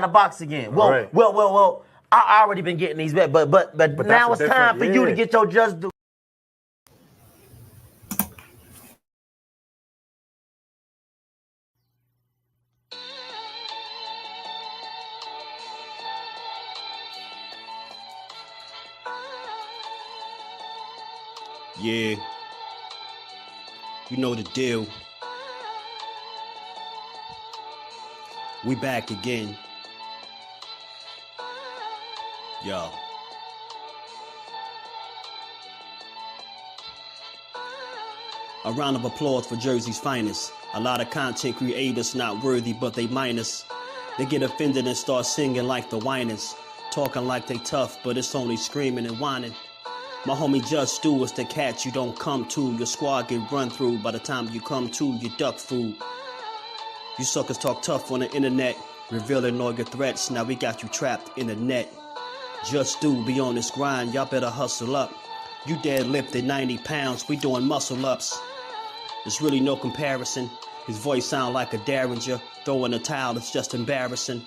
to box again. Well. I already been getting these bets, but now it's time for you to get your just due. Yeah, you know the deal. We back again. Yo. A round of applause for Jersey's finest. A lot of content creators not worthy, but they minus. They get offended and start singing like the whiners. Talking like they tough, but it's only screaming and whining. My homie JusDueBoxing is the cat you don't come to. Your squad get run through. By the time you come to, you duck food. You suckers talk tough on the internet, revealing all your threats. Now we got you trapped in the net. JusDueBoxing be on this grind, y'all better hustle up. You deadlifted 90 pounds, we doing muscle ups. There's really no comparison. His voice sound like a derringer. Throwing a towel, it's just embarrassing.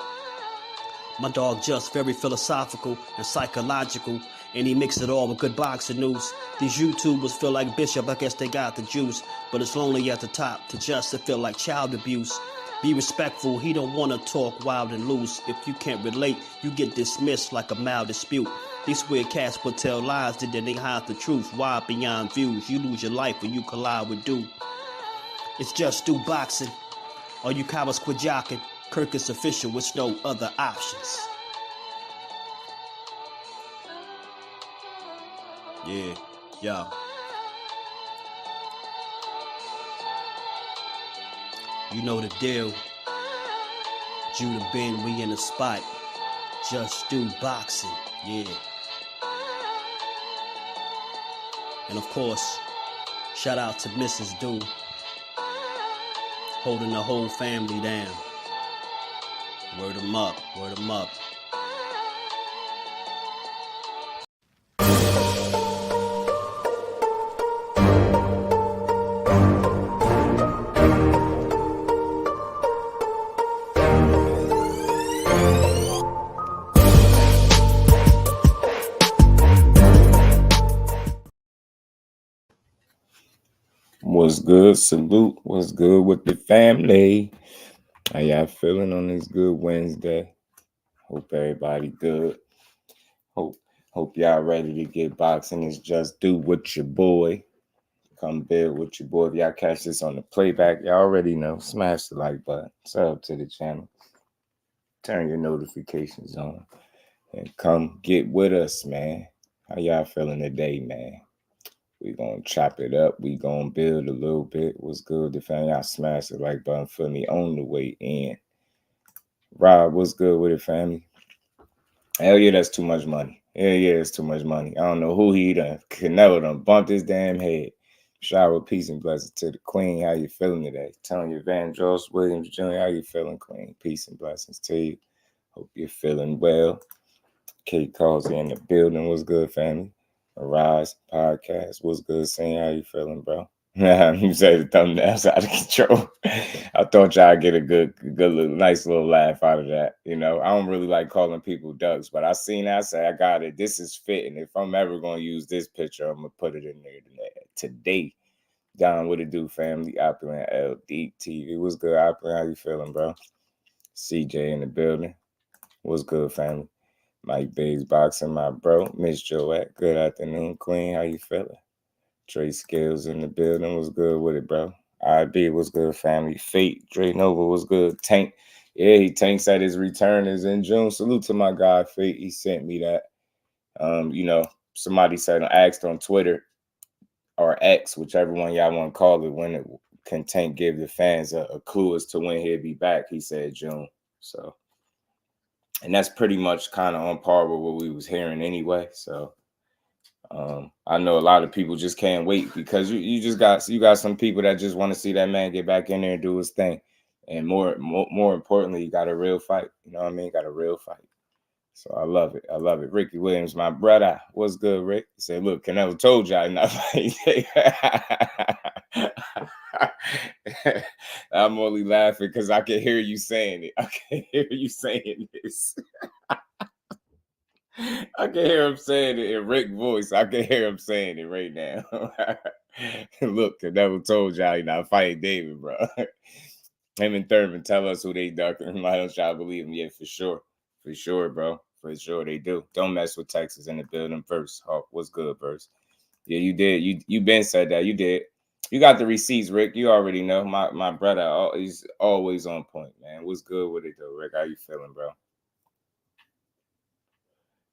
My dog Just very philosophical and psychological, and he mixed it all with good boxing news. These YouTubers feel like Bishop, I guess they got the juice, but it's lonely at the top. To Just it feel like child abuse. Be respectful, he don't wanna talk wild and loose. If you can't relate, you get dismissed like a mild dispute. These weird cats would tell lies, then they hide the truth. Why beyond views? You lose your life when you collide with dude. It's JusDueBoxing. All you cowards quit jocking. Kirk is official with no other options. Yeah, yo. You know the deal. Judah Ben, we in the spot. JusDueBoxing, yeah. And of course, shout out to Mrs. Do, holding the whole family down. Word 'em up, word 'em up. What's good? Salute. What's good with the family? How y'all feeling on this good Wednesday? Hope everybody good. Hope y'all ready to get boxing. It's JusDueBoxing with your boy. Come build with your boy. If y'all catch this on the playback, y'all already know. Smash the like button. Sub to the channel. Turn your notifications on. And come get with us, man. How y'all feeling today, man? We gonna chop it up. We gonna build a little bit. What's good, the family? Y'all smash the like button for me on the way in. Rob, what's good with it, family? Hell yeah, that's too much money. Hell yeah, it's too much money. I don't know who he done. Canelo done bumped his damn head. Shower, peace and blessings to the queen. How you feeling today? Tony Evangelos Williams Jr., how you feeling, queen? Peace and blessings to you. Hope you're feeling well. Kate calls in the building. What's good, family? Arise podcast. What's good, saying? How you feeling, bro? You say the thumbnail's out of control. I thought y'all get a good little, nice little laugh out of that. You know, I don't really like calling people ducks, but I seen that. I say I got it. This is fitting. If I'm ever gonna use this picture, I'm gonna put it in there today. Down with it, do family. Opulent LD TV. What's good, Opulent? How you feeling, bro? CJ in the building. What's good, family? Mike Biggs boxing, my bro. Miss Joette, good afternoon, queen. How you feeling? Trey Scales in the building. What's good with it, bro? IB, what's good, family? Fate, Dre Nova, what's good? Tank, yeah, he tanks that his return is in June. Salute to my guy, Fate. He sent me that. You know, somebody said, asked on Twitter or X, whichever one y'all want to call it, when it can Tank give the fans a clue as to when he'll be back. He said June. So. And that's pretty much kind of on par with what we was hearing anyway. So I know a lot of people just can't wait because you got some people that just want to see that man get back in there and do his thing. And more importantly, you got a real fight. You know what I mean? Got a real fight. So I love it. I love it. Ricky Williams, my brother. What's good, Rick? He said, look, Canelo told y'all not fight. I'm only laughing because I can hear you saying it. I can hear you saying this. I can hear him saying it in Rick's voice. I can hear him saying it right now. Look, I never told y'all he not fighting David, bro. Him and Thurman tell us who they ducking. I don't y'all believe him yet, for sure. For sure, bro. For sure they do. Don't mess with Texas in the building first. Hawk, what's good, first? Yeah, you did. You been said that. You did. You got the receipts, Rick. You already know. My brother, he's always on point, man. What's good with it, though, Rick? How you feeling, bro?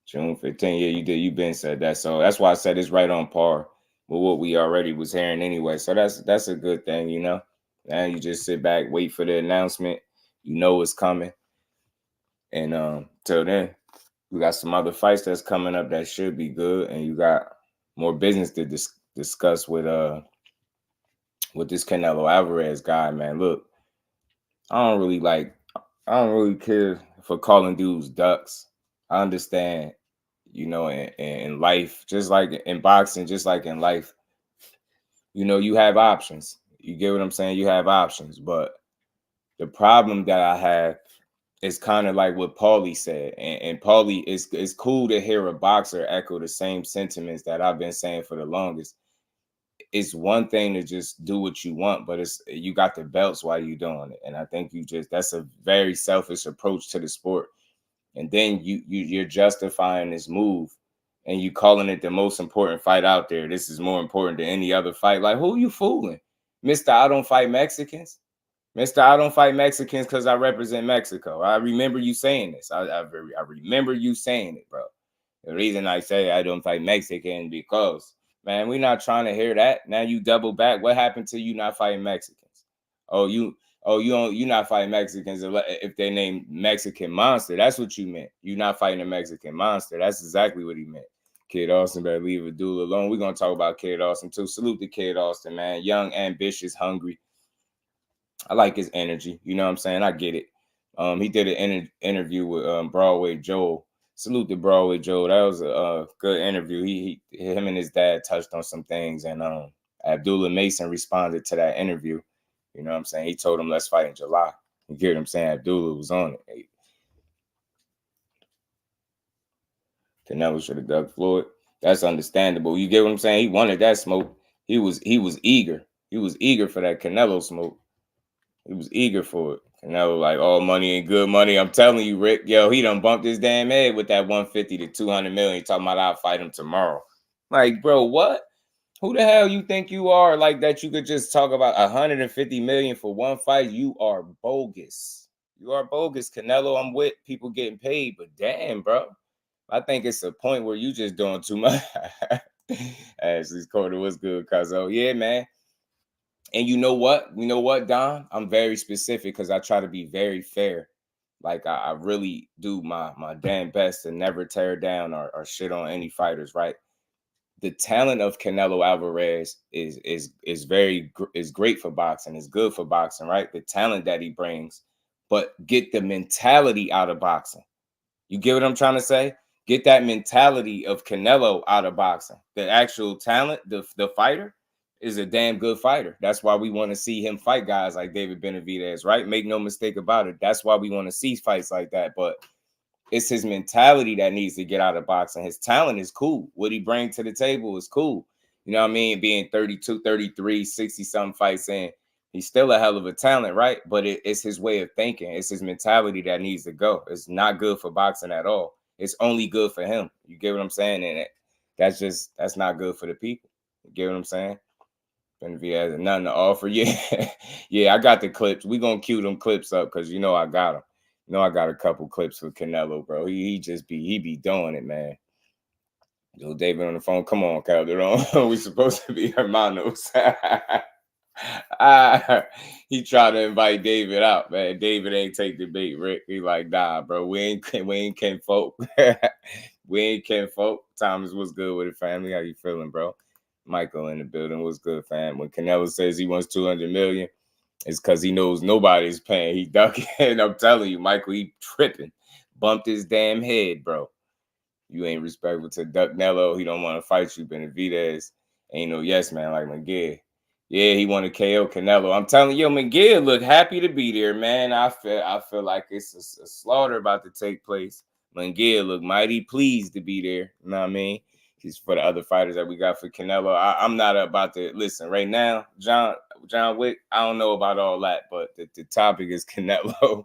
June 15th. Yeah, you did. You been said that. So that's why I said it's right on par with what we already was hearing anyway. So that's a good thing, you know. Now you just sit back, wait for the announcement. You know it's coming. And till then, we got some other fights that's coming up that should be good, and you got more business to discuss with this Canelo Alvarez guy, man. Look, I don't really care for calling dudes ducks. I understand, you know, in life, just like in boxing, just like in life, you know, you have options. You get what I'm saying? You have options. But the problem that I have is kind of like what Paulie said. And Paulie, it's cool to hear a boxer echo the same sentiments that I've been saying for the longest. It's one thing to just do what you want, but you got the belts while you're doing it. And I think that's a very selfish approach to the sport. And then you're justifying this move and you calling it the most important fight out there. This is more important than any other fight. Like, who are you fooling? Mr. I don't fight Mexicans. Mr. I don't fight Mexicans because I represent Mexico. I remember you saying this. I remember you saying it, bro. The reason I say I don't fight Mexicans because, man, we're not trying to hear that. Now you double back. What happened to you not fighting Mexicans? You're not fighting Mexicans if they named Mexican Monster. That's what you meant. You're not fighting a Mexican Monster. That's exactly what he meant. Kid Austin better leave Abdullah alone. We're going to talk about Kid Austin too. Salute to Kid Austin, man. Young, ambitious, hungry. I like his energy. You know what I'm saying? I get it. He did an interview with Broadway Joel. Salute to Broadway Joel. That was a good interview. Him and his dad touched on some things, and Abdullah Mason responded to that interview. You know what I'm saying? He told him, let's fight in July. You get what I'm saying? Abdullah was on it. Canelo should have dug Floyd. That's understandable. You get what I'm saying? He wanted that smoke. He was eager. He was eager for that Canelo smoke. He was eager for it. Canelo like, all money ain't good money. I'm telling you, Rick. Yo, he done bumped his damn head with that 150 to 200 million. Talking about I'll fight him tomorrow. Like, bro, what? Who the hell you think you are, like, that you could just talk about 150 million for one fight? You are bogus. You are bogus, Canelo. I'm with people getting paid, but damn, bro. I think it's a point where you just doing too much. Ashley's quarter was good, Cuzzo. Yeah, man. And you know what? You know what, Don? I'm very specific because I try to be very fair. Like, I really do my damn best to never tear down or shit on any fighters, right? The talent of Canelo Alvarez is great for boxing. It's good for boxing, right? The talent that he brings, but get the mentality out of boxing. You get what I'm trying to say? Get that mentality of Canelo out of boxing. The actual talent, the fighter, is a damn good fighter. That's why we want to see him fight guys like David Benavidez, right? Make no mistake about it. That's why we want to see fights like that. But it's his mentality that needs to get out of boxing. His talent is cool. What he brings to the table is cool. You know what I mean? Being 32, 33, 60-something fights in, he's still a hell of a talent, right? But it's his way of thinking. It's his mentality that needs to go. It's not good for boxing at all. It's only good for him. You get what I'm saying? And that's not good for the people. You get what I'm saying? Benavidez has nothing to offer. Yeah, yeah, I got the clips. We're going to cue them clips up because you know I got them. You know I got a couple clips for Canelo, bro. He be doing it, man. Yo, David on the phone. Come on, Calderon. We supposed to be hermanos. He tried to invite David out, man. David ain't take the bait, Rick. He like, nah, bro. We ain't kin folk. We ain't kin folk. Thomas, what's good with it, family? How you feeling, bro? Michael in the building. What's good, fam? When Canelo says he wants 200 million, it's because he knows nobody's paying. He ducking. I'm telling you, Michael, he tripping. Bumped his damn head, bro. You ain't respectful to Duck Nello. He don't want to fight you, Benavidez. Ain't no yes man like Munguia. Yeah, he wanted KO Canelo. I'm telling you, Munguia look happy to be there, man. I feel like it's a slaughter about to take place. Munguia look mighty pleased to be there. You know what I mean? He's for the other fighters that we got for Canelo. I'm not about to listen right now, John Wick. I don't know about all that, but the topic is Canelo.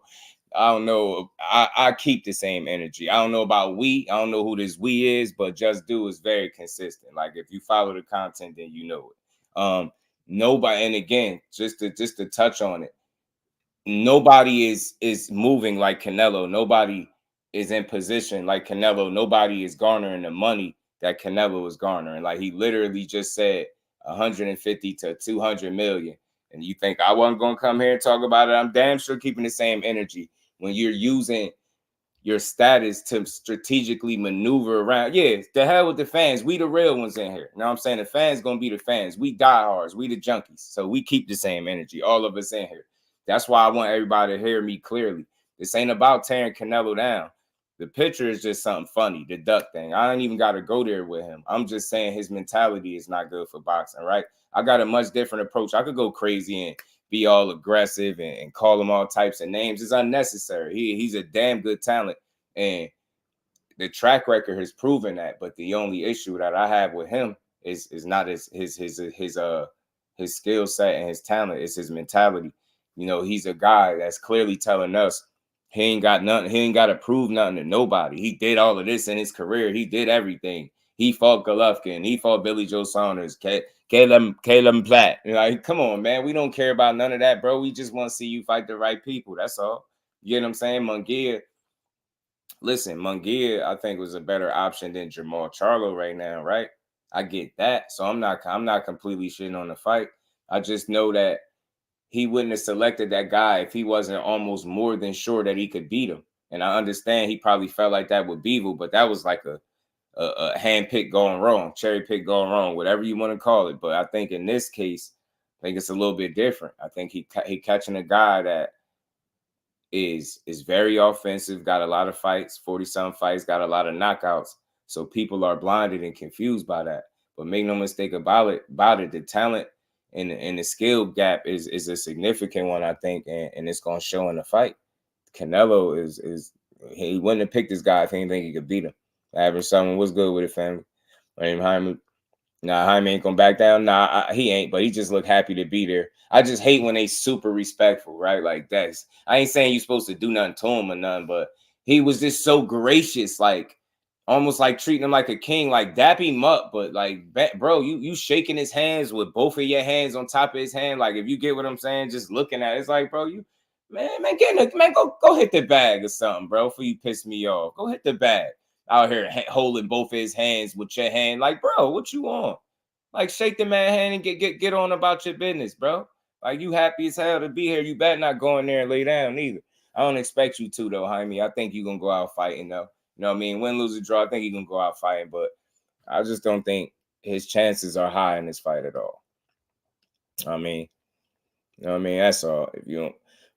I don't know. I keep the same energy. I don't know about we. I don't know who this we is, but Just Do is very consistent. Like if you follow the content, then you know it. Nobody, and again, just to touch on it, nobody is moving like Canelo. Nobody is in position like Canelo. Nobody is garnering the money that Canelo is garnering. Like he literally just said 150 to 200 million. And you think I wasn't gonna come here and talk about it? I'm damn sure keeping the same energy when you're using your status to strategically maneuver around. Yeah, the hell with the fans. We the real ones in here. You know what I'm saying? The fans gonna be the fans. We diehards. We the junkies. So we keep the same energy. All of us in here. That's why I want everybody to hear me clearly. This ain't about tearing Canelo down. The picture is just something funny. The duck thing. I ain't even got to go there with him. I'm just saying his mentality is not good for boxing, right? I got a much different approach. I could go crazy and be all aggressive and call him all types of names. It's unnecessary. He's a damn good talent, and the track record has proven that. But the only issue that I have with him is not his skill set and his talent. It's his mentality. You know, he's a guy that's clearly telling us he ain't got nothing. He ain't got to prove nothing to nobody. He did all of this in his career. He did everything. He fought Golovkin. He fought Billy Joe Saunders. Caleb Platt. Like, come on, man. We don't care about none of that, bro. We just want to see you fight the right people. That's all. You get what I'm saying? Munguia. Listen, Munguia, I think was a better option than Jamal Charlo right now, right? I get that. So I'm not completely shitting on the fight. I just know that he wouldn't have selected that guy if he wasn't almost more than sure that he could beat him. And I understand he probably felt like that with Bevel, but that was like a hand pick going wrong, cherry pick going wrong, whatever you want to call it. But I think in this case, I think it's a little bit different. I think he catching a guy that is very offensive, got a lot of fights, 40-some fights, got a lot of knockouts. So people are blinded and confused by that. But make no mistake about it, the talent and the skill gap is a significant one, I think, and it's gonna show in the fight. Canelo is he wouldn't have picked this guy if he didn't think he could beat him. Average someone was good with it, family. Jaime. Nah, Jaime ain't gonna back down. Nah, he ain't, but he just look happy to be there. I just hate when they super respectful, right? Like that's I ain't saying you supposed to do nothing to him or nothing, but he was just so gracious, like almost like treating him like a king, like dap him up, but like, bro, you shaking his hands with both of your hands on top of his hand. Like, if you get what I'm saying, just looking at it, it's like, bro, you, man, go hit the bag or something, bro, before you piss me off. Go hit the bag. Out here holding both of his hands with your hand. Like, bro, what you on? Like, shake the man's hand and get on about your business, bro. Like, you happy as hell to be here. You better not go in there and lay down either. I don't expect you to, though, Jaime. I think you're going to go out fighting, though. You know what I mean? Win, lose, or draw, I think he can go out fighting, but I just don't think his chances are high in this fight at all. I mean, you know what I mean? That's all. If you don't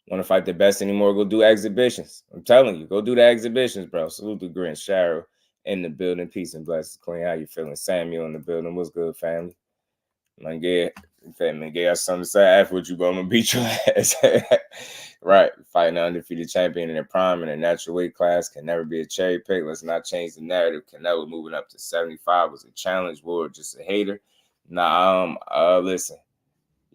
want to fight the best anymore, go do exhibitions. I'm telling you, go do the exhibitions, bro. Salute the Grin. Cheryl in the building. Peace and blessings, Queen. How you feeling? Samuel in the building. What's good, family? Munguia, got something to say. After what you going to beat your ass. Right. Fighting an undefeated champion in their prime in a natural weight class can never be a cherry pick. Let's not change the narrative. Canelo moving up to 75 was a challenge war, just a hater. Nah, listen.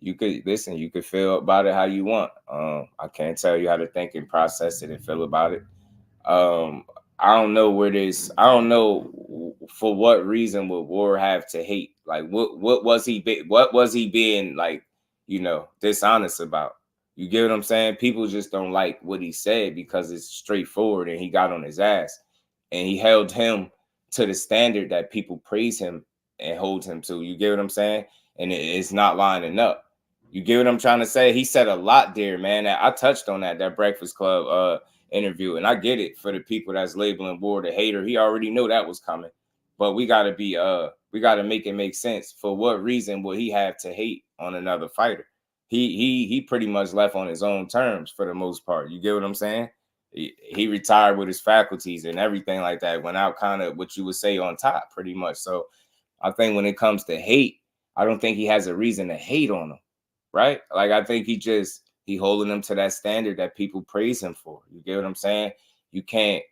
You could feel about it how you want. I can't tell you how to think and process it and feel about it. I don't know for what reason would War have to hate. Like what was he being like, you know, dishonest about? You get what I'm saying? People just don't like what he said because it's straightforward and he got on his ass and he held him to the standard that people praise him and hold him to. You get what I'm saying? And it's not lining up. You get what I'm trying to say? He said a lot there, man. I touched on that Breakfast Club interview, and I get it for the people that's labeling War the hater. He already knew that was coming, but we gotta make it make sense. For what reason would he have to hate on another fighter? He pretty much left on his own terms for the most part. You get what I'm saying? He retired with his faculties and everything like that. Went out kind of what you would say on top, pretty much. So I think when it comes to hate, I don't think he has a reason to hate on him. right? Like, I think he holding him to that standard that people praise him for. You get what I'm saying? You can't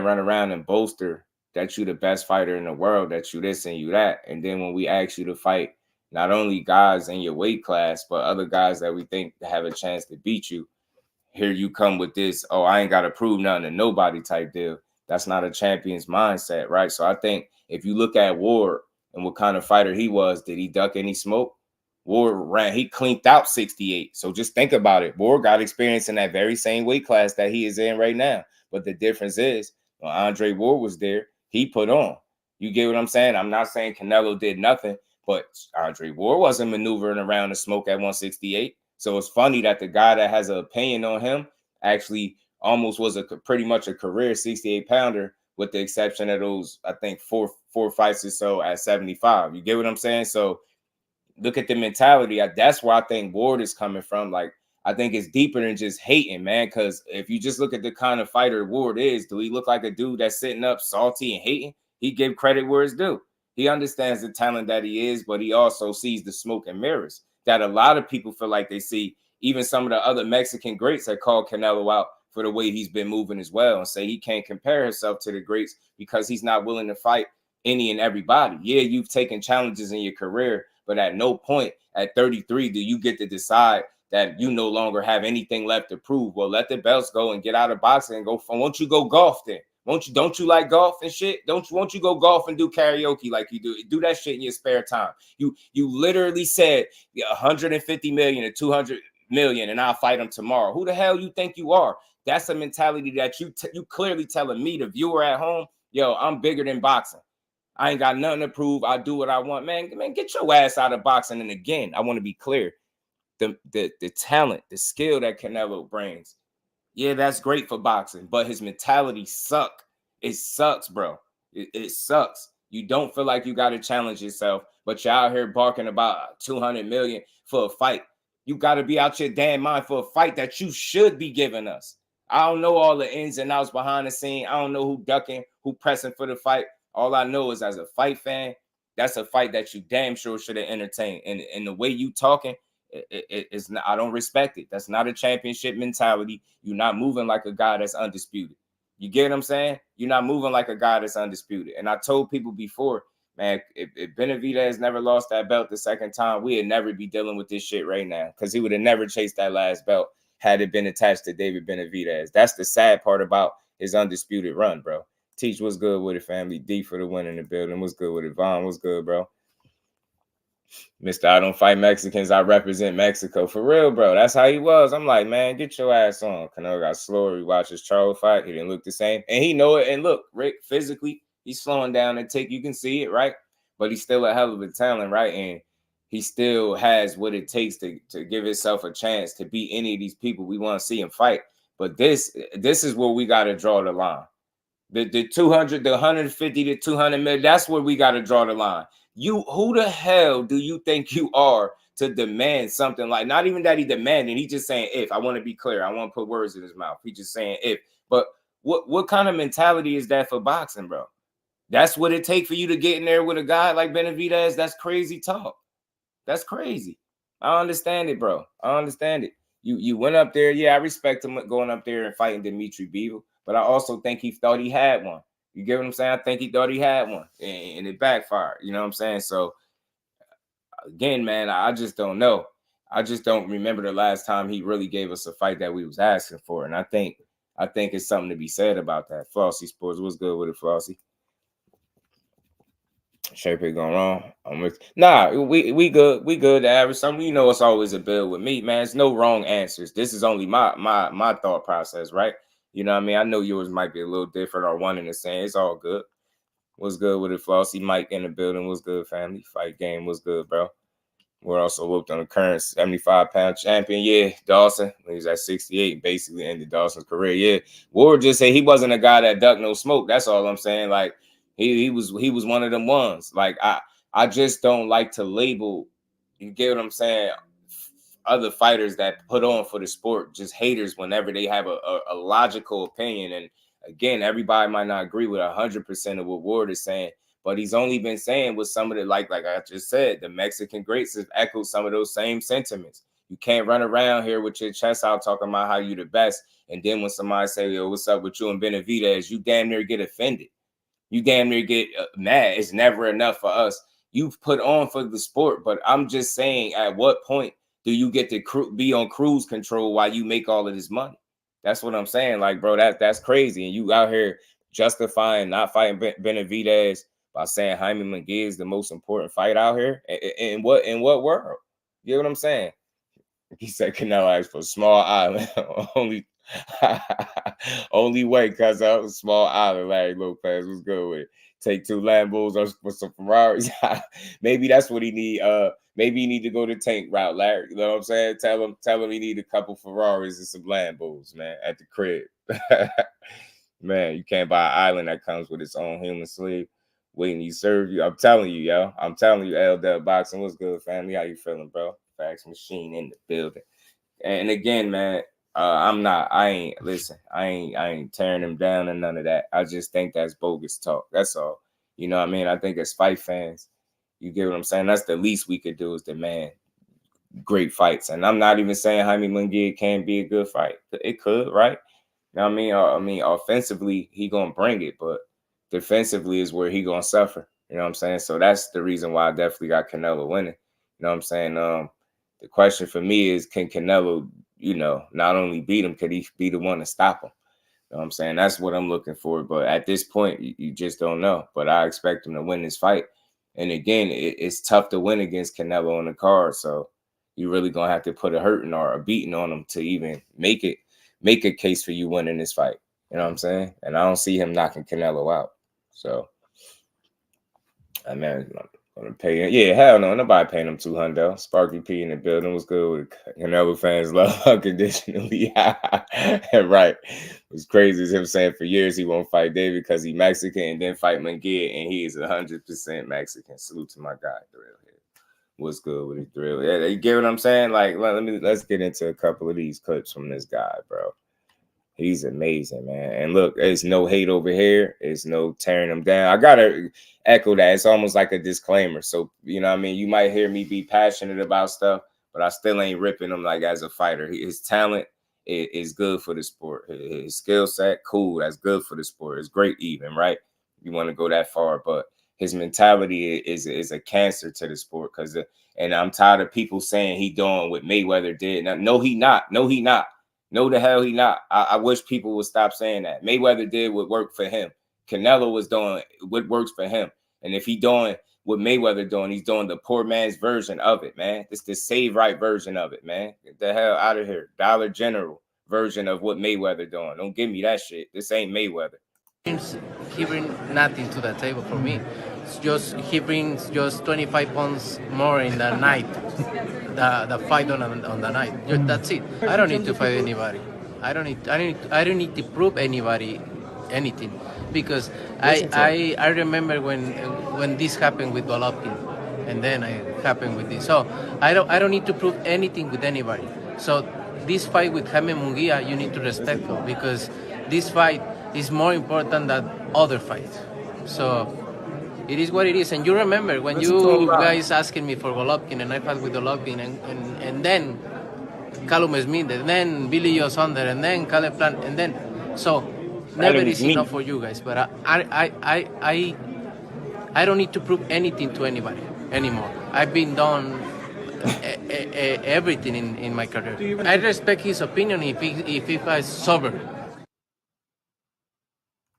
run around and bolster that you the best fighter in the world, that you this and you that. And then when we ask you to fight not only guys in your weight class, but other guys that we think have a chance to beat you, here you come with this, oh, I ain't got to prove nothing to nobody type deal. That's not a champion's mindset, right? So I think if you look at Ward and what kind of fighter he was, did he duck any smoke? Ward he cleaned out 68. So just think about it. Ward got experience in that very same weight class that he is in right now. But the difference is, when Andre Ward was there, he put on. You get what I'm saying? I'm not saying Canelo did nothing, but Andre Ward wasn't maneuvering around the smoke at 168. So it's funny that the guy that has an opinion on him actually almost was pretty much a career 68-pounder, with the exception of those, I think, four fights or so at 75. You get what I'm saying? So look at the mentality. That's where I think Ward is coming from. Like, I think it's deeper than just hating, man. Because if you just look at the kind of fighter Ward is, do he look like a dude that's sitting up salty and hating? He give credit where it's due. He understands the talent that he is, but he also sees the smoke and mirrors that a lot of people feel like they see. Even some of the other Mexican greats that call Canelo out for the way he's been moving as well, and say he can't compare himself to the greats because he's not willing to fight any and everybody. Yeah, you've taken challenges in your career, but at no point at 33 do you get to decide that you no longer have anything left to prove. Well, let the belts go and get out of boxing and go. Won't you go golf then? Don't you like golf and shit? Won't you go golf and do karaoke like you do? Do that shit in your spare time. You literally said 150 million to 200 million and I'll fight them tomorrow. Who the hell you think you are? That's a mentality that you clearly telling me, the viewer at home, yo, I'm bigger than boxing. I ain't got nothing to prove. I do what I want. Man, get your ass out of boxing. And again, I want to be clear. The talent, the skill that Canelo brings, yeah, that's great for boxing, but his mentality sucks. It sucks, bro. It sucks. You don't feel like you got to challenge yourself, but you're out here barking about 200 million for a fight. You got to be out your damn mind for a fight that you should be giving us. I don't know all the ins and outs behind the scene. I don't know who ducking, who pressing for the fight. All I know is, as a fight fan, that's a fight that you damn sure should have entertained. And the way you talking, it's not, I don't respect it. That's not a championship mentality. You're not moving like a guy that's undisputed. You get what I'm saying? You're not moving like a guy that's undisputed. And I told people before, man, if Benavidez never lost that belt the second time, we'd never be dealing with this shit right now, because he would have never chased that last belt had it been attached to David Benavidez. That's the sad part about his undisputed run, bro. Teach, what's good with it, family? D for the win in the building. What's good with it? Vaughn, what's good, bro? Mr. I don't fight Mexicans, I represent Mexico. For real, bro. That's how he was. I'm like, man, get your ass on. Canelo got slower. He watched his Charles fight. He didn't look the same. And he know it. And look, Rick, physically, he's slowing down and you can see it, right? But he's still a hell of a talent, right? And he still has what it takes to give himself a chance to beat any of these people we want to see him fight. But this is where we got to draw the line. The 200, the 150 to 200 million, that's where we got to draw the line. Who the hell do you think you are to demand something like, not even that he demanding, he just saying if. I want to be clear. I want to put words in his mouth. He just saying if. But what kind of mentality is that for boxing, bro? That's what it takes for you to get in there with a guy like Benavidez? That's crazy talk. That's crazy. I understand it, bro. I understand it. You went up there. Yeah, I respect him going up there and fighting Dimitri Bivol, but I also think he thought he had one. You get what I'm saying? I think he thought he had one, and it backfired. You know what I'm saying? So, again, man, I just don't know. I just don't remember the last time he really gave us a fight that we was asking for, and I think it's something to be said about that. Flossie Sports, what's good with it, Flossie? Shape it going wrong. We good. We good. The average. Something, you know, it's always a build with me, man. It's no wrong answers. This is only my thought process, right? You know what I mean? I know yours might be a little different or one in the same. It's all good. What's good with it, Flossie? Mike in the building. What's good, family? Fight game. What's good, bro? We're also looked on the current 75-pound champion. Yeah, Dawson. He's at 68, basically ended Dawson's career. Yeah, Ward just said he wasn't a guy that ducked no smoke. That's all I'm saying. Like, he was one of them ones. Like, I just don't like to label, you get what I'm saying, other fighters that put on for the sport just haters whenever they have a logical opinion. And again, everybody might not agree with 100% of what Ward is saying, But he's only been saying with some of the, like I just said, the Mexican greats have echoed some of those same sentiments. You can't run around here with your chest out talking about how you the best. And then when somebody say, yo, what's up with you and Benavidez, you damn near get offended. You damn near get mad. It's never enough for us. You've put on for the sport, but I'm just saying, at what point do you get to be on cruise control while you make all of this money? That's what I'm saying. Like, bro, that's crazy. And you out here justifying not fighting Benavidez by saying Jaime Munguia is the most important fight out here. In what world? You know what I'm saying? He said Canelo asked for a small island. only way because of a small island. Larry Lopez was good with it. Take 2 Lambos or some Ferraris. Maybe that's what he need. Maybe he need to go the tank route, Larry. You know what I'm saying? Tell him he need a couple Ferraris and some Lambos, man, at the crib. Man, you can't buy an island that comes with its own human slave waiting to serve you. I'm telling you, yo. I'm telling you, LWBoxing. What's good, family? How you feeling, bro? Fax machine in the building. And again, man, I ain't tearing him down and none of that. I just think that's bogus talk. That's all. You know what I mean? I think as fight fans, you get what I'm saying? That's the least we could do is demand great fights. And I'm not even saying Jaime Munguia can't be a good fight. It could, right? You know what I mean? Offensively, he gonna bring it, but defensively is where he gonna suffer. You know what I'm saying? So that's the reason why I definitely got Canelo winning. You know what I'm saying? The question for me is, can Canelo, not only beat him, could he be the one to stop him? You know what I'm saying? That's what I'm looking for. But at this point, you just don't know. But I expect him to win this fight. And again, it's tough to win against Canelo on the card. So you really going to have to put a hurting or a beating on him to even make a case for you winning this fight. You know what I'm saying? And I don't see him knocking Canelo out. So, I mean, I'm gonna pay him. Yeah, hell no, nobody paying him $200. Sparky P in the building was good with Canelo fans love unconditionally. Right. It was crazy as him saying for years he won't fight David because he's Mexican and then fight Munguia and he is 100% Mexican. Salute to my guy, Thrill here. What's good with it, Thrill? Yeah, you get what I'm saying? Like, let's get into a couple of these clips from this guy, bro. He's amazing, man. And look, there's no hate over here. There's no tearing him down. I got to echo that. It's almost like a disclaimer. So, you know what I mean? You might hear me be passionate about stuff, but I still ain't ripping him like as a fighter. His talent is good for the sport. His skill set, cool. That's good for the sport. It's great even, right? You want to go that far. But his mentality is a cancer to the sport. And I'm tired of people saying he doing what Mayweather did. Now, no, he not. No, he not. No, the hell he not. I wish people would stop saying that. Mayweather did what worked for him. Canelo was doing what works for him. And if he doing what Mayweather doing, he's doing the poor man's version of it, man. It's the save right version of it, man. Get the hell out of here. Dollar General version of what Mayweather doing. Don't give me that shit. This ain't Mayweather. He brings nothing to the table for me. He brings just 25 pounds more in the night. The fight on the night. That's it. I don't need to fight anybody. I don't need to prove anybody anything, because I remember when this happened with Golovkin, and then it happened with this. So I don't need to prove anything with anybody. So this fight with Jaime Munguia, you need to respect him, because this fight is more important than other fights. So it is what it is. And you remember when you guys asking me for Golovkin, and I fought with Golovkin, and then Callum Smith, and then Billy Joe Saunders, and then Caleb Plant, and then so never is enough for you guys. But I don't need to prove anything to anybody anymore. I've been done everything in my career. I respect his opinion if he fights sober.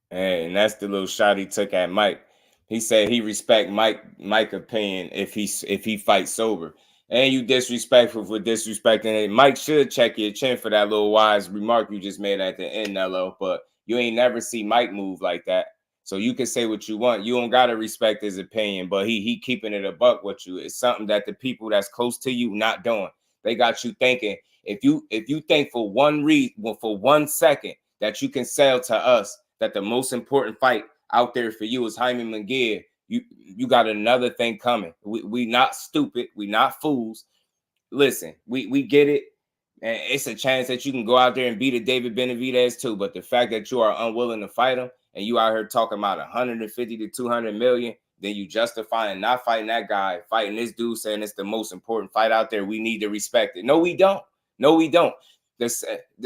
And that's the little shot he took at Mike. He said he respect Mike's opinion if he fights sober. And you disrespectful for disrespecting it. Mike should check your chin for that little wise remark you just made at the end, Nello. But you ain't never see Mike move like that. So you can say what you want. You don't gotta respect his opinion, but he keeping it a buck with you. It's something that the people that's close to you not doing. They got you thinking. If you think for one second that you can sell to us that the most important fight out there for you is Jaime Munguia, you got another thing coming. We not stupid. We not fools. Listen, we get it. And it's a chance that you can go out there and beat a David Benavidez too. But the fact that you are unwilling to fight him and you out here talking about 150 to 200 million, then you justifying not fighting that guy, fighting this dude, saying it's the most important fight out there. We need to respect it. No, we don't. No, we don't. The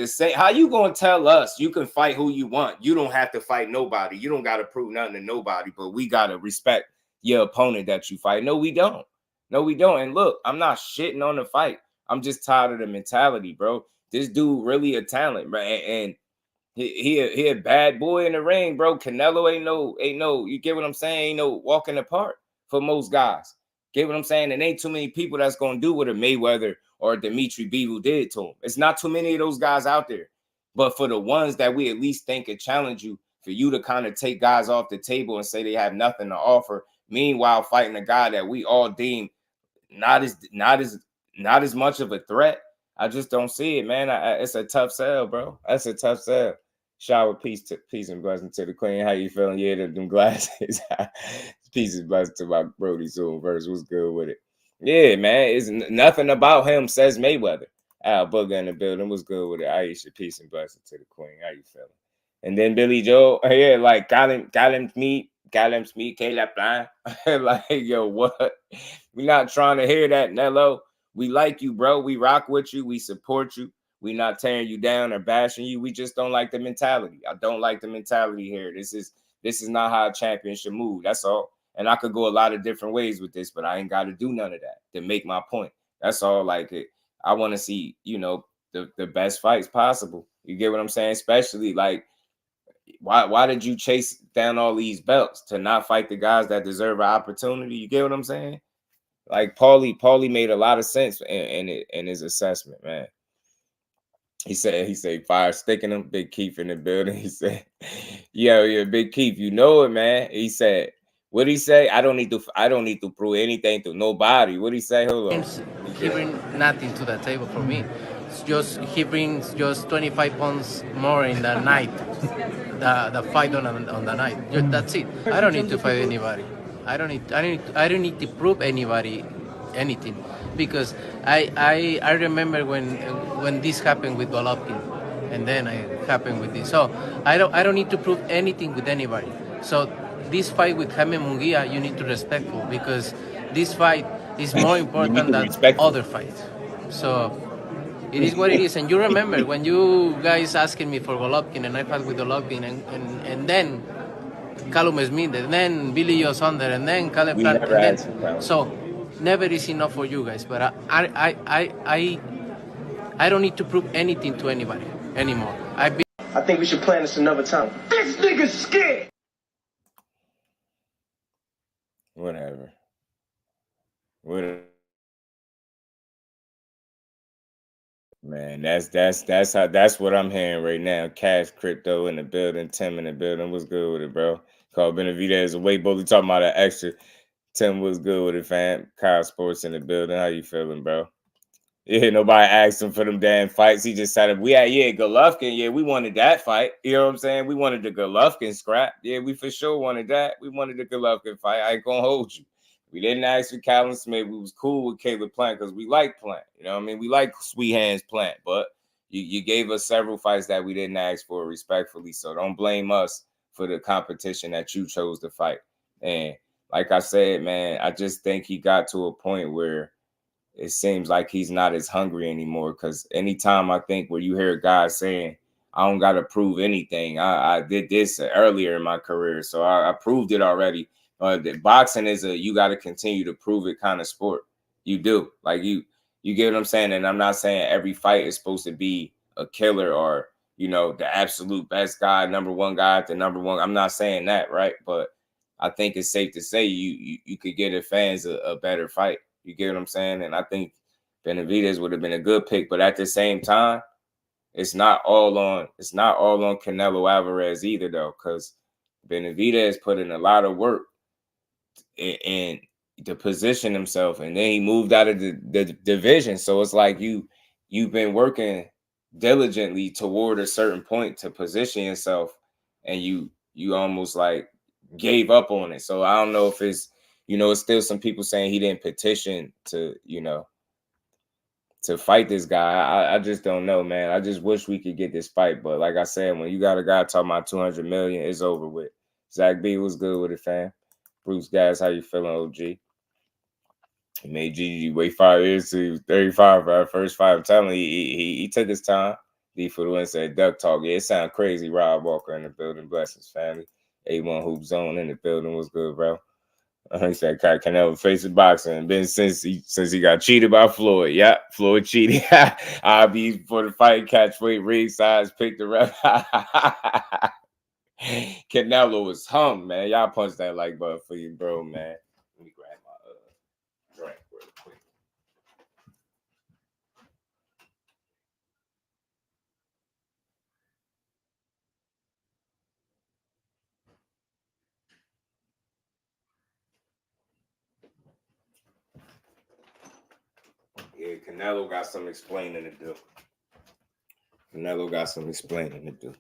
same. How you gonna tell us you can fight who you want? You don't have to fight nobody. You don't got to prove nothing to nobody. But we gotta respect your opponent that you fight. No, we don't. No, we don't. And look, I'm not shitting on the fight. I'm just tired of the mentality, bro. This dude really a talent, bro. And he a bad boy in the ring, bro. Canelo ain't no. You get what I'm saying? Ain't no walk in the park for most guys. Get what I'm saying? And ain't too many people that's gonna do what a Mayweather or Dimitri Bivol did to him. It's not too many of those guys out there. But for the ones that we at least think could challenge you, for you to kind of take guys off the table and say they have nothing to offer, meanwhile fighting a guy that we all deem not as much of a threat, I just don't see it, man. It's a tough sell, bro. That's a tough sell. Shower, peace and blessing to the queen. How you feeling? Yeah, them glasses. Peace and blessing to my Brody soon verse. What's good with it? Yeah, man. It's nothing about him says Mayweather. Al Booger in the building. What's good with it? Aisha, peace and blessing to the queen. How you feeling? And then Billy Joe, yeah, like Calum Smith, Caleb Plan. Like, yo, what? We're not trying to hear that, Nello. We like you, bro. We rock with you. We support you. We not tearing you down or bashing you. We just don't like the mentality. I don't like the mentality here. This is not how a champion should move. That's all. And I could go a lot of different ways with this, but I ain't got to do none of that to make my point. That's all. Like, I want to see, the best fights possible. You get what I'm saying? Especially like, why did you chase down all these belts to not fight the guys that deserve an opportunity? You get what I'm saying? Like Paulie made a lot of sense in his assessment, man. He said, fire sticking him, Big Keith in the building. He said, yeah, Big Keith, you know it, man. He said, what'd he say? I don't need to prove anything to nobody. What'd he say? Hold on. He brings nothing to the table for me. He brings just 25 pounds more in the night. The fight on the night. That's it. I don't need to fight anybody. I don't need to prove anybody anything, because I remember when this happened with Golovkin, and then it happened with this. So I don't need to prove anything with anybody. So this fight with Jaime Munguia, you need to respect it, because this fight is more important than other fights. So it is what it is. And you remember when you guys asking me for Golovkin, and I fought with Golovkin, and then Callum Smith, and then Billy Joe Saunders, and then Caleb Plant. So never is enough for you guys. But I don't need to prove anything to anybody anymore. I think we should plan this another time. This nigga's scared. Whatever. Man, that's what I'm hearing right now. Cash Crypto in the building, Tim in the building. What's good with it, bro? Call Benavidez away. Both talking about an extra. Tim, what's good with it, fam? Kyle Sports in the building. How you feeling, bro? Yeah, nobody asked him for them damn fights. He just said, Golovkin. Yeah, we wanted that fight. You know what I'm saying? We wanted the Golovkin scrap. Yeah, we for sure wanted that. We wanted the Golovkin fight. I ain't gonna hold you. We didn't ask for Callum Smith. We was cool with Caleb Plant because we like Plant. You know what I mean? We like Sweet Hands Plant. But you gave us several fights that we didn't ask for respectfully. So don't blame us for the competition that you chose to fight. And like I said, man, I just think he got to a point where it seems like he's not as hungry anymore. Because anytime I think where you hear guys saying, I don't got to prove anything. I did this earlier in my career, so I proved it already. Boxing is you got to continue to prove it kind of sport. You do. Like you get what I'm saying? And I'm not saying every fight is supposed to be a killer or, the absolute best guy, number one guy at the number one. I'm not saying that, right? But I think it's safe to say you could get the fans a better fight. You get what I'm saying? And I think Benavidez would have been a good pick, but at the same time, it's not all on Canelo Alvarez either, though, because Benavidez put in a lot of work and to position himself, and then he moved out of the division. So it's like you've been working diligently toward a certain point to position yourself, and you almost like gave up on it. So I don't know if it's it's still some people saying he didn't petition to to fight this guy. I just don't know, man. I just wish we could get this fight, but like I said, when you got a guy talking about 200 million, it's over with. Zach B was good with it, fam. Bruce Gas, how you feeling, OG? He made Gigi wait 5 years to 35 for our first fight. I'm telling you, he took his time. D for the win said Duck Talk. Yeah, it sound crazy. Rob Walker in the building. Blessings, family. A1 Hoop Zone in the building. What's good, bro? He said Canelo facing boxing. Been since he got cheated by Floyd. Yeah, Floyd cheated. I'll be for the fight, catch weight, ring size, pick the rep. Canelo was hung, man. Y'all punch that like button for you, bro, man. Let me grab my drink real quick. Yeah, Canelo got some explaining to do. Canelo got some explaining to do.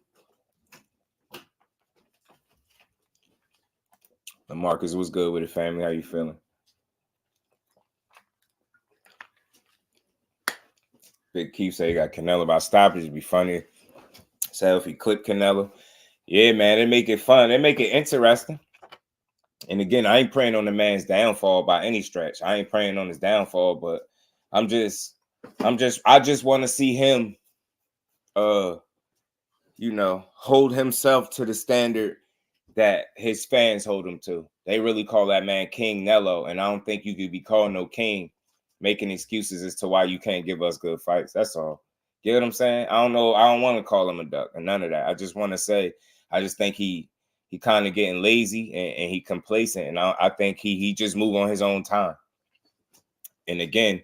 Marcus, what's good with the family? How you feeling? Big Keith say he got Canelo about stoppage. It'd be funny. So if he clipped Canelo. Yeah, man, they make it fun. They make it interesting. And again, I ain't praying on the man's downfall by any stretch. I ain't praying on his downfall, but I just want to see him hold himself to the standard that his fans hold him to. They really call that man King Nello, and I don't think you could be called no king making excuses as to why you can't give us good fights. That's all. Get what I'm saying? I don't know. I don't want to call him a duck and none of that. I just want to say, I just think he kind of getting lazy and he complacent, and I think he just move on his own time. And again,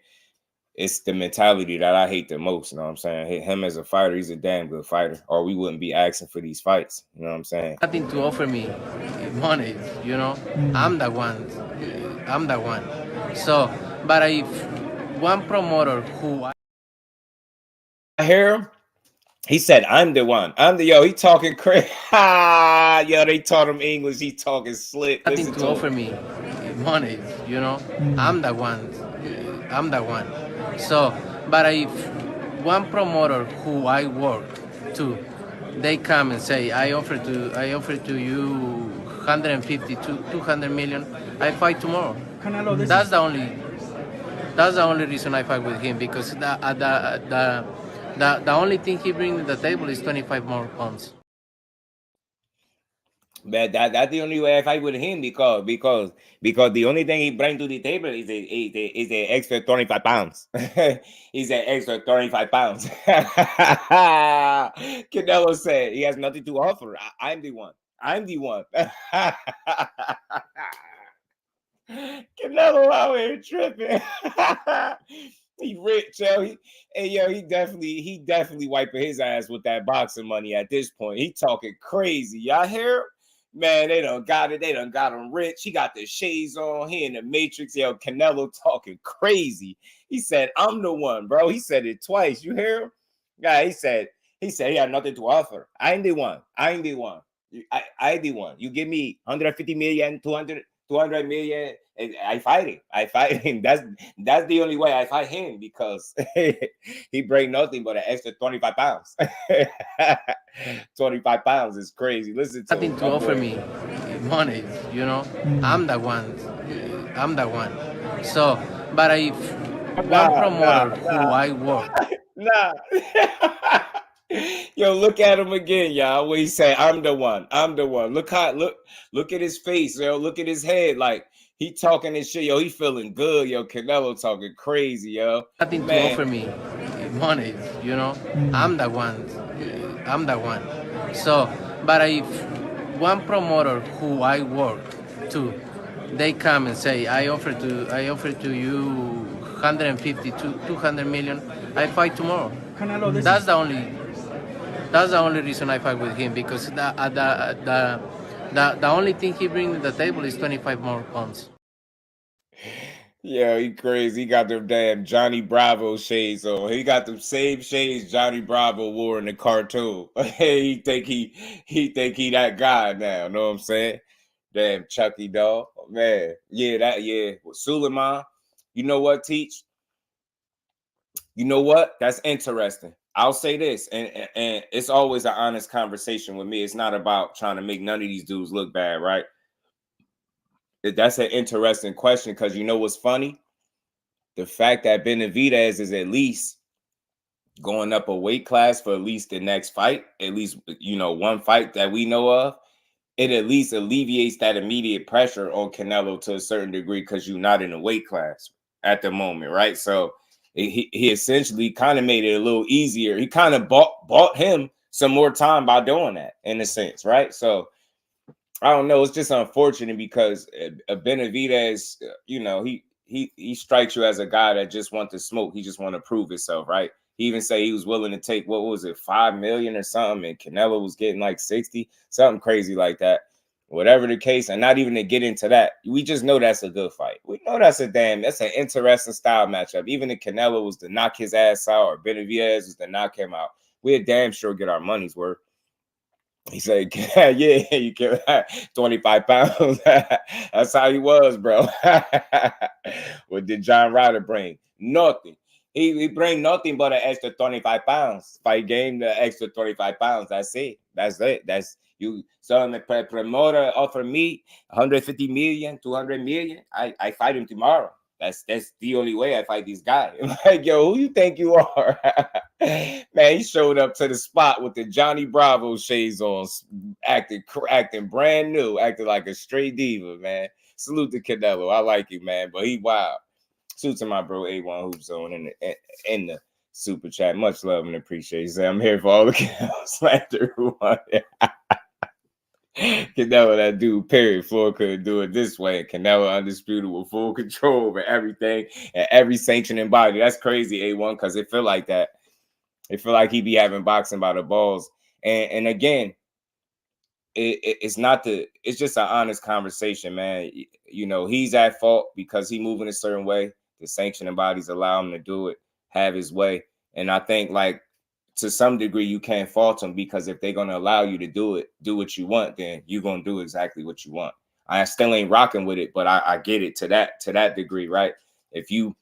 it's the mentality that I hate the most. You know what I'm saying? Him as a fighter, he's a damn good fighter, or we wouldn't be asking for these fights. You know what I'm saying? Nothing to offer me money, you know. I'm the one. So, but if one promoter who I hear him, he said, I'm the one. He talking crazy. Yo, they taught him English. He talking slick. Nothing to offer me money, you know. I'm the one. So, but if one promoter who I work to, they come and say, I offer to you 150 to 200 million, I fight tomorrow. Canelo, that's the only reason I fight with him, because the only thing he brings to the table is 25 more pounds. But that's the only way I fight with him, because the only thing he brings to the table is the extra 25 pounds. He's an extra 35 pounds. Canelo said he has nothing to offer. I'm the one. Canelo out here tripping. He rich, yo. He definitely wiping his ass with that boxing money at this point. He talking crazy. Y'all hear? Man, they done got it. They done got him rich. He got the shades on. He in the Matrix. Yo, Canelo talking crazy. He said, I'm the one, bro. He said it twice. You hear him? Yeah, he said he had nothing to offer. I'm the one. I the one. You give me 150 million, 200 million. I fight him. That's the only way I fight him, because he bring nothing but an extra 25 pounds. 25 pounds is crazy. Listen to nothing to offer me money, you know. I'm the one. So, but if one promoter who I work. Yo, look at him again, y'all. What he say? I'm the one. Look at his face, yo. Look at his head. Like, he talking this shit, yo. He feeling good, yo. Canelo talking crazy, yo. Nothing to offer me money, you know. I'm the one. So, but if one promoter who I work to, they come and say, I offer to you 150 to 200 million, I fight tomorrow. Canelo, that's the only reason I fight with him, because the only thing he brings to the table is 25 more pounds. Yeah, he crazy. He got them damn Johnny Bravo shades on. He got them same shades Johnny Bravo wore in the cartoon. he think he that guy now. Know what I'm saying? Damn Chucky dog. Man. Yeah. Suleiman. You know what, Teach? You know what? That's interesting. I'll say this, and it's always an honest conversation with me. It's not about trying to make none of these dudes look bad, right? that's an interesting question because you know what's funny? The fact that Benavidez is at least going up a weight class for at least the next fight, at least, you know, one fight that we know of, it at least alleviates that immediate pressure on Canelo to a certain degree because you're not in a weight class at the moment, right? So he essentially kind of made it a little easier. He kind of bought him some more time by doing that, in a sense, right? So I don't know. It's just unfortunate because Benavidez, you know, he strikes you as a guy that just wants to smoke. He just want to prove himself, right? He even say he was willing to take, what was it, 5 million or something, and Canelo was getting like 60, something crazy like that. Whatever the case, and not even to get into that, we just know that's a good fight. We know that's an interesting style matchup. Even if Canelo was to knock his ass out or Benavidez was to knock him out, we'd damn sure get our money's worth. He said, yeah, you can 25 pounds. That's how he was, bro. What did John Ryder bring? Nothing. He bring nothing but an extra 25 pounds. Fight game, the extra 25 pounds. That's it. That's you. So the promoter offer me 150 million, 200 million. I fight him tomorrow. That's the only way I fight these guys. I'm like, yo, who you think you are? Man, he showed up to the spot with the Johnny Bravo shades on, acting brand new, acting like a straight diva, man. Salute to Canelo. I like you, man, but he wild. Salute to my bro A1 Hoop Zone in the super chat. Much love and appreciation. I'm here for all the Canelo slander who want it. Canelo, that dude, period. Floyd couldn't do it this way. Canelo undisputed with full control over everything and every sanctioning body. That's crazy, A1, because it feel like that. It feel like he be having boxing by the balls. And again, it's just an honest conversation, man. You know, he's at fault because he moving a certain way. The sanctioning bodies allow him to do it, have his way. And I think, like, to some degree, you can't fault them because if they're going to allow you to do what you want, then you're going to do exactly what you want. I still ain't rocking with it, but I get it to that degree, right? If you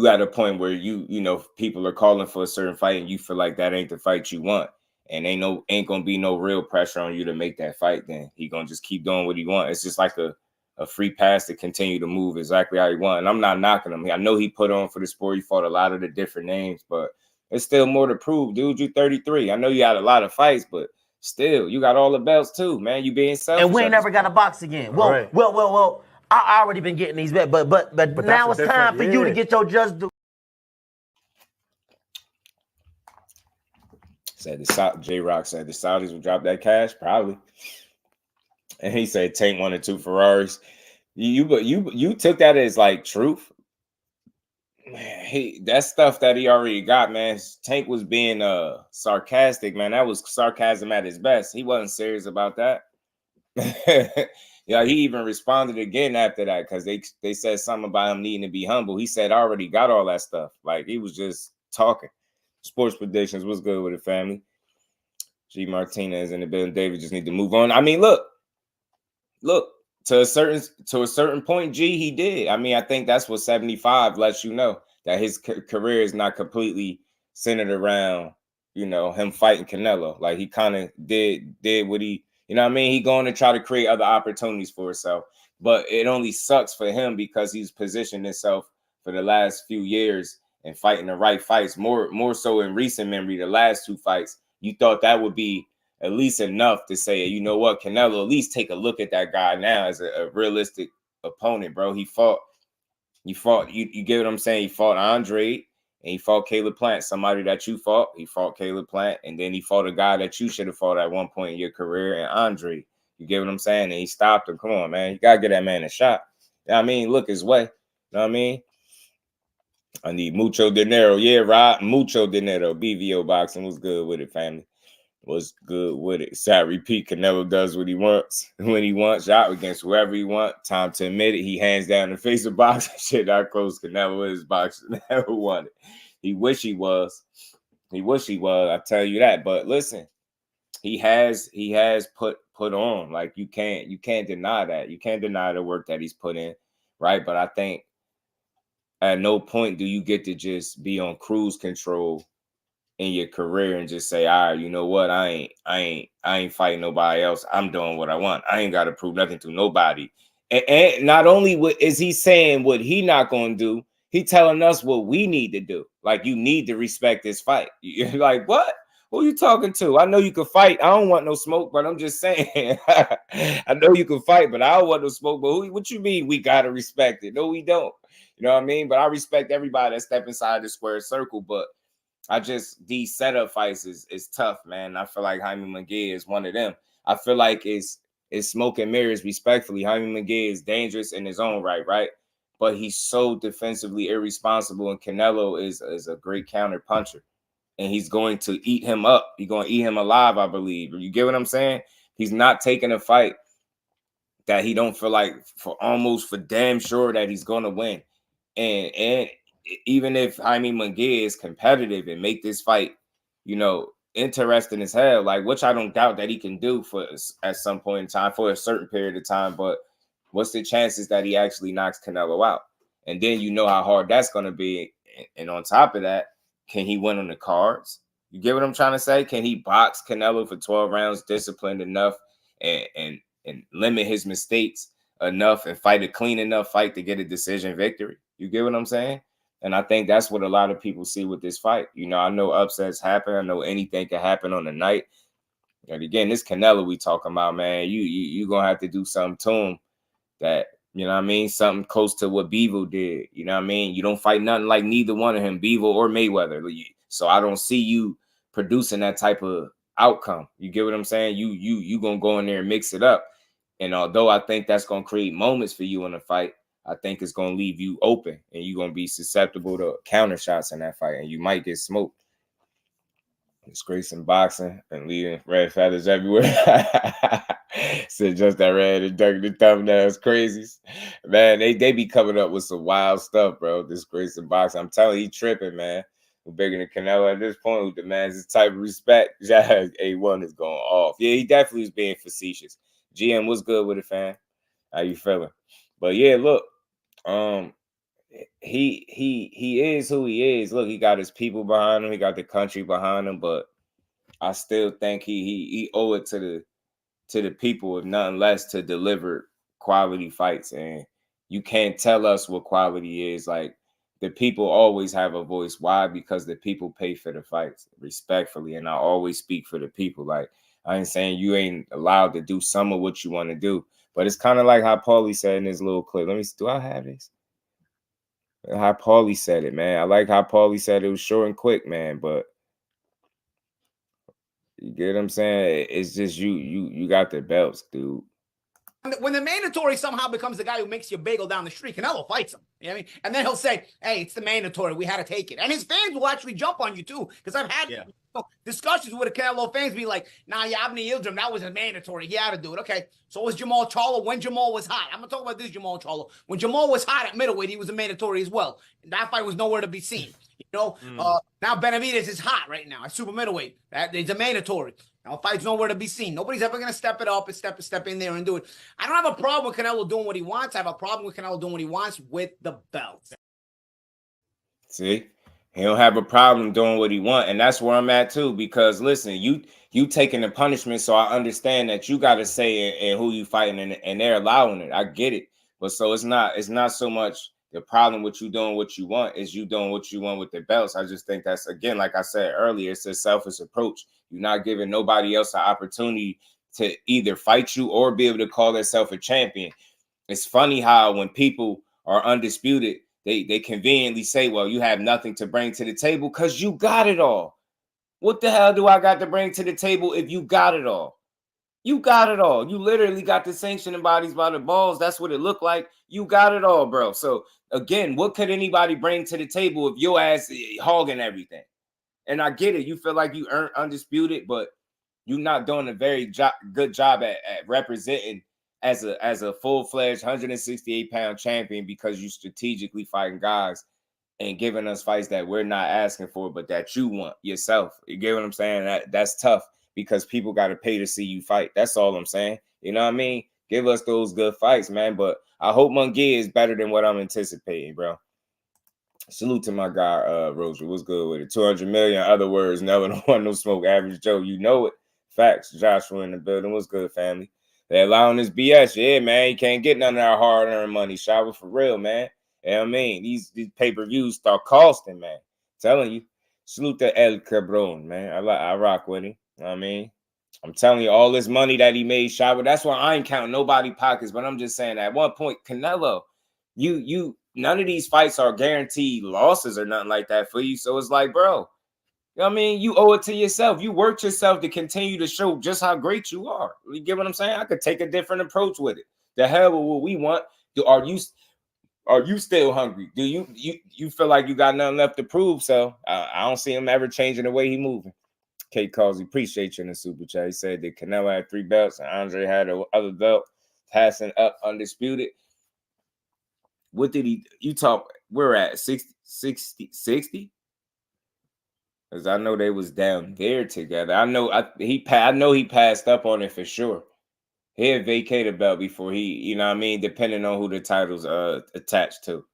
at a point where you know, people are calling for a certain fight and you feel like that ain't the fight you want and ain't going to be no real pressure on you to make that fight, then he going to just keep doing what he wants. It's just like a free pass to continue to move exactly how he wants. And I'm not knocking him. I know he put on for the sport. He fought a lot of the different names, but it's still more to prove, dude. You 33. I know you had a lot of fights, but still, you got all the belts too, man. You being selfish. And we ain't never got to box again. Well, right. well. I already been getting these bets, but now it's time for you to get your just due. Said J-Rock said the Saudis would drop that cash, probably. And he said Tank 1 or 2 Ferraris. You took that as like truth. Man, that stuff that he already got, man. Tank was being sarcastic, man. That was sarcasm at his best. He wasn't serious about that. Yeah, he even responded again after that because they said something about him needing to be humble. He said I already got all that stuff. Like, he was just talking. Sports predictions, what's good with the family? G Martinez in the building. David just need to move on. I mean, look. To a certain point, G, he did. I mean, I think that's what 75 lets you know, that his career is not completely centered around, you know, him fighting Canelo. Like, he kind of did what he, you know what I mean? He going to try to create other opportunities for himself. But it only sucks for him because he's positioned himself for the last few years and fighting the right fights. More so in recent memory, the last 2 fights, you thought that would be at least enough to say, you know what, Canelo, at least take a look at that guy now as a realistic opponent, bro. You get what I'm saying? He fought Andre and he fought Caleb Plant, somebody that you fought. He fought Caleb Plant, and then he fought a guy that you should have fought at one point in your career, and Andre. You get what I'm saying? And he stopped him. Come on, man. You got to get that man a shot. You know what I mean? Look his way. You know what I mean? I need mucho dinero. Yeah, Rob, mucho dinero. BVO boxing. What's good with it, family? What's good with it? So I repeat, Canelo does what he wants when he wants, out against whoever he wants. Time to admit it. He hands down the face of boxing. Shit, not close. Canelo is boxing. Never won it. He wish he was. I tell you that. But listen, he has put on. Like, you can't deny that. You can't deny the work that he's put in, right? But I think at no point do you get to just be on cruise control in your career and just say, all right, you know what? I ain't fighting nobody else. I'm doing what I want. I ain't got to prove nothing to nobody. And not only is he saying what he not gonna do, he telling us what we need to do. Like, you need to respect this fight. You're like, what? Who you talking to? I know you can fight. I don't want no smoke, but I'm just saying. I know you can fight, but I don't want no smoke. But what you mean we gotta respect it? No, we don't. You know what I mean? But I respect everybody that step inside the square circle. But these setup fights is tough, man. I feel like Jaime Munguia is one of them. I feel like it's smoke and mirrors, respectfully. Jaime Munguia is dangerous in his own right? But he's so defensively irresponsible, and Canelo is a great counter puncher. And he's going to eat him up. He's going to eat him alive, I believe. You get what I'm saying? He's not taking a fight that he don't feel like for damn sure that he's going to win. And even if Jaime Munguia is competitive and make this fight, interesting as hell, like, which I don't doubt that he can do at some point in time for a certain period of time, but what's the chances that he actually knocks Canelo out? And then you know how hard that's going to be. And on top of that, can he win on the cards? You get what I'm trying to say? Can he box Canelo for 12 rounds, disciplined enough and limit his mistakes enough and fight a clean enough fight to get a decision victory? You get what I'm saying? And I think that's what a lot of people see with this fight. I know upsets happen. I know anything can happen on the night. And again, this Canelo we talking about, man, you going to have to do something to him that, you know what I mean, something close to what Bivol did. You know what I mean? You don't fight nothing like neither one of him, Bivol or Mayweather. So I don't see you producing that type of outcome. You get what I'm saying? You going to go in there and mix it up. And although I think that's going to create moments for you in the fight, I think it's going to leave you open and you're going to be susceptible to counter shots in that fight and you might get smoked. Disgracing boxing and leaving red feathers everywhere. Said just that red and duck the thumbnails crazies. Man, they be coming up with some wild stuff, bro. Disgracing boxing. I'm telling you, he tripping, man. Who bigger than Canelo at this point, who demands this type of respect. A1 is going off. Yeah, he definitely is being facetious. GM, what's good with it, fam? How you feeling? But yeah, look, he is who he is. Look, he got his people behind him. He got the country behind him. But I still think he owe it to the people, if nothing less, to deliver quality fights. And you can't tell us what quality is. Like, the people always have a voice. Why? Because the people pay for the fights, respectfully. And I always speak for the people. Like, I ain't saying you ain't allowed to do some of what you want to do. But it's kind of like how Paulie said in his little clip. Let me see. Do I have this? How Paulie said it, man. I like how Paulie said it was short and quick, man. But you get what I'm saying? It's just you got the belts, dude. When the mandatory somehow becomes the guy who makes you bagel down the street, Canelo fights him. You know what I mean? And then he'll say, hey, it's the mandatory. We had to take it. And his fans will actually jump on you, too. Because I've had discussions with the Canelo fans be like, nah, Yavni Yildirim, that was a mandatory. He had to do it. Okay, so was Jamal Charlo when Jamal was hot. I'm going to talk about this Jamal Charlo. When Jamal was hot at middleweight, he was a mandatory as well. And that fight was nowhere to be seen. Now Benavidez is hot right now at super middleweight. It's a mandatory. Now, fight's nowhere to be seen. Nobody's ever going to step it up and step in there and do it. I don't have a problem with Canelo doing what he wants. I have a problem with Canelo doing what he wants with the belts. See? He don't have a problem doing what he wants. And that's where I'm at, too. Because, listen, you taking the punishment, so I understand that you got to say and who you fighting, and they're allowing it. I get it. But so it's not so much the problem with you doing what you want is you doing what you want with the belts. I just think that's, again, like I said earlier, it's a selfish approach. You're not giving nobody else an opportunity to either fight you or be able to call themselves a champion. It's funny how when people are undisputed, they conveniently say, well, you have nothing to bring to the table because you got it all. What the hell do I got to bring to the table if you got it all? You got it all. You literally got the sanctioning bodies by the balls. That's what it looked like. You got it all, bro. So, again, what could anybody bring to the table if your ass is hogging everything? And I get it. You feel like you earned undisputed, but you're not doing a very good job at representing as a full-fledged 168-pound champion because you strategically fighting guys and giving us fights that we're not asking for, but that you want yourself. You get what I'm saying? That's tough because people got to pay to see you fight. That's all I'm saying. You know what I mean? Give us those good fights, man. But I hope Munguia is better than what I'm anticipating, bro. Salute to my guy, Roger. What's good with it? 200 million. Other words, never want no smoke. Average Joe, you know it. Facts. Joshua in the building. What's good, family? They allowing this BS. Yeah, man, you can't get none of our hard-earned money. Shower for real, man. You know what I mean? These pay-per-views start costing, man. Telling you. Salute to El Cabron, man. I rock with him. You know what I mean? I'm telling you, all this money that he made, Shower. That's why I ain't counting nobody pockets, but I'm just saying at one point, Canelo, none of these fights are guaranteed losses or nothing like that for you. So it's like, bro, you know what I mean? You owe it to yourself. You worked yourself to continue to show just how great you are. You get what I'm saying? I could take a different approach with it. The hell with what we want. Are you still hungry? Do you feel like you got nothing left to prove? So I don't see him ever changing the way he moving. Kate Causey, appreciate you in the super chat. He said that Canelo had 3 belts and Andre had the other belt, passing up undisputed. What did you talk? We're at 60? Because I know they was down there together. I know he passed up on it for sure. He'll vacate a belt before he, you know what I mean, depending on who the title's attached to.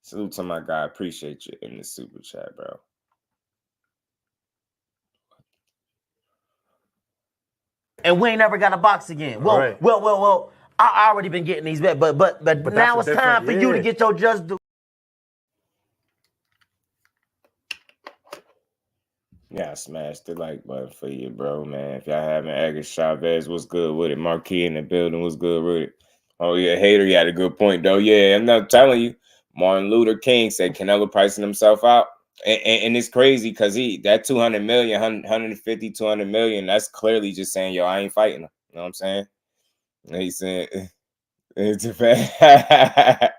Salute to my guy. Appreciate you in the super chat, bro. And we ain't never got a box again. Well, I already been getting these bets, but now it's time for you to get your just due. Yeah, smash the like button for you, bro, man. If y'all haven't, Edgar Chavez, what's good with it? Marquis in the building, what's good with it? Oh, yeah, Hater, you had a good point, though. Yeah, I'm not telling you. Martin Luther King said Canelo pricing himself out. And it's crazy because that 200 million, 150, 200 million, that's clearly just saying, yo, I ain't fighting him. You know what I'm saying? And he said, it's a fact.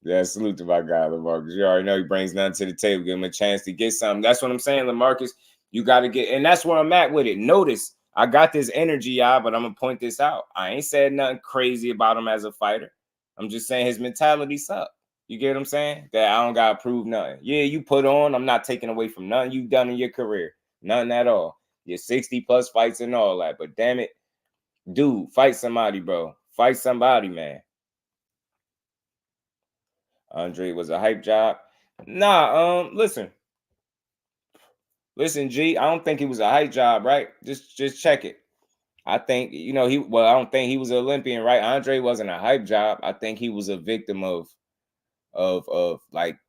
Yeah, salute to my guy, LaMarcus. You already know he brings nothing to the table. Give him a chance to get something. That's what I'm saying, LaMarcus. You got to get, and that's where I'm at with it. Notice, I got this energy, y'all, but I'm going to point this out. I ain't said nothing crazy about him as a fighter. I'm just saying his mentality sucks. You get what I'm saying? That I don't got to prove nothing. Yeah, you put on. I'm not taking away from nothing you've done in your career. Nothing at all. Your 60-plus fights and all that. But damn it, dude, fight somebody, bro. Fight somebody, man. Andre was a hype job. Nah, listen, G, I don't think he was a hype job, right? Just check it. I think, I don't think he was an Olympian, right? Andre wasn't a hype job. I think he was a victim of like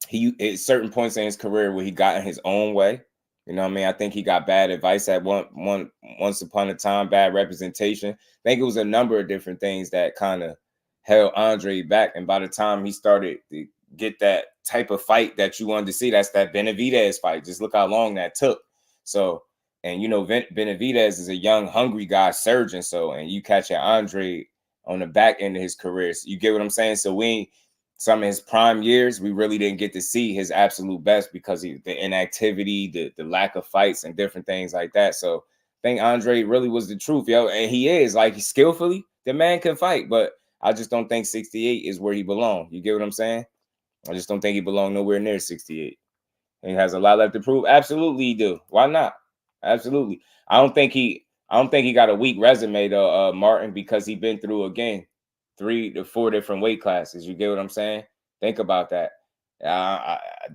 he at certain points in his career where he got in his own way. You know what I mean? I think he got bad advice at once upon a time, bad representation. I think it was a number of different things that kind of held Andre back. And by the time he started to get that type of fight that you wanted to see, that's that Benavidez fight. Just look how long that took. So, and Benavidez is a young, hungry guy, surgeon. So, and you catch an Andre on the back end of his career. So you get what I'm saying? So some of his prime years, we really didn't get to see his absolute best because the inactivity, the lack of fights and different things like that. So I think Andre really was the truth, yo. And he is, like, skillfully, the man can fight, but I just don't think 68 is where he belongs. You get what I'm saying? I just don't think he belongs nowhere near 68. And he has a lot left to prove. Absolutely he do. Why not? Absolutely. I don't think he got a weak resume though, Martin, because he been through again 3 to 4 different weight classes. You get what I'm saying? Think about that.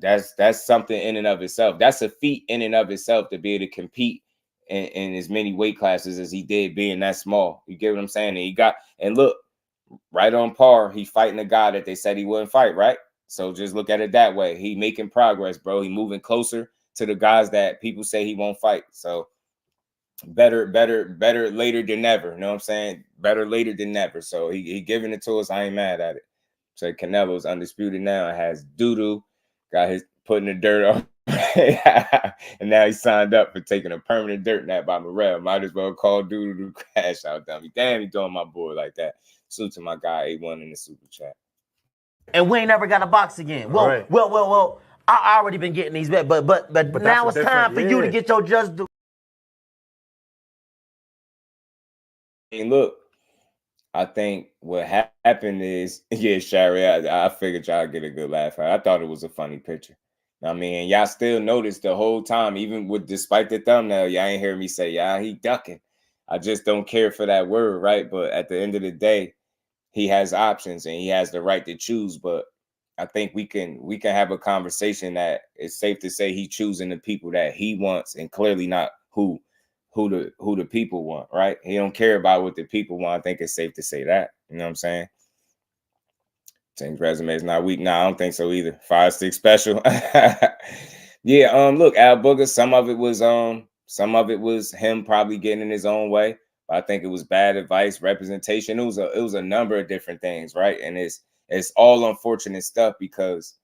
That's something in and of itself. That's a feat in and of itself to be able to compete in as many weight classes as he did, being that small. You get what I'm saying? And look, right on par, he fighting a guy that they said he wouldn't fight, right? So just look at it that way. He making progress, bro. He moving closer to the guys that people say he won't fight. So better later than never. You know what I'm saying? Better later than never. So he giving it to us. I ain't mad at it. So Canelo's undisputed now. It has doo-doo. Got his putting the dirt on. And now he signed up for taking a permanent dirt nap by Morel. Might as well call doo-doo crash out dummy. Damn, he doing my boy like that. Salute to my guy A1 in the super chat. And we ain't never got a box again. Well, I already been getting these bets, but now it's time for you to get your just due. And look, I think what happened is, Shari, I figured y'all get a good laugh. I thought it was a funny picture. I mean, y'all still noticed the whole time, even despite the thumbnail, y'all ain't hear me say, yeah, he ducking. I just don't care for that word, right? But at the end of the day, he has options and he has the right to choose. But I think we can have a conversation that it's safe to say he's choosing the people that he wants and clearly not who who the people want, right? He don't care about what the people want. I think it's safe to say that. You know what I'm saying? Tank resume is not weak. Nah, I don't think so either. 5'6" special. Yeah, look, Al Booger, some of it was him probably getting in his own way. But I think it was bad advice, representation. It was a number of different things, right? And it's all unfortunate stuff because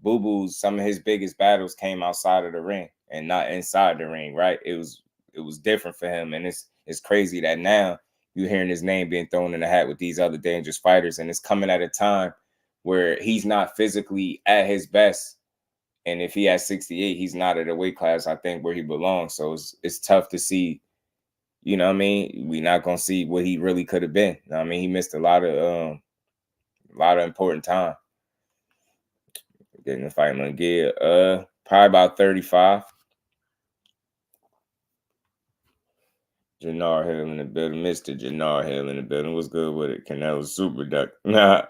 Boo Boo's, some of his biggest battles came outside of the ring and not inside the ring, right? It was different for him. And it's crazy that now you're hearing his name being thrown in the hat with these other dangerous fighters. And it's coming at a time where he's not physically at his best. And if he has 68, he's not at a weight class, I think, where he belongs. So it's tough to see, you know what I mean? We're not going to see what he really could have been. You know what I mean? He missed a lot of important time. Getting the fight Munguia, probably about 35. Jannar Hill in the building. Mr. Jannar Hill in the building. What's good with it? Canelo's super duck. Nah,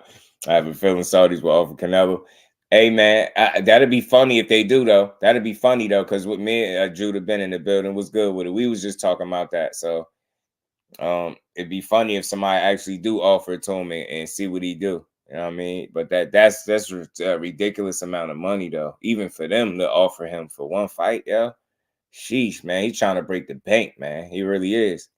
I have a feeling Saudis will offer Canelo. Hey, man, that'd be funny if they do, though. That'd be funny, though, because with me and Judah been in the building, was good with it. We was just talking about that. So it'd be funny if somebody actually do offer it to him and see what he do. You know what I mean? But that's a ridiculous amount of money, though, even for them to offer him for one fight, yeah. Sheesh, man. He's trying to break the bank, man. He really is.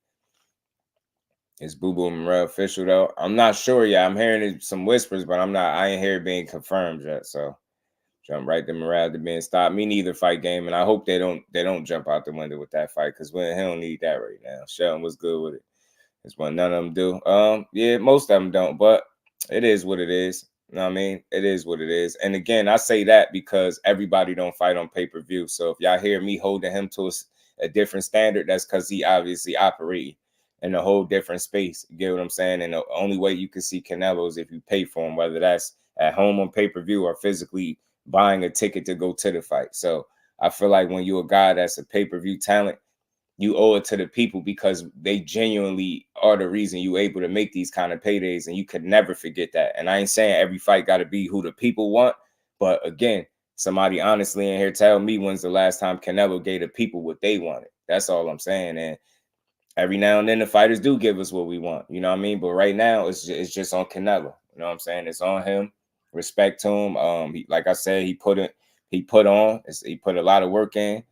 Is Boo Boo Morel official, though? I'm not sure yet. I'm hearing some whispers, but I ain't hear it being confirmed yet. So jump right to Morel to being stopped. Me neither, fight game. And I hope they don't jump out the window with that fight, because he don't need that right now. Sheldon was good with it. It's what none of them do. Yeah, most of them don't, but it is what it is. You know what I mean? It is what it is. And again, I say that because everybody don't fight on pay-per-view. So if y'all hear me holding him to a different standard, that's because he obviously operates in a whole different space. You get what I'm saying? And the only way you can see Canelo is if you pay for him, whether that's at home on pay-per-view or physically buying a ticket to go to the fight. So I feel like when you're a guy that's a pay-per-view talent, you owe it to the people because they genuinely are the reason you able to make these kind of paydays, and you could never forget that. And I ain't saying every fight got to be who the people want, but again, somebody honestly in here tell me when's the last time Canelo gave the people what they wanted. That's all I'm saying. And every now and then the fighters do give us what we want, you know what I mean? But right now it's just on Canelo. You know what I'm saying? It's on him. Respect to him. Like I said, he put a lot of work in,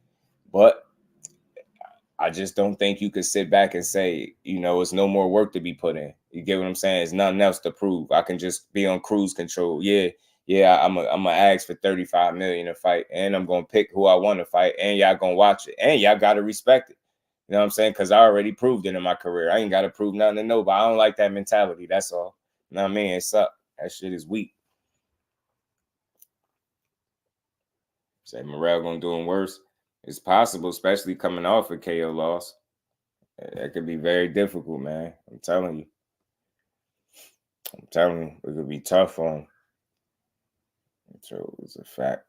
but I just don't think you could sit back and say, you know, it's no more work to be put in. You get what I'm saying? It's nothing else to prove. I can just be on cruise control. Yeah, I'm gonna ask for 35 million to fight, and I'm gonna pick who I want to fight, and y'all gonna watch it, and y'all gotta respect it. You know what I'm saying? Because I already proved it in my career. I ain't gotta prove nothing to nobody. I don't like that mentality. That's all. You know what I mean? It's up. That shit is weak. Say Morel gonna do him worse. It's possible, especially coming off a KO loss. That could be very difficult, man. I'm telling you. It could be tough on him. So it's a fact.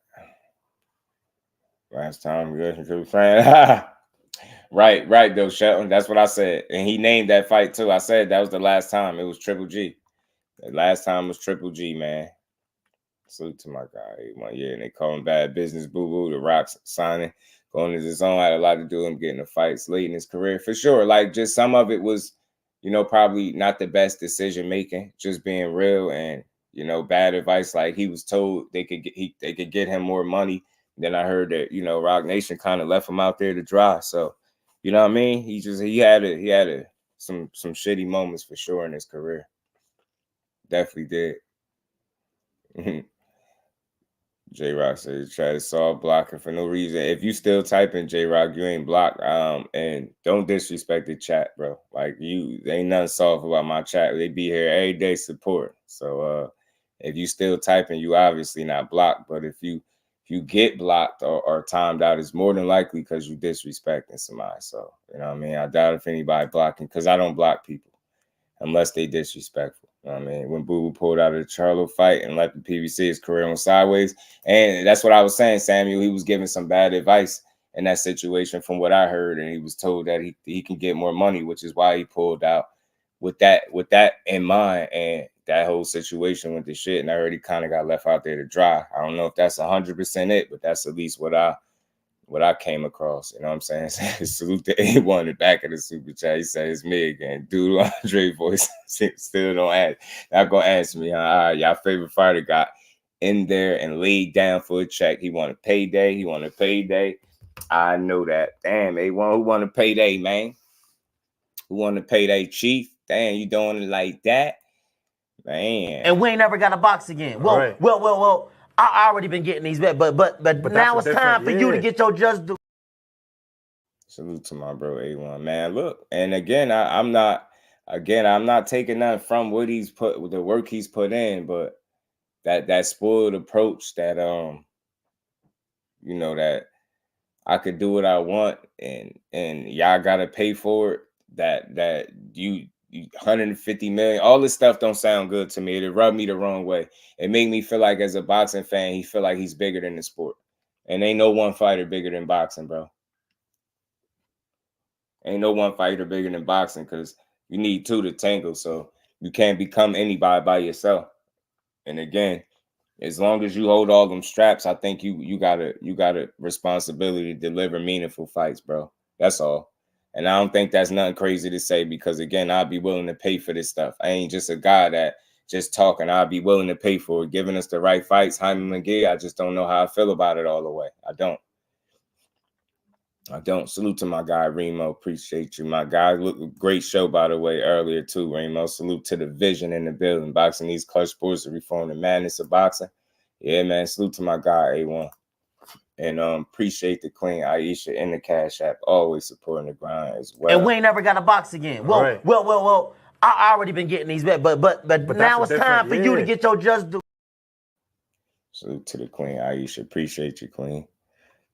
Last time relationship was saying, right, though, Shelton. That's what I said. And he named that fight too. I said that was the last time. It was Triple G. The last time was Triple G, man. Salute to my guy. Yeah, and they call him bad business, boo-boo. The Rock's signing, going into his own, had a lot to do with him getting the fights late in his career. For sure. Like, just some of it was, you know, probably not the best decision making, just being real, and, you know, bad advice. Like, he was told they could get him more money. Then I heard that, you know, Rock Nation kind of left him out there to dry. So, you know what I mean? He had some shitty moments for sure in his career. Definitely did. J-Rock says try to solve blocking for no reason. If you still typing J-Rock, you ain't blocked. And don't disrespect the chat, bro. Like, ain't nothing soft about my chat. They be here every day support. So if you still typing, you obviously not blocked. But if you get blocked or timed out, it's more than likely because you disrespecting somebody. So, you know what I mean? I doubt if anybody blocking, because I don't block people unless they disrespectful. You know what I mean? When Boo Boo pulled out of the Charlo fight and let the PBC, his career went sideways. And that's what I was saying, Samuel. He was giving some bad advice in that situation from what I heard. And he was told that he can get more money, which is why he pulled out with that in mind. And that whole situation with the shit. And I heard he kind of got left out there to dry. I don't know if that's 100% it, but that's at least what what I came across. You know what I'm saying? Salute to A1 in the back of the super chat. He said it's me again. Dude, Andre voice still don't ask. Not gonna answer me. All right, y'all favorite fighter got in there and laid down for a check. He wanted payday. He wanted payday. I know that. Damn, A1, who wanted payday, man? Who wanted payday, Chief? Damn, you doing it like that? Man. And we ain't never got a box again. Well, well, I already been getting these bets, but now it's time for you to get your JusDueBoxing. Salute to my bro A1, man. Look, and again, I'm not taking nothing from what he's put with the work he's put in, but that spoiled approach that you know, that I could do what I want and y'all gotta pay for it. That you 150 million, all this stuff don't sound good to me. It rubbed me the wrong way. It made me feel like as a boxing fan, he feel like he's bigger than the sport. And ain't no one fighter bigger than boxing, bro. Ain't no one fighter bigger than boxing because you need two to tangle. So you can't become anybody by yourself. And again, as long as you hold all them straps, I think you got a responsibility to deliver meaningful fights, bro. That's all. And I don't think that's nothing crazy to say because, again, I'd be willing to pay for this stuff. I ain't just a guy that just talking. I'd be willing to pay for it. Giving us the right fights, Jaime Munguia, I just don't know how I feel about it all the way. I don't. Salute to my guy, Remo. Appreciate you, my guy. Look, great show, by the way, earlier, too, Remo. Salute to the vision in the building. Boxing these clutch sports to reform the madness of boxing. Yeah, man. Salute to my guy, A1. And appreciate the Queen Aisha in the Cash App, always supporting the grind as well. And we ain't never got a box again. Well, I already been getting these bets, but now it's time for you to get your JusDueBoxing. Salute to the Queen Aisha. Appreciate you, Queen.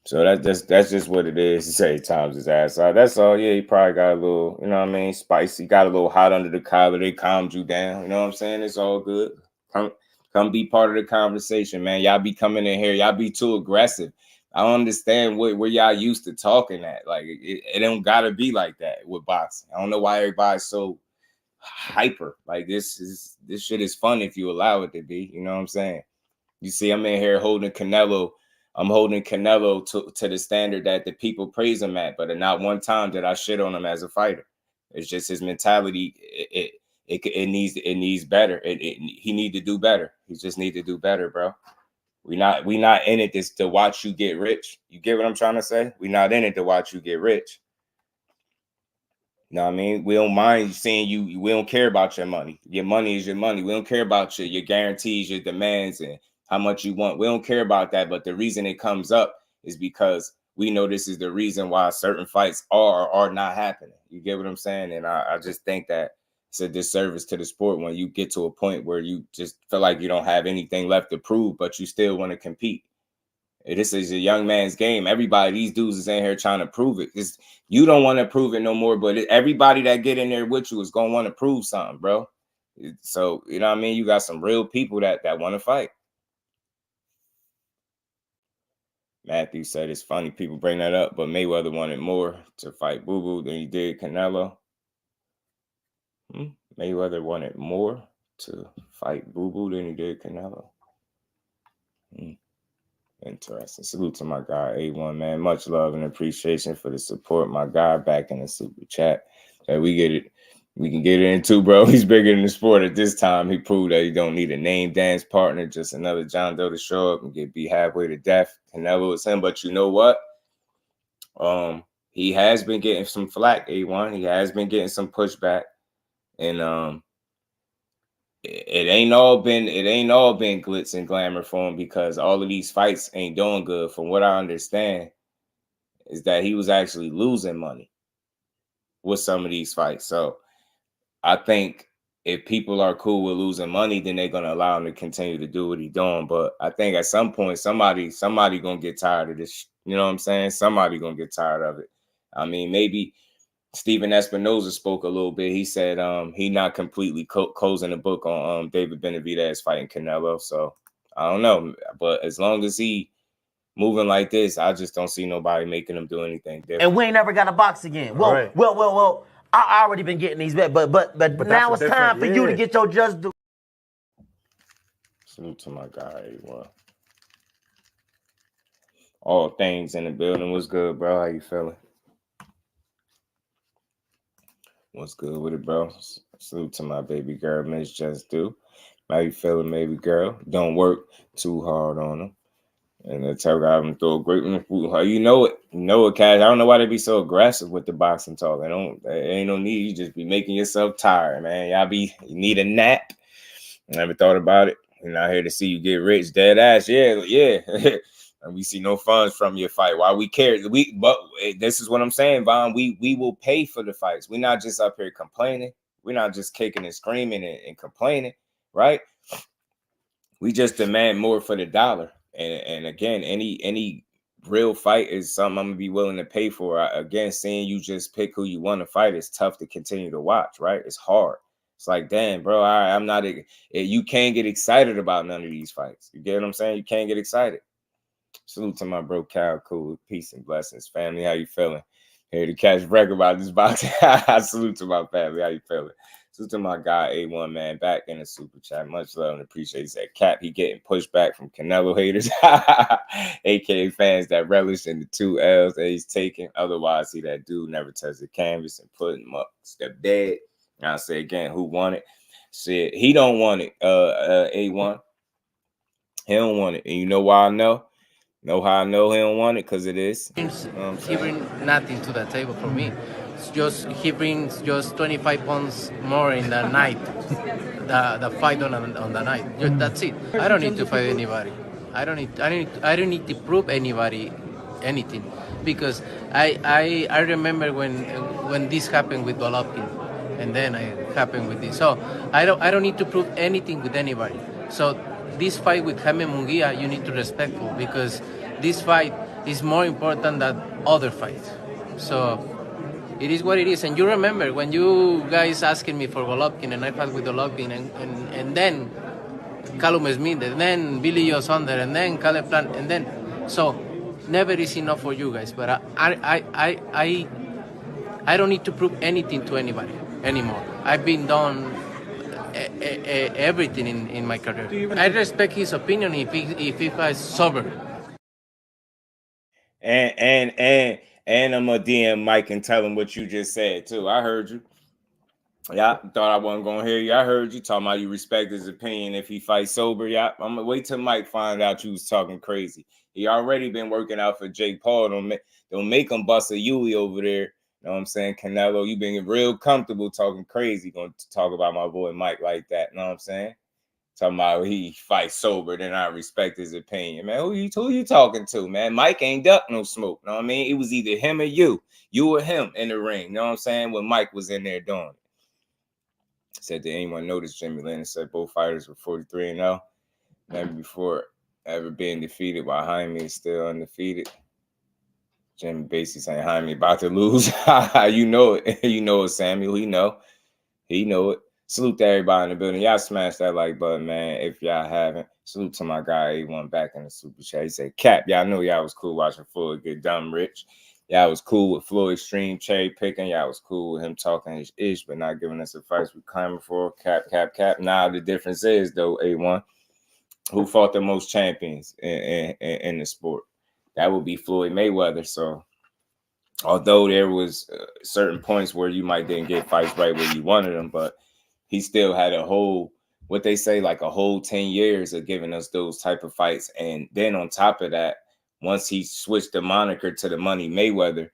So that's just what it is. To say times his ass out. That's all. Yeah, he probably got a little, you know what I mean, spicy. Got a little hot under the collar. They calmed you down. You know what I'm saying? It's all good. Come be part of the conversation, man. Y'all be coming in here. Y'all be too aggressive. I don't understand where y'all used to talking at. Like it don't gotta be like that with boxing. I don't know why everybody's so hyper. Like this shit is fun if you allow it to be. You know what I'm saying? You see, I'm in here holding Canelo. I'm holding Canelo to the standard that the people praise him at, but not one time did I shit on him as a fighter. It's just his mentality. It needs better. He need to do better. He just need to do better, bro. We not in it to watch you get rich. You get what I'm trying to say? We not in it to watch you get rich. You know what I mean? We don't mind seeing you. We don't care about your money. Your money is your money. We don't care about your guarantees, your demands, and how much you want. We don't care about that. But the reason it comes up is because we know this is the reason why certain fights are or are not happening. You get what I'm saying? And I just think that it's a disservice to the sport when you get to a point where you just feel like you don't have anything left to prove, but you still want to compete. This is a young man's game. Everybody, these dudes is in here trying to prove it. You don't want to prove it no more, but everybody that get in there with you is going to want to prove something, bro. So, you know what I mean? You got some real people that want to fight. Matthew said it's funny people bring that up, but Mayweather wanted more to fight Boo Boo than he did Canelo. Mayweather wanted more to fight Boo Boo than he did Canelo. Interesting. Salute to my guy A1, man. Much love and appreciation for the support. My guy back in the super chat. Hey, we get it. We can get it in too, bro. He's bigger than the sport at this time. He proved that he don't need a name dance partner, just another John Doe to show up and get beat halfway to death. Canelo is him, but you know what? He has been getting some flack, A1. He has been getting some pushback. And it ain't all been glitz and glamour for him because all of these fights ain't doing good. From what I understand, is that he was actually losing money with some of these fights. So I think if people are cool with losing money, then they're gonna allow him to continue to do what he's doing. But I think at some point somebody gonna get tired of this. You know what I'm saying? Somebody gonna get tired of it. I mean, maybe Steven Espinoza spoke a little bit. He said he not completely closing the book on David Benavidez fighting Canelo. So I don't know. But as long as he moving like this, I just don't see nobody making him do anything different. And we ain't never got a box again. Well, I already been getting these bets, but now it's time for you to get your JusDueBoxing. Salute to my guy. All things in the building. What's good, bro? How you feeling? What's good with it, bro? Salute to my baby girl, Miss Just Do. How you feeling, baby girl? Don't work too hard on them. And that's how I'm throw a great one. You know it. You know it, Cash. I don't know why they be so aggressive with the boxing talk. There ain't no need. You just be making yourself tired, man. You need a nap. I never thought about it. We're not here to see you get rich, dead ass. Yeah. And we see no funds from your fight. Why we care? But this is what I'm saying, Von. We will pay for the fights. We're not just up here complaining. We're not just kicking and screaming and complaining, right? We just demand more for the dollar. And again, any real fight is something I'm gonna be willing to pay for. Again, seeing you just pick who you want to fight is tough to continue to watch, right? It's hard. It's like, damn, bro, I'm not. You can't get excited about none of these fights. You get what I'm saying? You can't get excited. Salute to my bro Cal Cool. Peace and blessings, family. How you feeling? Here to catch record about this boxing. Salute to my family. How you feeling? Salute to my guy A1 man back in the super chat. Much love and appreciate that. Cap, he getting pushed back from Canelo haters, aka fans that relish in the 2 L's that he's taking. Otherwise, see that dude never touched the canvas and put him up, step dead. I'll say again, who won it? Shit, he don't want it. A1, he don't want it, and you know why I know? Know how I know he don't want it? Because it is. He brings nothing to the table for me. He brings just 25 pounds more in the night, the fight on the night. That's it. I don't need to fight anybody. I don't need to prove anybody anything, because I remember when this happened with Golovkin, and then it happened with this. So I don't need to prove anything with anybody. So this fight with Jaime Munguia, you need to respectful, because this fight is more important than other fights. So it is what it is. And you remember when you guys asking me for Golovkin, and I fought with Golovkin, and then Callum Smith, and then Billy Joe Saunders, and then Caleb Plant, and then so never is enough for you guys. But I don't need to prove anything to anybody anymore. I've been done everything in my career. I respect his opinion if he was sober. And I'm gonna DM Mike and tell him what you just said too. I heard you. Yeah, thought I wasn't gonna hear you. I heard you talking about you respect his opinion if he fights sober. Yeah, I'm gonna wait till Mike find out you was talking crazy. He already been working out for Jake Paul. Don't make him bust a Yui over there. You know what I'm saying? Canelo, you been real comfortable talking crazy. Going to talk about my boy Mike like that. You know what I'm saying? Talking about he fights sober, then I respect his opinion. Man, who you talking to, man? Mike ain't duck no smoke. You know what I mean? It was either him or you or him in the ring. You know what I'm saying? When Mike was in there doing it. Said, did anyone notice Jimmy Lennon said both fighters were 43-0? Never before ever being defeated while Jaime is still undefeated. Jimmy basically saying Jaime about to lose. You know it. You know it, Samuel. He know it. Salute to everybody in the building. Y'all smash that like button, man. If y'all haven't, salute to my guy A1 back in the super chat. He said, Cap, y'all know y'all was cool watching Floyd get dumb rich. Y'all was cool with Floyd's stream cherry picking. Y'all was cool with him talking his ish, but not giving us advice we clamoring for. Cap. Now the difference is, though, A1, who fought the most champions in the sport? That would be Floyd Mayweather. So although there was certain points where you might didn't get fights right where you wanted them, but he still had a whole, what they say, like a whole 10 years of giving us those type of fights. And then on top of that, once he switched the moniker to the Money Mayweather,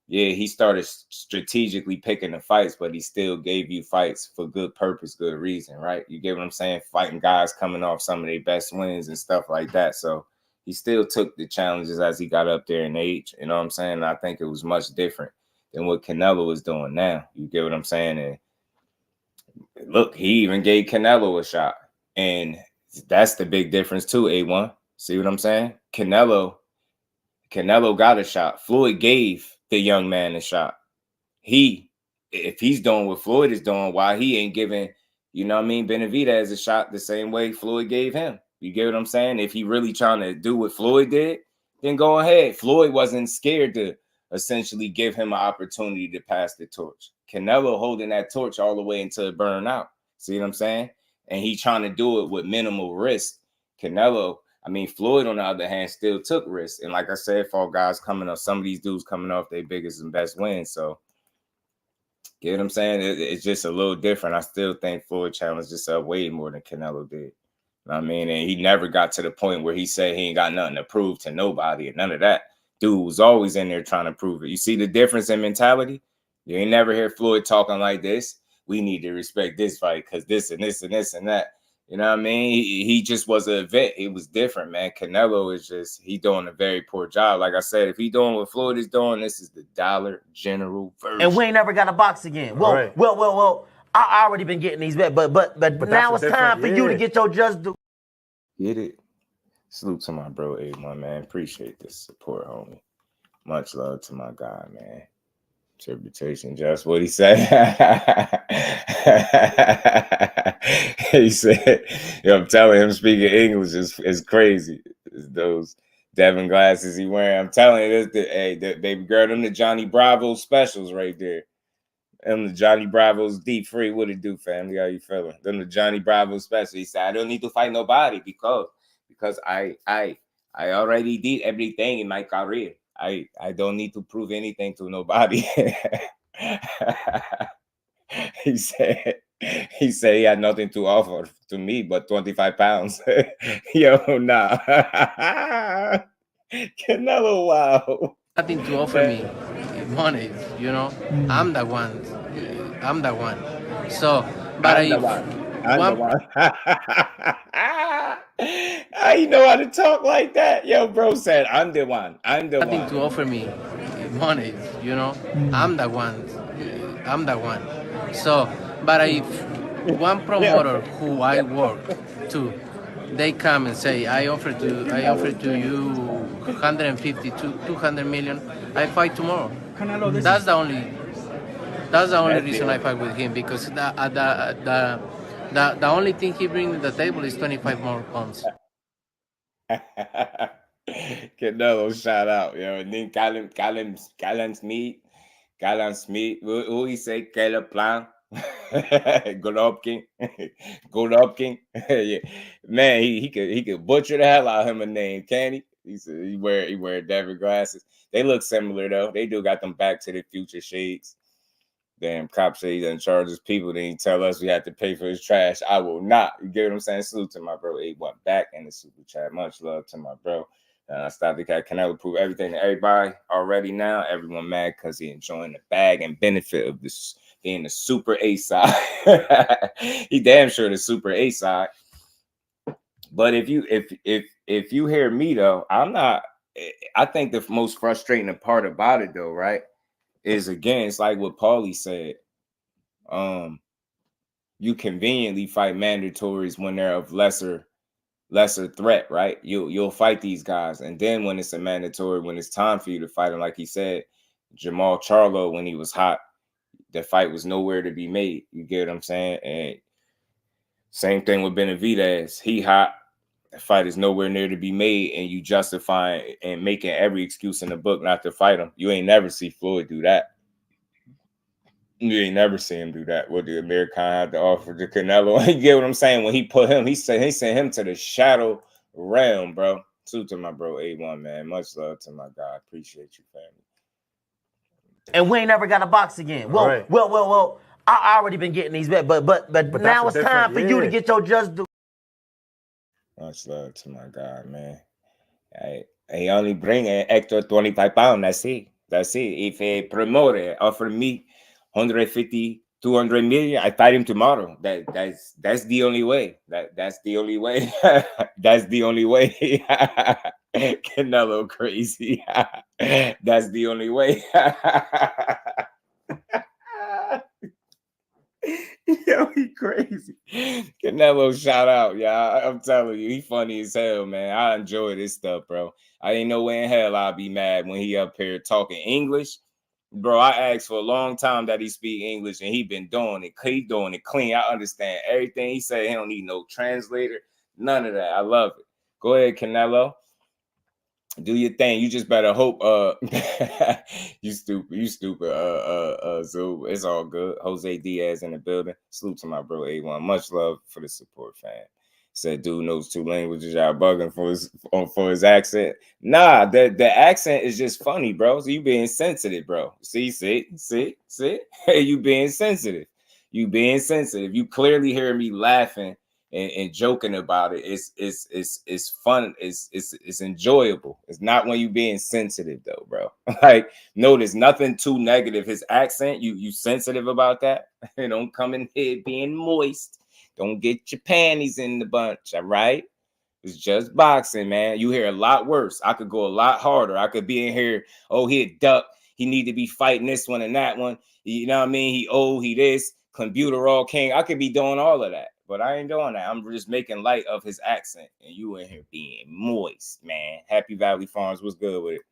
yeah, he started strategically picking the fights, but he still gave you fights for good purpose, good reason, right? You get what I'm saying? Fighting guys coming off some of their best wins and stuff like that. So he still took the challenges as he got up there in age. You know what I'm saying? And I think it was much different than what Canelo is doing now. You get what I'm saying? And look, he even gave Canelo a shot. And that's the big difference too, A1. See what I'm saying? Canelo got a shot. Floyd gave the young man a shot. If he's doing what Floyd is doing, why he ain't giving, you know what I mean, Benavidez a shot the same way Floyd gave him. You get what I'm saying? If he really trying to do what Floyd did, then go ahead. Floyd wasn't scared to essentially give him an opportunity to pass the torch. Canelo holding that torch all the way until it burned out. See what I'm saying? And he trying to do it with minimal risk. Canelo I mean, Floyd, on the other hand, still took risks. And like I said, for guys coming off, some of these dudes coming off their biggest and best wins. So, get what I'm saying? It's just a little different. I still think Floyd challenged himself way more than Canelo did. You know what I mean? And he never got to the point where he said he ain't got nothing to prove to nobody and none of that. Dude was always in there trying to prove it. You see the difference in mentality? You ain't never hear Floyd talking like this. We need to respect this fight because this and this and this and that. You know what I mean? He just was an event. It was different, man. Canelo is just, he doing a very poor job. Like I said, if he doing what Floyd is doing, this is the Dollar General version. And we ain't never got to box again. Well, well, I already been getting these bets, but now it's time for you to get your just due. Get it? Salute to my bro, A1, man. Appreciate this support, homie. Much love to my guy, man. Interpretation, just what he said. He said, I'm telling him speaking English is crazy. It's those Devin glasses he wearing. I'm telling you, the baby girl, them the Johnny Bravo specials right there. Them the Johnny Bravo's deep free. What it do, family? How you feeling? Them the Johnny Bravo specials. He said, I don't need to fight nobody because I already did everything in my career. I don't need to prove anything to nobody. He said he had nothing to offer to me but 25 pounds. Yo, nah. Canelo, wow. Nothing to offer me money, you know. I'm the one. So, but I'm the one. You know how to talk like that? Yo, bro said, I'm the one. Nothing to offer me money, you know. I'm the one. So, but if one promoter who I work to, they come and say, I offer to you 150 to 200 million, I fight tomorrow. That's the only reason I fight with him, because the only thing he brings to the table is 25 more pounds. Canelo, shout out, yo. And then Callum Smith, who he say, Caleb Plan, Golovkin. Yeah. Man, he could butcher the hell out of him a name, can he? He wear David glasses. They look similar though. They do got them Back to the Future shades. Damn, cop say he doesn't charge his people. Then he tell us we have to pay for his trash. I will not. You get what I'm saying? Salute to my bro A1 back in the super chat. Much love to my bro. I stopped the cat. Canelo prove everything to everybody already now. Everyone mad because he enjoying the bag and benefit of this being the super A side. He damn sure the super A side. But if you hear me though, I'm not. I think the most frustrating part about it though, right, is again, it's like what Paulie said. You conveniently fight mandatories when they're of lesser threat, right? You'll fight these guys, and then when it's a mandatory, when it's time for you to fight them, like he said, Jamal Charlo, when he was hot, the fight was nowhere to be made. You get what I'm saying? And same thing with Benavidez. He hot. The fight is nowhere near to be made, and you justifying and making every excuse in the book not to fight him. You ain't never see Floyd do that. You ain't never see him do that. What the American had to offer to Canelo. You get what I'm saying? When he put him, he sent him to the shadow realm, bro. Salute to my bro A1, man. Much love to my guy. Appreciate you, family. And we ain't never got to box again. Well, I already been getting these bets, but now it's time for you to get your just due. Much love to my guy, man. I only bring an extra 25 pounds. That's it. If a promoter offer me 150, 200 million, I fight him tomorrow. That's the only way. That's the only way. That's the only way. Canelo crazy. That's the only way. Yo, he crazy. Canelo, shout out, y'all. I'm telling you, he funny as hell, man. I enjoy this stuff, bro. I ain't no way in hell I'll be mad when he up here talking English. Bro, I asked for a long time that he speak English, and he been doing it. He doing it clean. I understand everything he said. He don't need no translator. None of that. I love it. Go ahead, Canelo. Do your thing. You just better hope. You stupid. Zoo. It's all good. Jose Diaz in the building. Salute to my bro A1. Much love for the support, fam. Said dude knows 2 languages. Y'all bugging for his accent. Nah, the accent is just funny, bro. So you being sensitive, bro. See. Hey, you being sensitive. You being sensitive. You clearly hear me laughing and joking about it. It's fun. It's enjoyable. It's not when you being sensitive though, bro. Like, notice nothing too negative. His accent, you sensitive about that. Don't come in here being moist. Don't get your panties in the bunch, all right? It's just boxing, man. You hear a lot worse. I could go a lot harder. I could be in here, oh, he a duck. He need to be fighting this one and that one. You know what I mean? He this, computer all king. I could be doing all of that, but I ain't doing that. I'm just making light of his accent. And you in here being moist, man. Happy Valley Farms, what's good with it?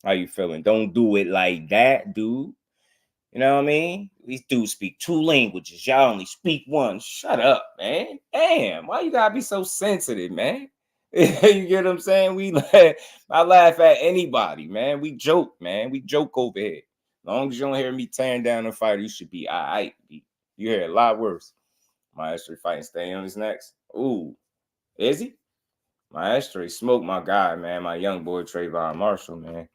How you feeling? Don't do it like that, dude. You know what I mean? These dudes speak 2 languages. Y'all only speak 1. Shut up, man. Damn, why you gotta be so sensitive, man? You get what I'm saying? I laugh at anybody, man. We joke, man. We joke over here. As long as you don't hear me tearing down a fighter, you should be all right. You hear a lot worse. Maestro fighting, staying on his next. Ooh, is he? Maestro smoked my guy, man. My young boy Trayvon Marshall, man.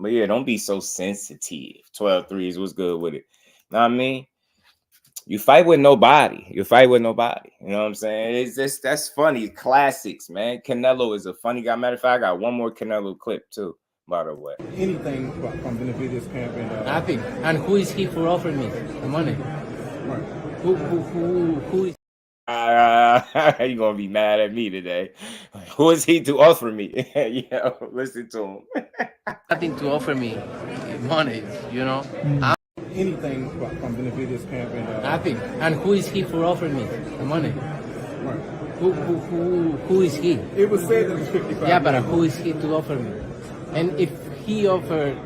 But yeah, don't be so sensitive. 12 threes, what's good with it? Know what I mean? You fight with nobody. You fight with nobody. You know what I'm saying? It's just, that's funny. Classics, man. Canelo is a funny guy. Matter of fact, I got one more Canelo clip too, by the way. Anything from Benavidez camp and nothing. And who is he for offering me the money? Right. Who is? You gonna be mad at me today? Who is he to offer me? Yeah, listen to him. Nothing to offer me money, you know. Anything from Benavidez camp and Nothing. And who is he for offering me the money? Right. Who is he? It was said that it was 55. Yeah, but who is he to offer me? And if he offered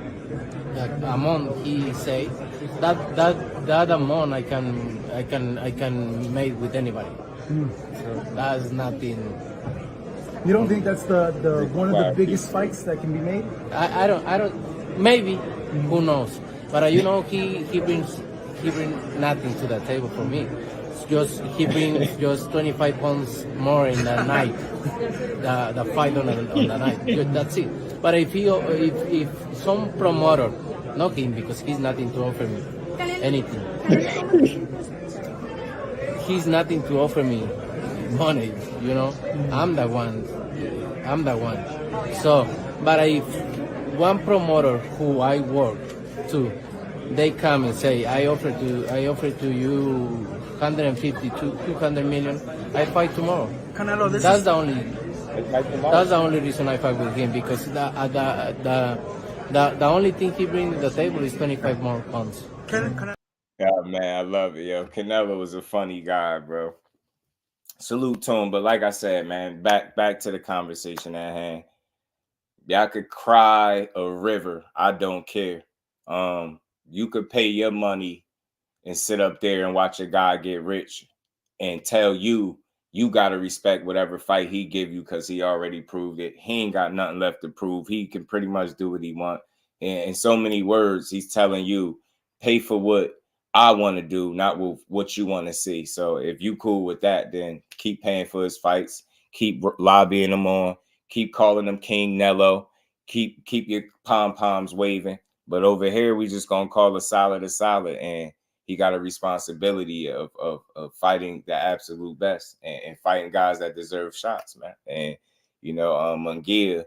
the amount he say, that amount I can make with anybody. So that's nothing. You don't think that's the one of the biggest fights that can be made? I don't. Maybe. Who knows? But you know, he brings nothing to the table for me. It's just he brings just 25 pounds more in the night, the fight on the night. That's it. But if some promoter, not him because he's nothing to offer me anything. He's nothing to offer me money, you know. I'm the one. So, but if one promoter who I work to, they come and say, I offer to you 150 to 200 million, I fight tomorrow. Canelo, that's the only reason I fight with him, because the only thing he brings to the table is 25 more pounds. Yeah, man, I love it, yo. Canelo was a funny guy, bro. Salute to him. But like I said, man, back to the conversation at hand. Y'all could cry a river. I don't care. You could pay your money and sit up there and watch a guy get rich and tell you got to respect whatever fight he give you because he already proved it. He ain't got nothing left to prove. He can pretty much do what he want. And in so many words, he's telling you, pay for what I want to do, not with what you want to see. So if you cool with that, then keep paying for his fights. Keep lobbying him on. Keep calling him King Nello. Keep your pom-poms waving. But over here, we just going to call a solid. And he got a responsibility of fighting the absolute best and fighting guys that deserve shots, man. And, you know, Munguia,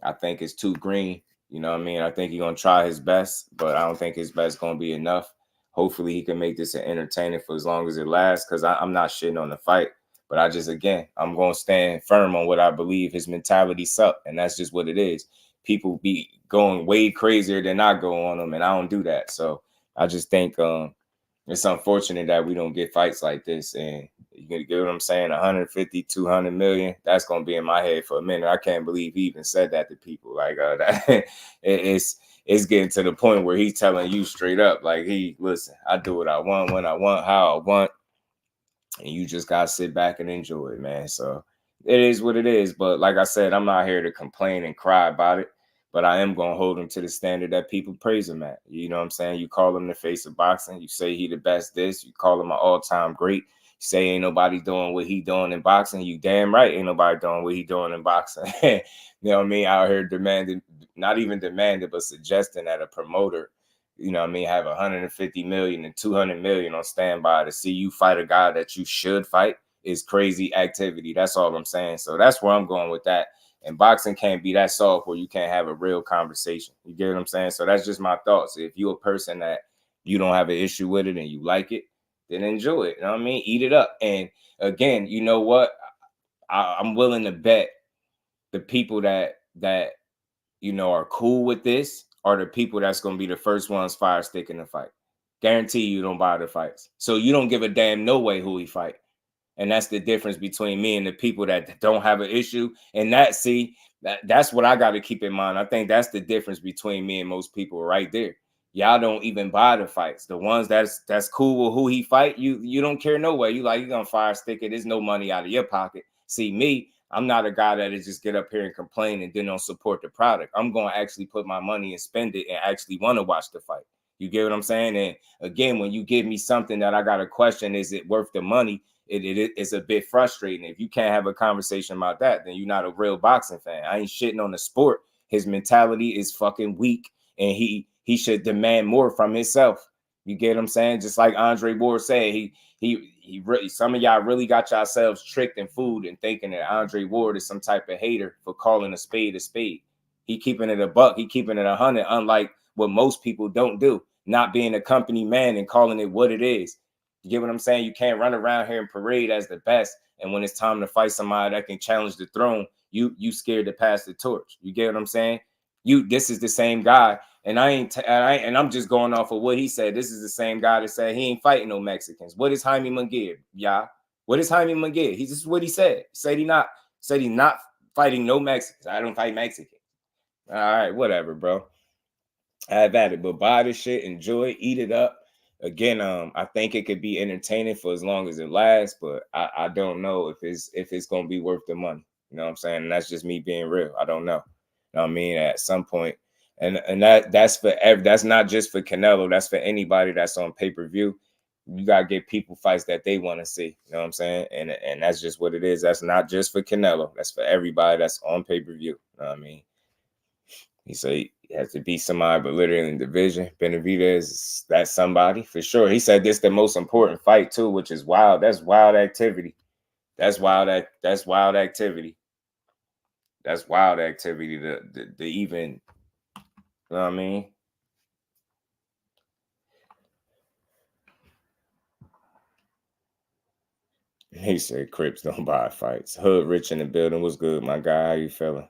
I think is too green. You know what I mean? I think he's going to try his best, but I don't think his best going to be enough. Hopefully he can make this an entertaining for as long as it lasts, because I'm not shitting on the fight. But I'm going to stand firm on what I believe. His mentality sucked, and that's just what it is. People be going way crazier than I go on them, and I don't do that. So I just think it's unfortunate that we don't get fights like this. And you get what I'm saying? 150, 200 million. That's going to be in my head for a minute. I can't believe he even said that to people. Like that. It's getting to the point where he's telling you straight up, like, listen, I do what I want, when I want, how I want. And you just got to sit back and enjoy it, man. So it is what it is. But like I said, I'm not here to complain and cry about it. But I am going to hold him to the standard that people praise him at. You know what I'm saying? You call him the face of boxing. You say he the best this. You call him an all-time great. say ain't nobody doing what he doing in boxing. You damn right ain't nobody doing what he doing in boxing. You know what I mean? Out here demanding, not even demanding, but suggesting that a promoter, you know what I mean, have 150 million and 200 million on standby to see you fight a guy that you should fight is crazy activity. That's all I'm saying. So that's where I'm going with that. And boxing can't be that soft where you can't have a real conversation. You get what I'm saying? So that's just my thoughts. If you're a person that you don't have an issue with it and you like it, then enjoy it. You know what I mean? Eat it up. And again, you know what? I'm willing to bet the people that you know are cool with this are the people that's going to be the first ones fire stick in the fight. Guarantee you don't buy the fights. So you don't give a damn no way who he fight. And that's the difference between me and the people that don't have an issue. And that's what I got to keep in mind. I think that's the difference between me and most people right there. Y'all don't even buy the fights. The ones that's cool with who he fight, you don't care no way. You like, you're gonna fire stick it. There's no money out of your pocket. See, me, I'm not a guy that just get up here and complain and then don't support the product. I'm gonna actually put my money and spend it and actually want to watch the fight. You get what I'm saying? And again, when you give me something that I got a question, is it worth the money? It's a bit frustrating. If you can't have a conversation about that, then you're not a real boxing fan. I ain't shitting on the sport. His mentality is fucking weak, and he should demand more from himself. You get what I'm saying? Just like Andre Ward said, he really, some of y'all really got yourselves tricked and fooled and thinking that Andre Ward is some type of hater for calling a spade a spade. He keeping it a buck. He keeping it 100, unlike what most people don't do, not being a company man and calling it what it is. You get what I'm saying? You can't run around here and parade as the best, and when it's time to fight somebody that can challenge the throne, you scared to pass the torch. You get what I'm saying? This is the same guy, and I'm just going off of what he said. This is the same guy that said he ain't fighting no Mexicans. What is Jaime Munguia? Yeah, what is Jaime Munguia? This is what he said. He not fighting no Mexicans. I don't fight Mexicans. All right, whatever, bro. Have at it, but buy this shit, enjoy it, eat it up. Again, I think it could be entertaining for as long as it lasts, but I don't know if it's gonna be worth the money. You know what I'm saying? And that's just me being real. I don't know. You know what I mean? At some point, and that's not just for Canelo. That's for anybody that's on pay-per-view. You gotta get people fights that they want to see. You know what I'm saying? And that's just what it is. That's not just for Canelo. That's for everybody that's on pay-per-view. You know what I mean? He said he has to beat somebody, but literally in the division, Benavidez, that's somebody for sure. He said this the most important fight too, which is wild. That's wild activity. That's wild activity. That's wild activity to even, you know what I mean? He said Crips don't buy fights. Hood Rich in the building. What's good, my guy? How you feeling?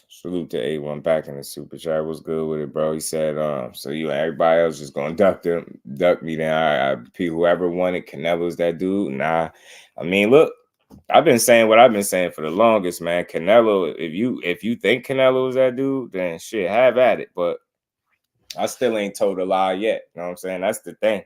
Salute to A1 back in the super chat. What's good with it, bro? He said, so you and everybody else just gonna duck me then. Whoever wanted Canelo's that dude. Nah. I mean, look, I've been saying what I've been saying for the longest, man. Canelo, if you think Canelo is that dude, then shit, have at it. But I still ain't told a lie yet. You know what I'm saying? That's the thing.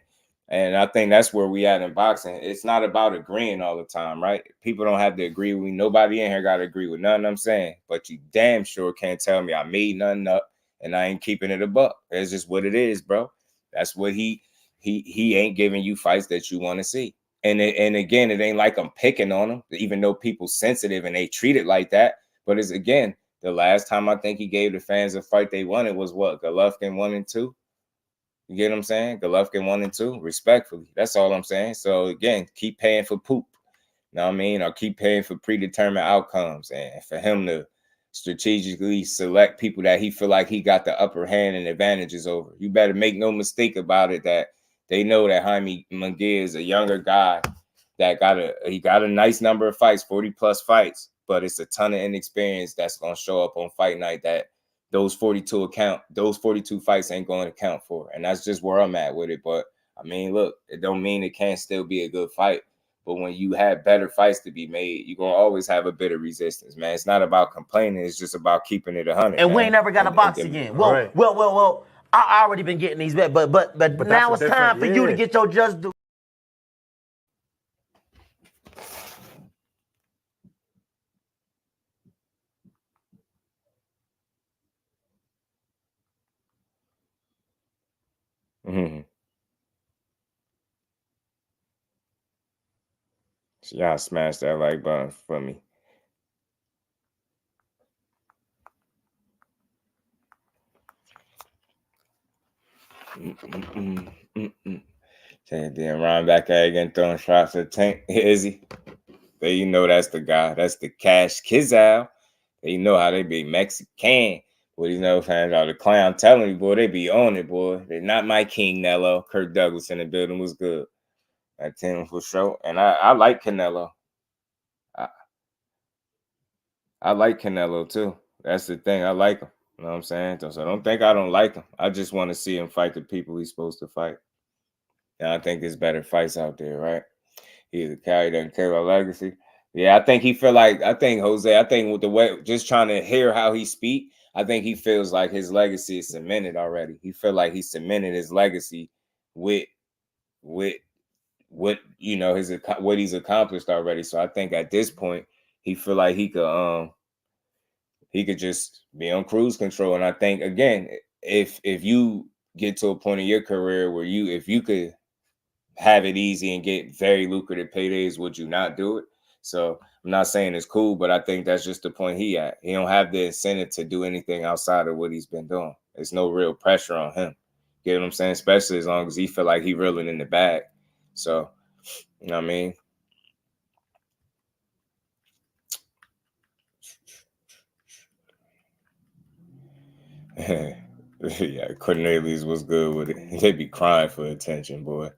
And I think that's where we at in boxing. It's not about agreeing all the time, right? People don't have to agree with me. Nobody in here got to agree with nothing I'm saying. But you damn sure can't tell me I made nothing up and I ain't keeping it a buck. That's just what it is, bro. That's what he ain't giving you fights that you want to see. And again, it ain't like I'm picking on him, even though people sensitive and they treat it like that. But it's, again, the last time I think he gave the fans a fight they wanted was what? Golovkin 1 and 2? You get what I'm saying? Golovkin 1 and 2, respectfully. That's all I'm saying. So again, keep paying for poop. You know what I mean? Or keep paying for predetermined outcomes. And for him to strategically select people that he feel like he got the upper hand and advantages over. You better make no mistake about it that they know that Jaime Munguia is a younger guy that got a nice number of fights, 40 plus fights, but it's a ton of inexperience that's gonna show up on fight night that those 42 fights ain't going to count for. And that's just where I'm at with it. But I mean, look, it don't mean it can't still be a good fight. But when you have better fights to be made, you're going to always have a bit of resistance, man. It's not about complaining. It's just about keeping it 100. And man. We ain't never got to box again. Well, I already been getting these bets, but now it's time for you to get your just do. Mm-hmm. So y'all smash that like button for me. Then Ron back out again throwing shots at Tank. Izzy. There you know that's the guy. That's the Cash Kizal. You know how they be Mexican. Boy, these no fans are the clown. I'm telling you, boy, they be on it, boy. They're not my King Nello. Kirk Douglas in the building was good. That team for sure. And I like Canelo. I like Canelo too. That's the thing. I like him. You know what I'm saying? So I don't think I don't like him. I just want to see him fight the people he's supposed to fight. And I think there's better fights out there, right? He's a guy, he doesn't care about legacy. Yeah, I think he feel like, I think with the way, just trying to hear how he speak, I think he feels like his legacy is cemented already. He feel like he cemented his legacy with what what he's accomplished already. So I think at this point he feel like he could just be on cruise control. And I think again, if you get to a point in your career where if you could have it easy and get very lucrative paydays, would you not do it? So I'm not saying it's cool, but I think that's just the point he at. He don't have the incentive to do anything outside of what he's been doing. There's no real pressure on him. You know what I'm saying? Especially as long as he feel like he reeling in the bag. So, you know what I mean? Yeah, Cornelius was good with it. They be crying for attention, boy.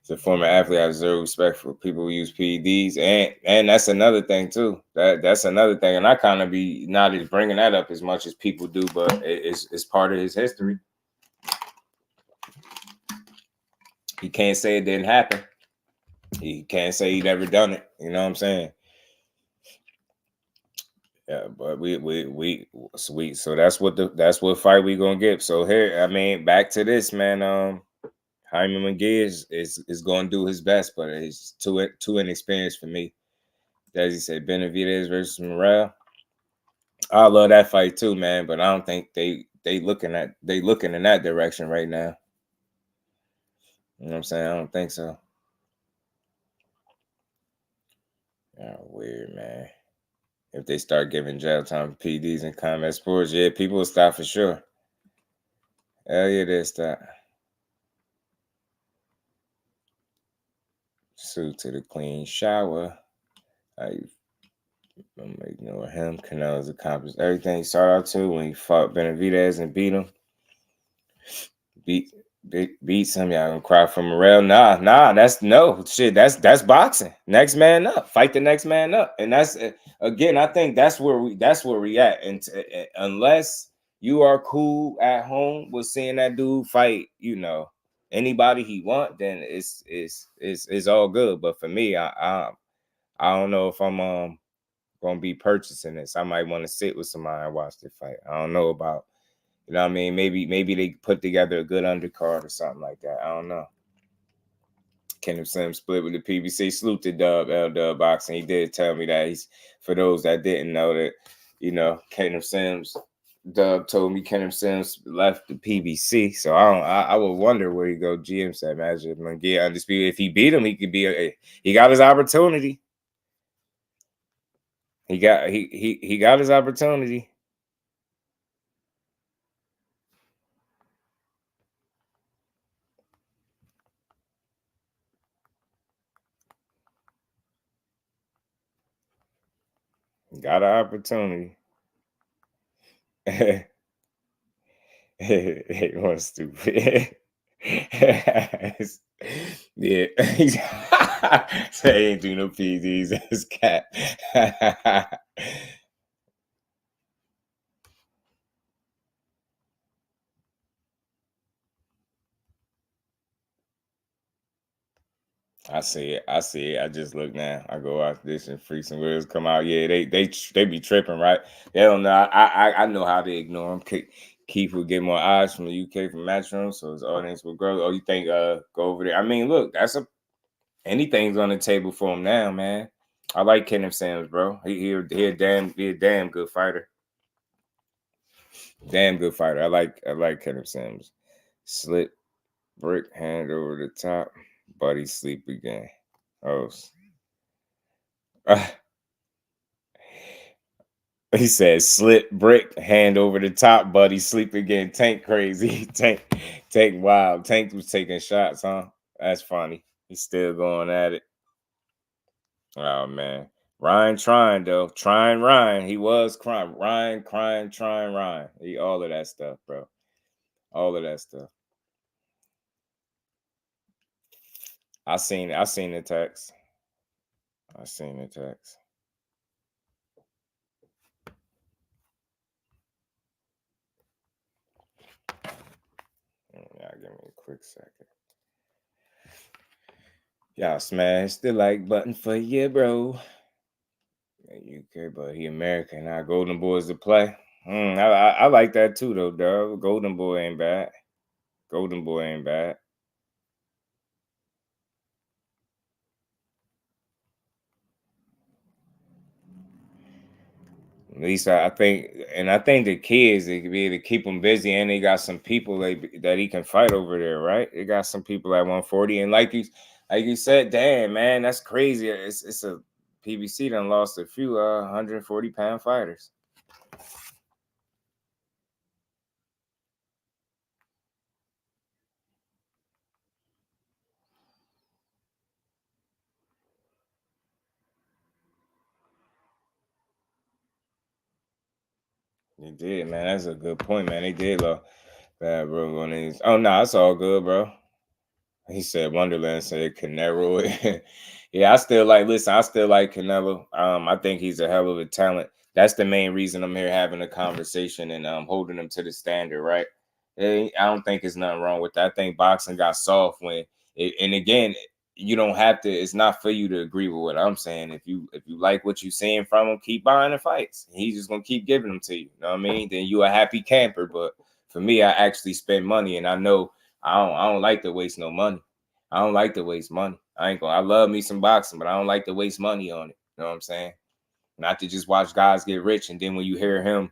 As a former athlete, I have zero respect for people who use PEDs, and that's another thing too. That's another thing, and I kind of be not as bringing that up as much as people do, but it's part of his history. He can't say it didn't happen. He can't say he never done it. You know what I'm saying? Yeah, but we sweet. So that's what fight we gonna get. So here, I mean, back to this, man. Jaime Munguia is going to do his best, but it's too inexperienced for me. As he said, Benavidez versus Morrell. I love that fight too, man. But I don't think they looking in that direction right now. You know what I'm saying? I don't think so. Yeah, weird, man. If they start giving jail time for PDs in combat sports, yeah, people will stop for sure. Hell yeah, they stop. Suit to the clean shower. I'm ignore him. Canelo's accomplished everything he started out to when he fought Benavidez and beat him. Beat some. Y'all gonna cry for Morrell? Nah. That's no shit. That's boxing. Next man up. Fight the next man up. And that's again. I think that's where we at. And unless you are cool at home with seeing that dude fight, anybody he want, then it's all good. But for me, I don't know if I'm gonna be purchasing this. I might want to sit with somebody and watch the fight. I don't know about, you know what I mean? Maybe they put together a good undercard or something like that. I don't know. Kenneth Sims split with the PBC. Salute to LWBoxing. He did tell me that. He's, for those that didn't know that, Kenneth Sims, Dub told me Kenneth Sims left the PBC. So I would wonder where he go. GM said, imagine if Munguia undisputed. If he beat him, he could be he got his opportunity. He got his opportunity. Got an opportunity. Hey, one stupid. Yeah. Say ain't do no PDs as cat. I see it. I just look now. I go out this and Freaks and Wills come out. Yeah, they be tripping, right? They don't know. I know how they ignore them. Keith will get more eyes from the UK from Matchroom, so his audience will grow. Oh, you think go over there? I mean, look, anything's on the table for him now, man. I like Kenneth Sims, bro. He a damn good fighter. Damn good fighter. I like Kenneth Sims. Slip brick hand over the top. Buddy sleep again. Oh, He said, "Slip brick, hand over the top, buddy. Sleep again. Tank crazy. Tank wild. Tank was taking shots, huh? That's funny. He's still going at it. Oh man, Ryan trying though. Trying Ryan. He was crying. Ryan crying, trying Ryan. He all of that stuff, bro. All of that stuff. I seen the text. I seen the text. Yeah, give me a quick second. Y'all smash the like button for you, bro. UK, but he American. Our Golden Boys to play. I like that too, though, dog. Golden Boy ain't bad. Golden Boy ain't bad. At least I think the kids, they could be able to keep them busy, and they got some people that he can fight over there, right? They got some people at 140, and like you said, damn man, that's crazy. It's a PBC done lost a few 140-pound fighters. They did, man. That's a good point, man. They did lost bad, bro. On these. Oh no, it's all good, bro. He said Wonderland said Canelo. Yeah, I still like Canelo. I think he's a hell of a talent. That's the main reason I'm here having a conversation and holding him to the standard, right? I don't think there's nothing wrong with that. I think boxing got soft and again, you don't have to, it's not for you to agree with what I'm saying. If you like what you're seeing from him, keep buying the fights. He's just gonna keep giving them to you. You know what I mean? Then you a happy camper. But for me, I actually spend money, and I know I don't like to waste no money. I don't like to waste money. I love me some boxing, but I don't like to waste money on it. You know what I'm saying? Not to just watch guys get rich, and then when you hear him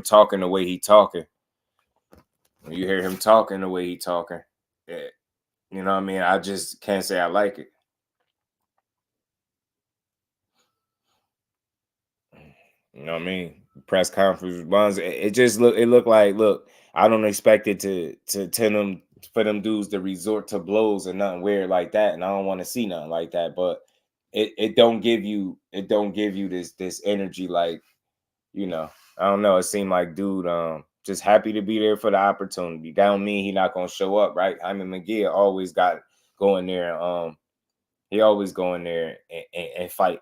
talking the way he talking, yeah, you know what I mean? I just can't say I like it. You know what I mean? Press conference response. It looked like, look, I don't expect it to tell them for them dudes to resort to blows or nothing weird like that. And I don't want to see nothing like that. But it don't give you this energy, like, you know, I don't know. It seemed like dude just happy to be there for the opportunity. That don't mean he not gonna show up, right? Jaime Munguia always got going there. He always go in there and fight.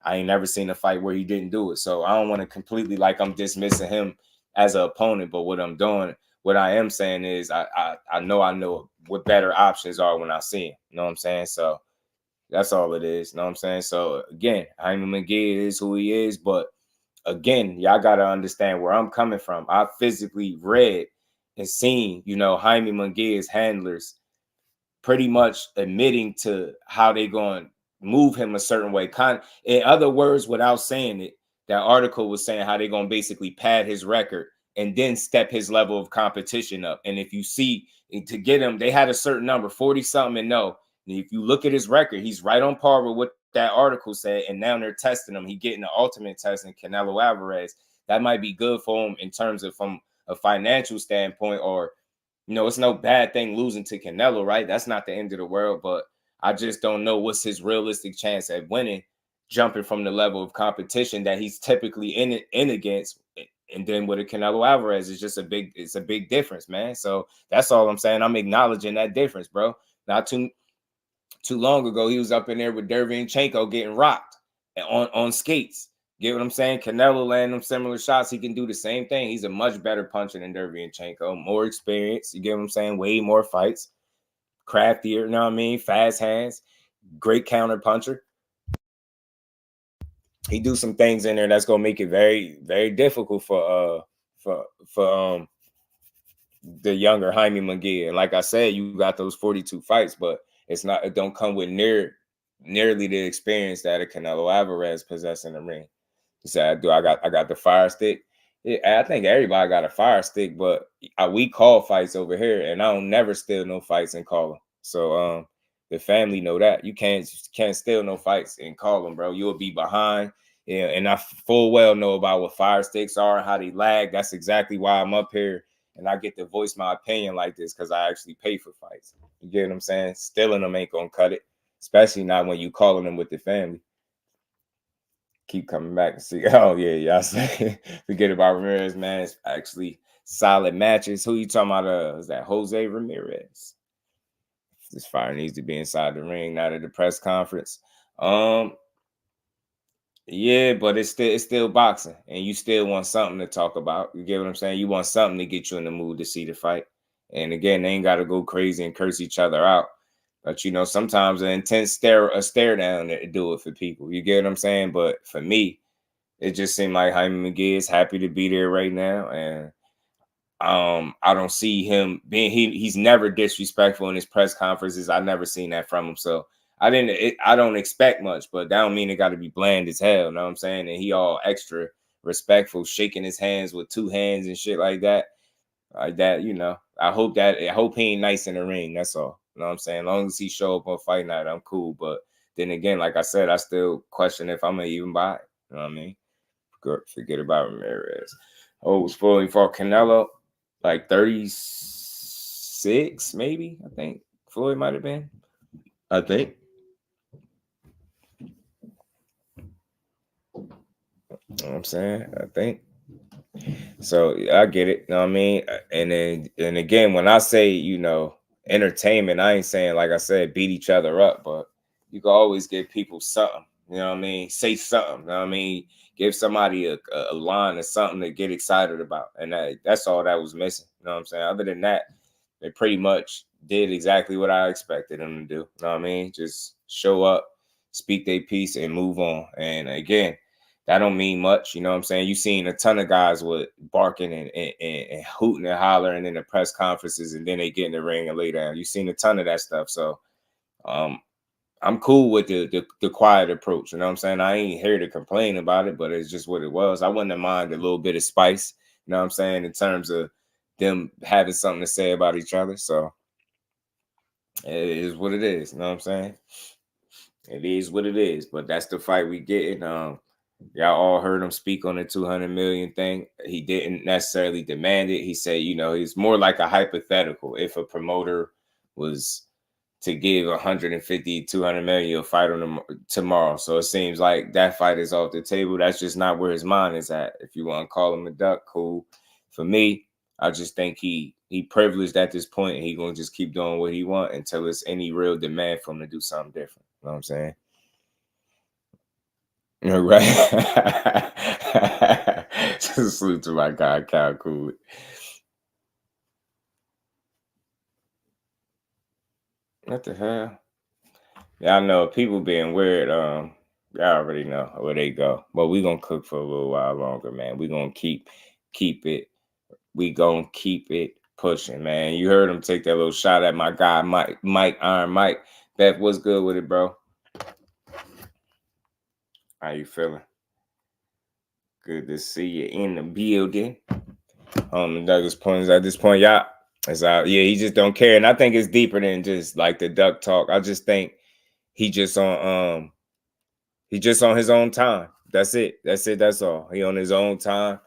I ain't never seen a fight where he didn't do it. So I don't want to completely, like, I'm dismissing him as an opponent. But what I am saying is I know what better options are when I see him. You know what I'm saying? So that's all it is. You know what I'm saying? So again, Jaime Munguia is who he is. But again, y'all got to understand where I'm coming from. I physically read and seen, Jaime Munguia's handlers pretty much admitting to how they going to move him a certain way. In other words, without saying it, that article was saying how they going to basically pad his record and then step his level of competition up. And if you see, to get him, they had a certain number, 40 something, and no. And if you look at his record, he's right on par with what that article said. And now they're testing him. He getting the ultimate test in Canelo Alvarez. That might be good for him in terms of from a financial standpoint, or it's no bad thing losing to Canelo, right? That's not the end of the world, but I just don't know what's his realistic chance at winning, jumping from the level of competition that he's typically in against. And then with a Canelo Alvarez, it's a big difference, man. So that's all I'm saying. I'm acknowledging that difference, bro. Not too long ago, he was up in there with Gervonta getting rocked on skates. Get what I'm saying? Canelo landing them similar shots. He can do the same thing. He's a much better puncher than Gervonta. More experience. You get what I'm saying? Way more fights. Craftier, you know what I mean? Fast hands. Great counter puncher. He do some things in there that's gonna make it very, very difficult for the younger Jaime Munguia. And like I said, you got those 42 fights, but it don't come with nearly the experience that a Canelo Alvarez possesses in the ring. He said, I got the fire stick. Yeah, I think everybody got a fire stick, but we call fights over here, and I don't never steal no fights and call them. So The family know that. You can't steal no fights and call them, bro. You'll be behind. Yeah, and I full well know about what fire stakes are, how they lag. That's exactly why I'm up here and I get to voice my opinion like this, because I actually pay for fights. You get what I'm saying? Stealing them ain't gonna cut it, especially not when you calling them with the family. Keep coming back and see. Oh yeah, y'all say forget about Ramirez, man. It's actually solid matches. Who you talking about? Is that Jose Ramirez? This fire needs to be inside the ring, not at the press conference. Yeah, but it's still boxing, and you still want something to talk about. You get what I'm saying? You want something to get you in the mood to see the fight. And again, they ain't got to go crazy and curse each other out. But you know, sometimes an intense stare down to do it for people. You get what I'm saying? But for me, it just seemed like Jaime McGee is happy to be there right now, and I don't see him being. He's never disrespectful in his press conferences. I never seen that from him. So I don't expect much, but that don't mean it got to be bland as hell. You know what I'm saying? And he all extra respectful, shaking his hands with two hands and shit like that. Like that, you know. I hope he ain't nice in the ring. That's all. You know what I'm saying? As long as he show up on fight night, I'm cool. But then again, like I said, I still question if I'm gonna even buy it. You know what I mean? Forget about Ramirez. Oh, it was Floyd fought Canelo, like 36, maybe. I think Floyd might have been. I think. You know what I'm saying? I think. So I get it. You know what I mean? And again, when I say, you know, entertainment, I ain't saying, like I said, beat each other up, but you can always give people something. You know what I mean? Say something. You know what I mean? Give somebody a line or something to get excited about. And that's all that was missing. You know what I'm saying? Other than that, they pretty much did exactly what I expected them to do. You know what I mean? Just show up, speak their piece, and move on. And again, that don't mean much. You know what I'm saying? You seen a ton of guys with barking and hooting and hollering in the press conferences, and then they get in the ring and lay down. You seen a ton of that stuff. So I'm cool with the quiet approach. You know what I'm saying? I ain't here to complain about it, but it's just what it was. I wouldn't mind a little bit of spice, you know what I'm saying, in terms of them having something to say about each other. So it is what it is. You know what I'm saying? It is what it is. But that's the fight we getting. Y'all all heard him speak on the 200 million thing. He didn't necessarily demand it. He said, you know, it's more like a hypothetical. If a promoter was to give 150, 200 million, you'll fight on them tomorrow. So it seems like that fight is off the table. That's just not where his mind is at. If you want to call him a duck, cool. For me, I just think he privileged at this point, and he gonna just keep doing what he want until there's any real demand for him to do something different. You know what I'm saying? Right. Salute to my guy, Cal Cool. What the hell? Y'all know people being weird. Y'all already know where they go. But we gonna cook for a little while longer, man. We gonna keep it. We gonna keep it pushing, man. You heard him take that little shot at my guy, Mike Iron Mike. Beth, what's good with it, bro? How you feeling? Good to see you in the building. Douglas points at this point, y'all. It's out. Yeah, he just don't care. And I think it's deeper than just like the duck talk. I just think he just on his own time. That's it. That's all. He on his own time.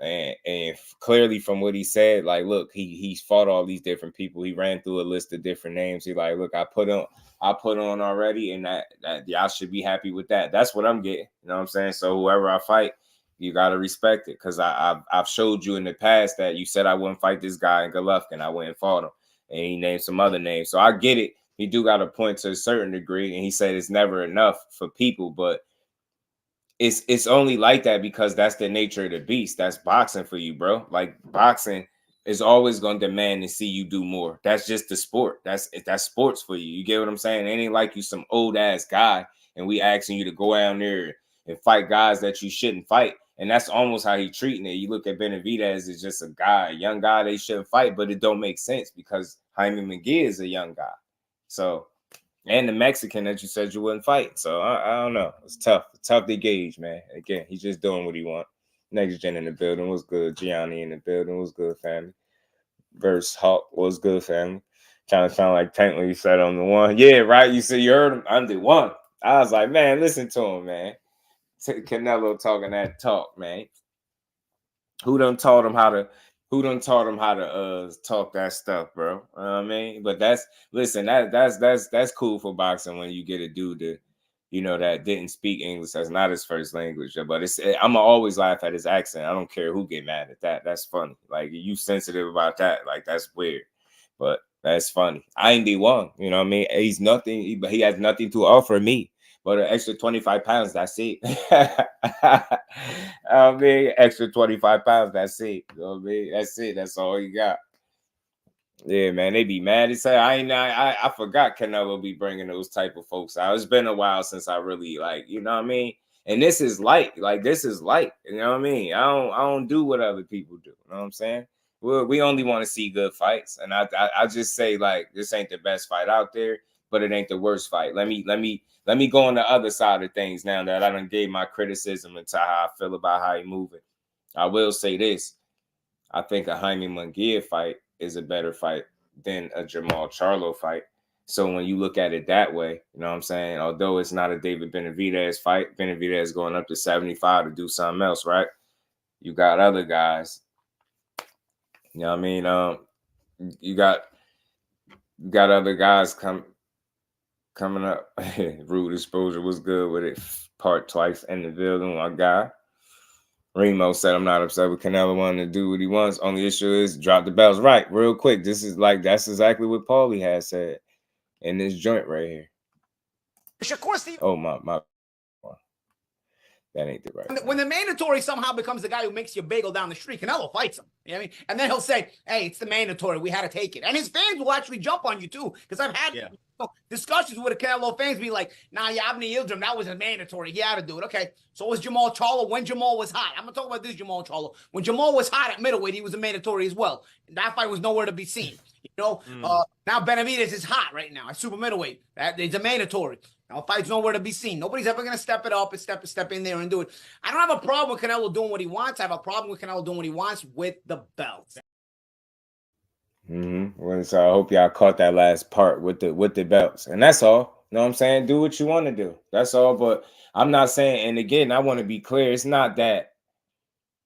And clearly from what he said, like, look, he's fought all these different people. He ran through a list of different names. He like, look, I put on already, and that y'all should be happy with that. That's what I'm getting. You know what I'm saying? So whoever I fight, you gotta respect it, because I've showed you in the past that you said I wouldn't fight this guy in Golovkin. I went and fought him, and he named some other names. So I get it. He do got a point to a certain degree, and he said it's never enough for people, but it's only like that because that's the nature of the beast. That's boxing for you, bro. Like, boxing is always going to demand to see you do more. That's just the sport. That's sports for you. You get what I'm saying? It ain't like you some old ass guy and we asking you to go down there and fight guys that you shouldn't fight. And that's almost how he treating it. You look at Benavidez as just a young guy they shouldn't fight, but it don't make sense because Jaime McGee is a young guy. So, and the Mexican that you said you wouldn't fight. So I don't know. It's tough to gauge, man. Again, he's just doing what he wants. Next Gen in the building was good. Gianni in the building was good, family. Verse Hawk was good, family. Trying to sound like Tank when you said on the one. Yeah, right. You said you heard him under one. I was like, man, listen to him, man. Canelo talking that talk, man. Who done taught him how to talk that stuff, bro? You know what I mean? But that's cool for boxing when you get a dude that, you know, that didn't speak English, that's not his first language. But I'ma always laugh at his accent. I don't care who get mad at that. That's funny. Like, you sensitive about that, like, that's weird. But that's funny. I ain't the one, you know what I mean? He's nothing, he has nothing to offer me. But an extra 25 pounds, that's it. I mean, extra 25 pounds, that's it. You know what I mean? That's it. That's all you got. Yeah, man, they be mad as hell. I forgot Canelo be bringing those type of folks out. It's been a while since I really, like, you know what I mean? And this is light. Like, this is light. You know what I mean? I don't do what other people do. You know what I'm saying? We only want to see good fights. And I just say, like, this ain't the best fight out there, but it ain't the worst fight. Let me go on the other side of things now that I done gave my criticism into how I feel about how he moving. I will say this. I think a Jaime Munguia fight is a better fight than a Jamal Charlo fight. So when you look at it that way, you know what I'm saying? Although it's not a David Benavidez fight, Benavidez going up to 75 to do something else, right? You got other guys. You know what I mean? You got other guys coming up. Rude Exposure was good with it. Part twice in the building. My guy Remo said, I'm not upset with Canelo wanting to do what he wants. Only issue is drop the belts. Right, real quick. This is like, that's exactly what Paulie has said in this joint right here. Shakur, oh, my. That ain't the right. When the mandatory somehow becomes the guy who makes you bagel down the street, Canelo fights him. You know what I mean? And then he'll say, hey, it's the mandatory. We had to take it. And his fans will actually jump on you too. Because I've had discussions with the Canelo fans be like, nah, Yavni Yildirim, that was a mandatory. He had to do it. Okay. So was Jamal Charlo when Jamal was hot. I'm going to talk about this Jamal Charlo. When Jamal was hot at middleweight, he was a mandatory as well. And that fight was nowhere to be seen. You know, now Benavidez is hot right now at super middleweight. That is a mandatory. Now, fight's nowhere to be seen. Nobody's ever going to step it up and step in there and do it. I don't have a problem with Canelo doing what he wants. I have a problem with Canelo doing what he wants with the belts. Well, so I hope y'all caught that last part with the belts. And that's all. You know what I'm saying? Do what you want to do. That's all. But I'm not saying, and again, I want to be clear. It's not that,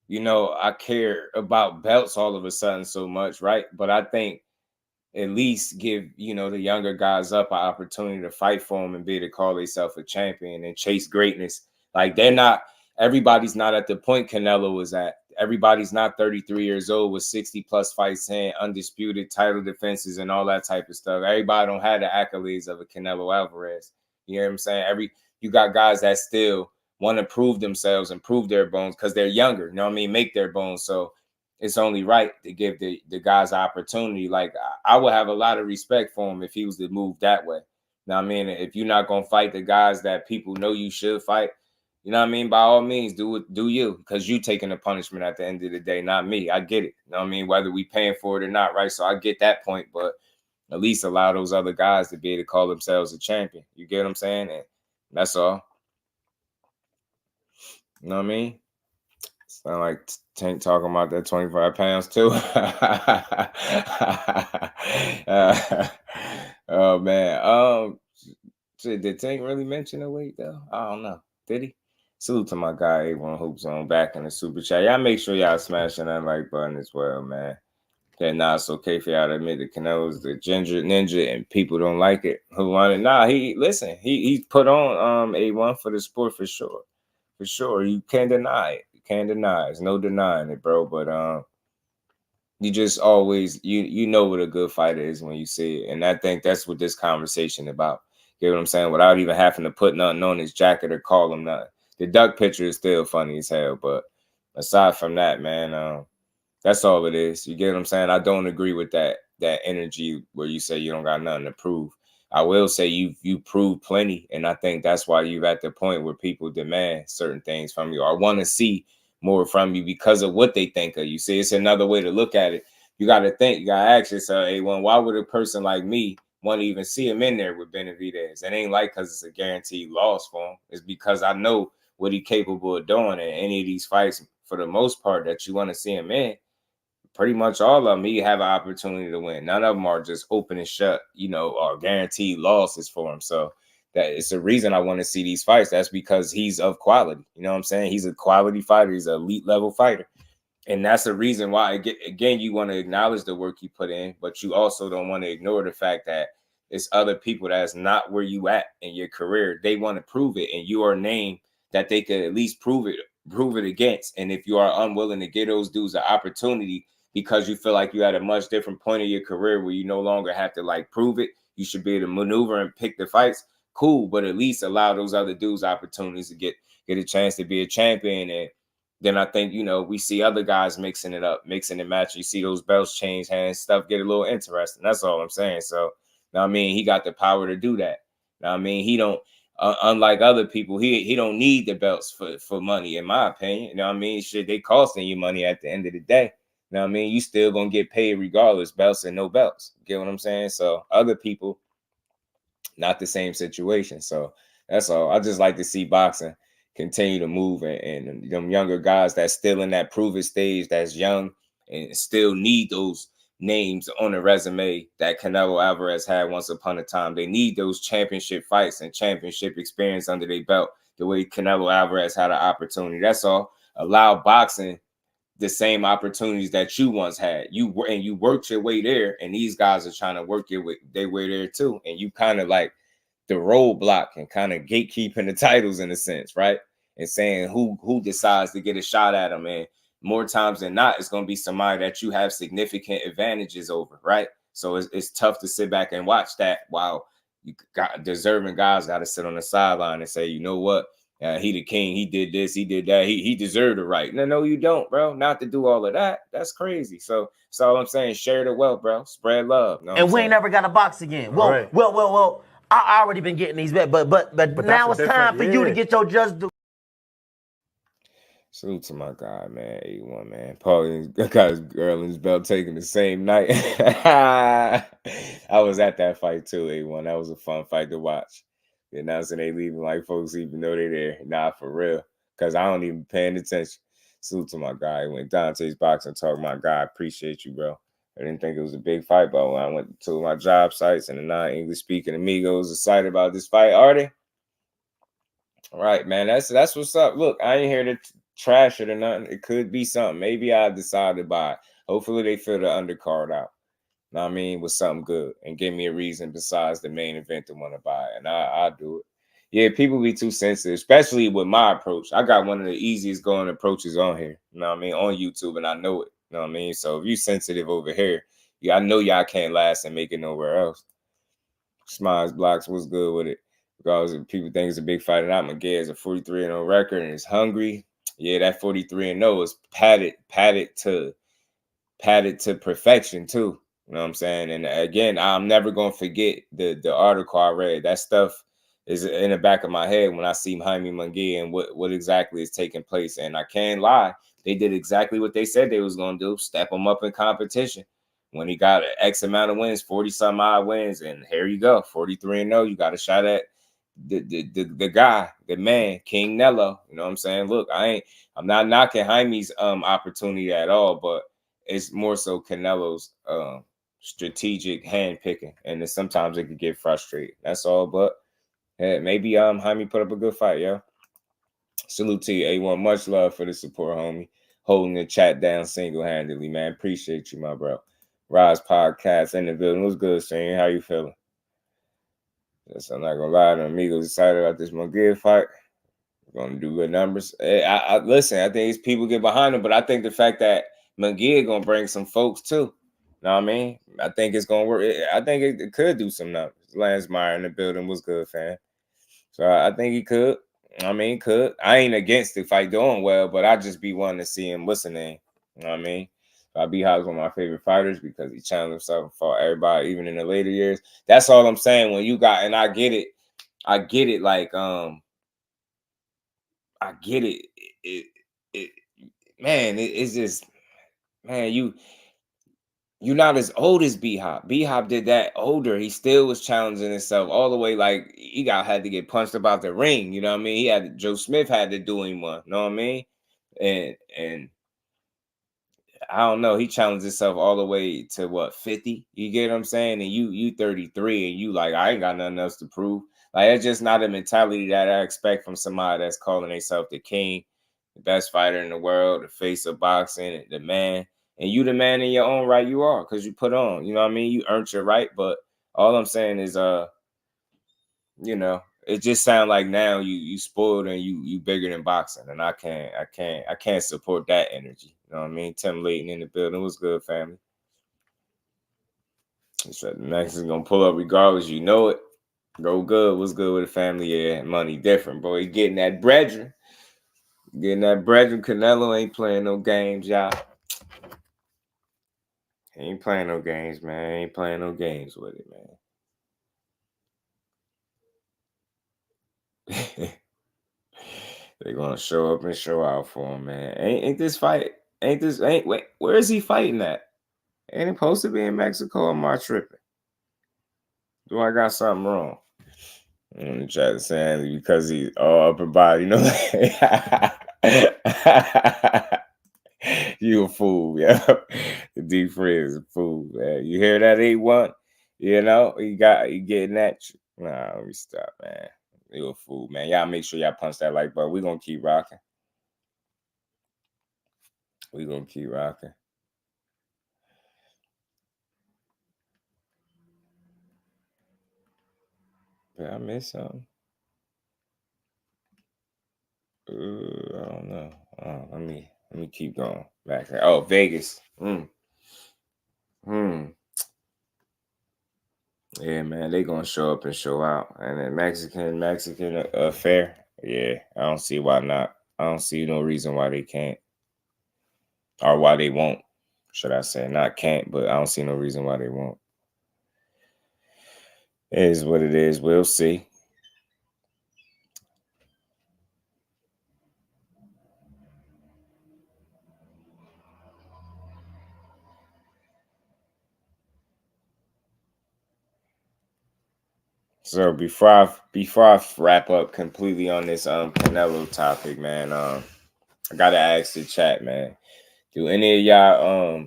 you know, I care about belts all of a sudden so much, right? But I think at least give, you know, the younger guys up an opportunity to fight for them and be able to call themselves a champion and chase greatness. Like, everybody's not at the point Canelo was at. Everybody's not 33 years old with 60 plus fights in, undisputed title defenses and all that type of stuff. Everybody don't have the accolades of a Canelo Alvarez. You know what I'm saying? You got guys that still want to prove themselves and prove their bones because they're younger, you know what I mean? Make their bones. So it's only right to give the guys opportunity. Like, I would have a lot of respect for him if he was to move that way. Now, I mean, if you're not going to fight the guys that people know you should fight, you know what I mean? By all means, do you, because you taking the punishment at the end of the day, not me. I get it. You know what I mean? Whether we paying for it or not, right? So I get that point, but at least allow those other guys to be able to call themselves a champion. You get what I'm saying? And that's all. You know what I mean? Sound like Tank talking about that 25 pounds too. Oh man. Did Tank really mention the weight though? I don't know. Did he? Salute to my guy A1 Hoops on back in the super chat. Y'all make sure y'all smashing that like button as well, man. That nah, it's okay for y'all to admit that Canelo's the ginger ninja and people don't like it. Who want it? Nah, he put on A1 for the sport for sure. For sure. You can't deny it. Can't deny it. There's no denying it, bro. But you just always you know what a good fighter is when you see it. And I think that's what this conversation about. You know what I'm saying? Without even having to put nothing on his jacket or call him nothing. The duck picture is still funny as hell. But aside from that, man, that's all it is. You get what I'm saying? I don't agree with that energy where you say you don't got nothing to prove. I will say you proved plenty, and I think that's why you're at the point where people demand certain things from you or want to see more from you because of what they think of you. See, it's another way to look at it. You got to think. You got to ask yourself, A1, why would a person like me want to even see him in there with Benavidez? It ain't like because it's a guaranteed loss for him. It's because I know what he's capable of doing in any of these fights for the most part that you want to see him in. pretty much all of them, he have an opportunity to win. None of them are just open and shut, you know, or guaranteed losses for him. So that is the reason I want to see these fights. That's because he's of quality. You know what I'm saying? He's a quality fighter. He's an elite level fighter. And that's the reason why, again, you want to acknowledge the work you put in, but you also don't want to ignore the fact that it's other people that's not where you at in your career. They want to prove it, and you are a name that they could at least prove it against. And if you are unwilling to give those dudes an opportunity because you feel like you at a much different point of your career where you no longer have to like prove it, you should be able to maneuver and pick the fights. Cool, but at least allow those other dudes opportunities to get a chance to be a champion. And then I think, you know, we see other guys mixing it up, mixing and matching. You see those belts change hands, stuff get a little interesting. That's all I'm saying. So, I mean, he got the power to do that. I mean, he don't, unlike other people, he don't need the belts for money, in my opinion. You know what I mean? Shit, they costing you money at the end of the day. You know what I mean? You still gonna get paid regardless, belts and no belts. Get what I'm saying? So other people, not the same situation. So that's all. I just like to see boxing continue to move, and them younger guys that's still in that prove it stage, that's young and still need those names on the resume that Canelo Alvarez had once upon a time. They need those championship fights and championship experience under their belt the way Canelo Alvarez had an opportunity. That's all. Allow boxing the same opportunities that you once had. You worked your way there, and these guys are trying to work their way there too. And you kind of like the roadblock and kind of gatekeeping the titles in a sense, right? And saying who decides to get a shot at them. And more times than not, it's going to be somebody that you have significant advantages over, right? So it's tough to sit back and watch that while you got deserving guys got to sit on the sideline and say, you know what? He the king. He did this. He did that. He deserved the right. No, you don't, bro. Not to do all of that. That's crazy. So all I'm saying, share the wealth, bro. Spread love. And we ain't never got to box again. Well. I already been getting these bets, but now it's time for you to get your just due. Salute to my guy, man. 81, man. Paulie got his girl in his belt taken the same night. I was at that fight too, 81. That was a fun fight to watch. The announcing they leaving like folks even though they there. Nah, for real. Because I don't even paying attention. Salute to my guy. When Dante's boxing talk, my guy, appreciate you, bro. I didn't think it was a big fight, but when I went to my job sites and the non-English speaking amigos excited about this fight, are they? All right, man. That's what's up. Look, I ain't here to trash it or nothing. It could be something. Maybe I decide to buy it. Hopefully they fill the undercard out. Know what I mean? With something good and give me a reason besides the main event to want to buy it. And I'll do it. Yeah, people be too sensitive, especially with my approach. I got one of the easiest going approaches on here. You know what I mean? On YouTube, and I know it. You know what I mean? So if you sensitive over here, yeah, I know y'all can't last and make it nowhere else. Smiles Blocks, what's good with it? Regardless if people think it's a big fight or not, Munguia is a 43-0 record and is hungry. Yeah, that 43-0 is padded to perfection too. You know what I'm saying? And again, I'm never gonna forget the article I read. That stuff is in the back of my head when I see Jaime Munguia and what exactly is taking place. And I can't lie, they did exactly what they said they was gonna do: step him up in competition. When he got X amount of wins, 40-some odd wins, and here you go, 43-0. You got a shot at the guy, the man, King Nello. You know what I'm saying? Look, I'm not knocking Jaime's opportunity at all, but it's more so Canelo's strategic hand picking, and then sometimes it could get frustrated. That's all. But hey, maybe Jaime put up a good fight, yo. Salute to you, A1. Much love for the support, homie. Holding the chat down single-handedly, man. Appreciate you, my bro. Rise Podcast in the building. What's good, Shane? How you feeling? Yes, I'm not gonna lie, the amigos excited about this Munguia fight. We're gonna do good numbers. I listen, I think it's people get behind him, but I think the fact that Munguia gonna bring some folks too. Know what I mean? I think it's gonna work. I think it could do some numbers. Lance Meyer in the building was good, fan. So I think he could. I mean, could. I ain't against the fight doing well, but I just be wanting to see him listening. You know what I mean? B-Hop's one of my favorite fighters because he challenged himself and fought everybody, even in the later years. That's all I'm saying. When you got, and I get it, like, I get it. It's just, man, you're not as old as B-Hop. B-Hop did that older. He still was challenging himself all the way. Like, he had to get punched about the ring. You know what I mean? Joe Smith had to do him one. You know what I mean? And I don't know. He challenged himself all the way to what, 50? You get what I'm saying? And you 33 and you like, I ain't got nothing else to prove. Like, it's just not a mentality that I expect from somebody that's calling themselves the king, the best fighter in the world, the face of boxing, the man. And you the man in your own right, you are, because you put on. You know what I mean? You earned your right. But all I'm saying is, you know, it just sounds like now you spoiled and you bigger than boxing, and I can't support that energy. You know what I mean? Tim Layton in the building. Was good, family. He said the Mexicans gonna pull up regardless. You know it. Go good. What's good with the family? Yeah, money different, bro. He getting that brethren. Getting that brethren. Canelo ain't playing no games, y'all. He ain't playing no games, man. He ain't playing no games with it, man. They're gonna show up and show out for him, man. Ain't this fight? Wait, where is he fighting at? Ain't it supposed to be in Mexico, or am I tripping? Do I got something wrong? I'm gonna try to say because he's all upper body, you know. You a fool, yeah. The D Free is a fool, man. You hear that 8-1? You know, he getting at you. Nah, let me stop, man. You a fool, man. Y'all make sure y'all punch that like button. We're gonna keep rocking. We're gonna keep rocking. Did I miss something? I don't know. Let me keep going back there. Oh, Vegas. Yeah, man, they gonna show up and show out. And then Mexican affair. Yeah, I don't see why not. I don't see no reason why they can't, or why they won't. Should I say not can't? But I don't see no reason why they won't. It is what it is. We'll see. So before I wrap up completely on this Canelo topic, man, I gotta ask the chat, man. Do any of y'all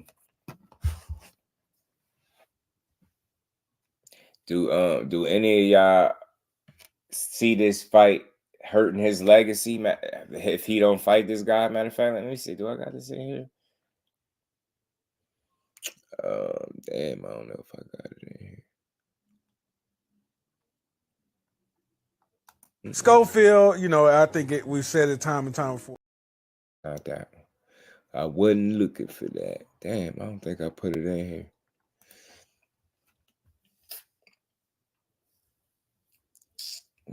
do any of y'all see this fight hurting his legacy if he don't fight this guy? Matter of fact, let me see. Do I got this in here? Damn, I don't know if I got it in here. Schofield, you know, I think we've said it time and time before. Not that one. I wasn't looking for that. Damn, I don't think I put it in here.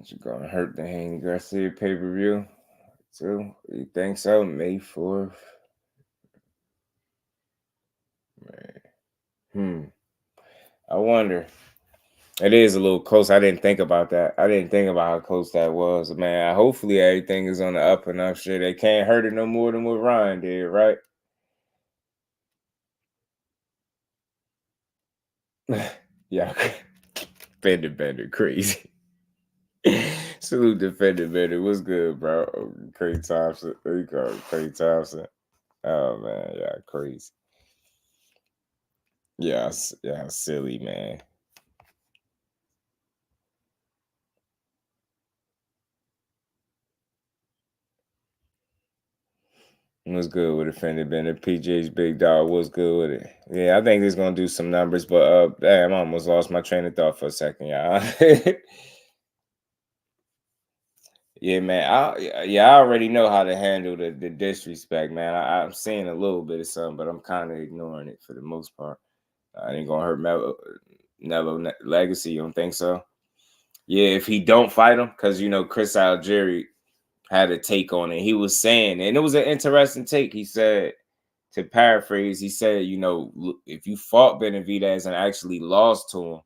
Is it gonna hurt the Haney Garcia pay-per-view? So you think so? May 4th. Man. I wonder. It is a little close. I didn't think about that. I didn't think about how close that was. Man, hopefully everything is on the up and up. Shit, they can't hurt it no more than what Ryan did, right? Yeah. Fender Bender, crazy. Salute to Fender Bender. What's good, bro? Craig Thompson. Craig Thompson. Oh, man. Yeah, crazy. Yeah, silly, man. What's good with it, Fender Bender? PJ's big dog. What's good with it? Yeah, I think he's gonna do some numbers, but damn, I almost lost my train of thought for a second, y'all. Yeah, man. I already know how to handle the disrespect, man. I'm seeing a little bit of something, but I'm kind of ignoring it for the most part. I ain't gonna hurt Nello legacy. You don't think so? Yeah, if he don't fight him, because you know Chris Algieri had a take on it. He was saying, and it was an interesting take. He said, to paraphrase, he said, you know, if you fought Benavidez and actually lost to him,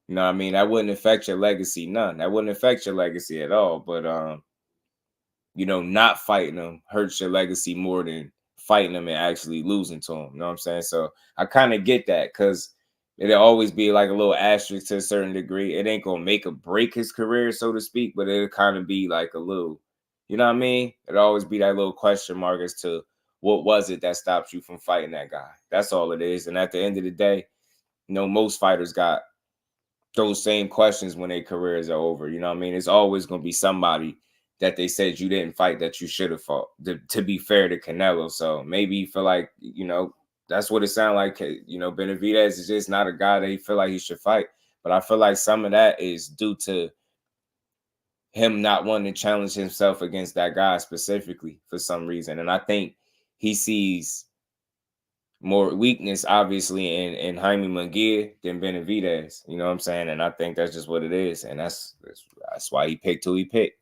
you know what I mean, that wouldn't affect your legacy none. That wouldn't affect your legacy at all. But you know, not fighting him hurts your legacy more than fighting him and actually losing to him. You know what I'm saying? So I kind of get that, because it'll always be like a little asterisk to a certain degree. It ain't gonna make or break his career, so to speak, but it'll kind of be like a little, you know what I mean? It'll always be that little question mark as to what was it that stopped you from fighting that guy? That's all it is. And at the end of the day, you know, most fighters got those same questions when their careers are over. You know what I mean? It's always going to be somebody that they said you didn't fight that you should have fought, to be fair to Canelo. So maybe you feel like, you know, that's what it sounds like. You know, Benavidez is just not a guy that he feel like he should fight. But I feel like some of that is due to him not wanting to challenge himself against that guy specifically for some reason. And I think he sees more weakness, obviously, in Jaime Munguia than Benavidez. You know what I'm saying? And I think that's just what it is. And that's why he picked who he picked.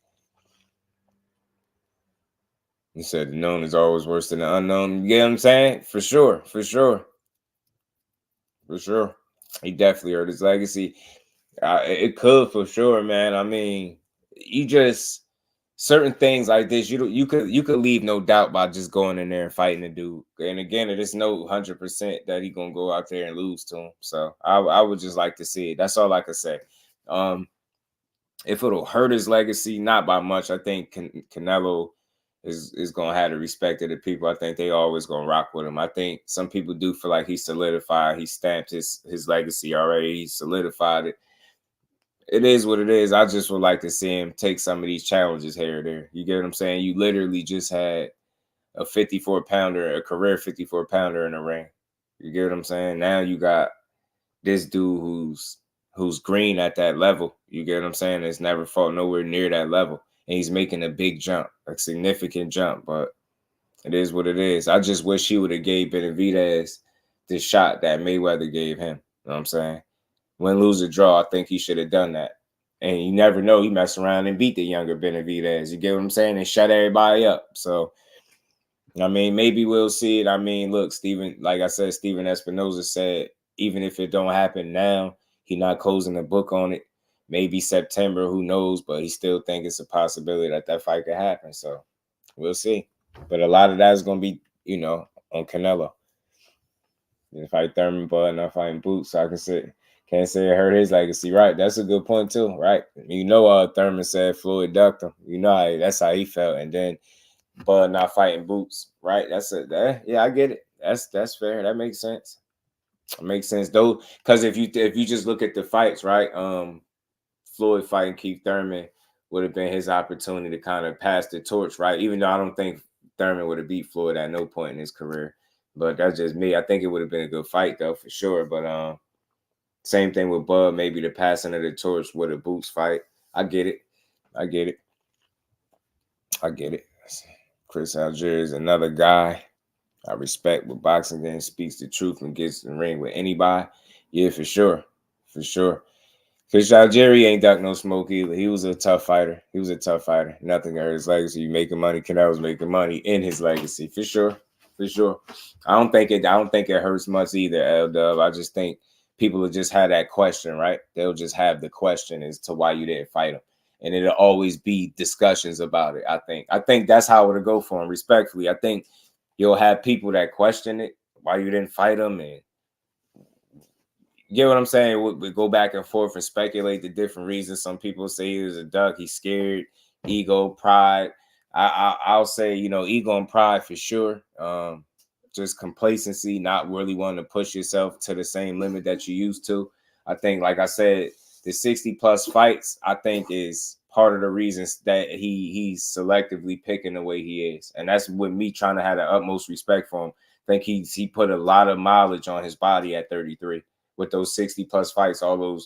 He said the known is always worse than the unknown. You get what I'm saying? For sure. For sure. For sure. He definitely hurt his legacy. It could, for sure, man. I mean, you just... certain things like this, you could leave no doubt by just going in there and fighting the dude. And again, it is no 100% that he gonna go out there and lose to him. So I would just like to see it. That's all I could say. If it'll hurt his legacy, not by much. I think Canelo is gonna have the respect of the people. I think they always gonna rock with him. I think some people do feel like he solidified. He stamped his legacy already. He solidified it. It is what it is. I just would like to see him take some of these challenges here or there. You get what I'm saying? You literally just had a 54-pounder, a career 54-pounder in the ring. You get what I'm saying? Now you got this dude who's green at that level. You get what I'm saying? It's never fought nowhere near that level. And he's making a big jump, a significant jump. But it is what it is. I just wish he would have gave Benavidez the shot that Mayweather gave him. You know what I'm saying? Win, lose, or draw, I think he should have done that. And you never know. He messed around and beat the younger Benavidez. You get what I'm saying? And shut everybody up. So, I mean, maybe we'll see it. I mean, look, like I said, Steven Espinoza said, even if it don't happen now, he not closing the book on it. Maybe September, who knows? But he still think it's a possibility that fight could happen. So, we'll see. But a lot of that is going to be, you know, on Canelo. If I Thurman, Bud, and I fight Boots, so I can't say it hurt his legacy. Right. That's a good point, too. Right. You know, Thurman said Floyd ducked him. You know, that's how he felt. And then Bud not fighting Boots. Right. Yeah, I get it. That's fair. That makes sense. It makes sense, though, because if you just look at the fights, right, Floyd fighting Keith Thurman would have been his opportunity to kind of pass the torch, right? Even though I don't think Thurman would have beat Floyd at no point in his career. But that's just me. I think it would have been a good fight, though, for sure. But same thing with Bud, maybe the passing of the torch with a Boots fight. I get it. Chris Algieri is another guy I respect with boxing game, speaks the truth and gets in the ring with anybody. Yeah, for sure. Chris Algieri ain't duck no smoke either. He was a tough fighter. Nothing hurt his legacy. You making money. Canelo's making money in his legacy. For sure. I don't think it hurts much either, L-Dub. I just think people will just have that question, right? They'll just have the question as to why you didn't fight him. And it'll always be discussions about it, I think that's how it'll go for him, respectfully. I think you'll have people that question it, why you didn't fight him, and you get what I'm saying? We go back and forth and speculate the different reasons. Some people say he was a duck, he's scared, ego, pride. I'll say, you know, ego and pride for sure. Just complacency, not really wanting to push yourself to the same limit that you used to. I think, like I said, the 60-plus fights, I think, is part of the reasons that he's selectively picking the way he is. And that's with me trying to have the utmost respect for him. I think he put a lot of mileage on his body at 33 with those 60-plus fights, all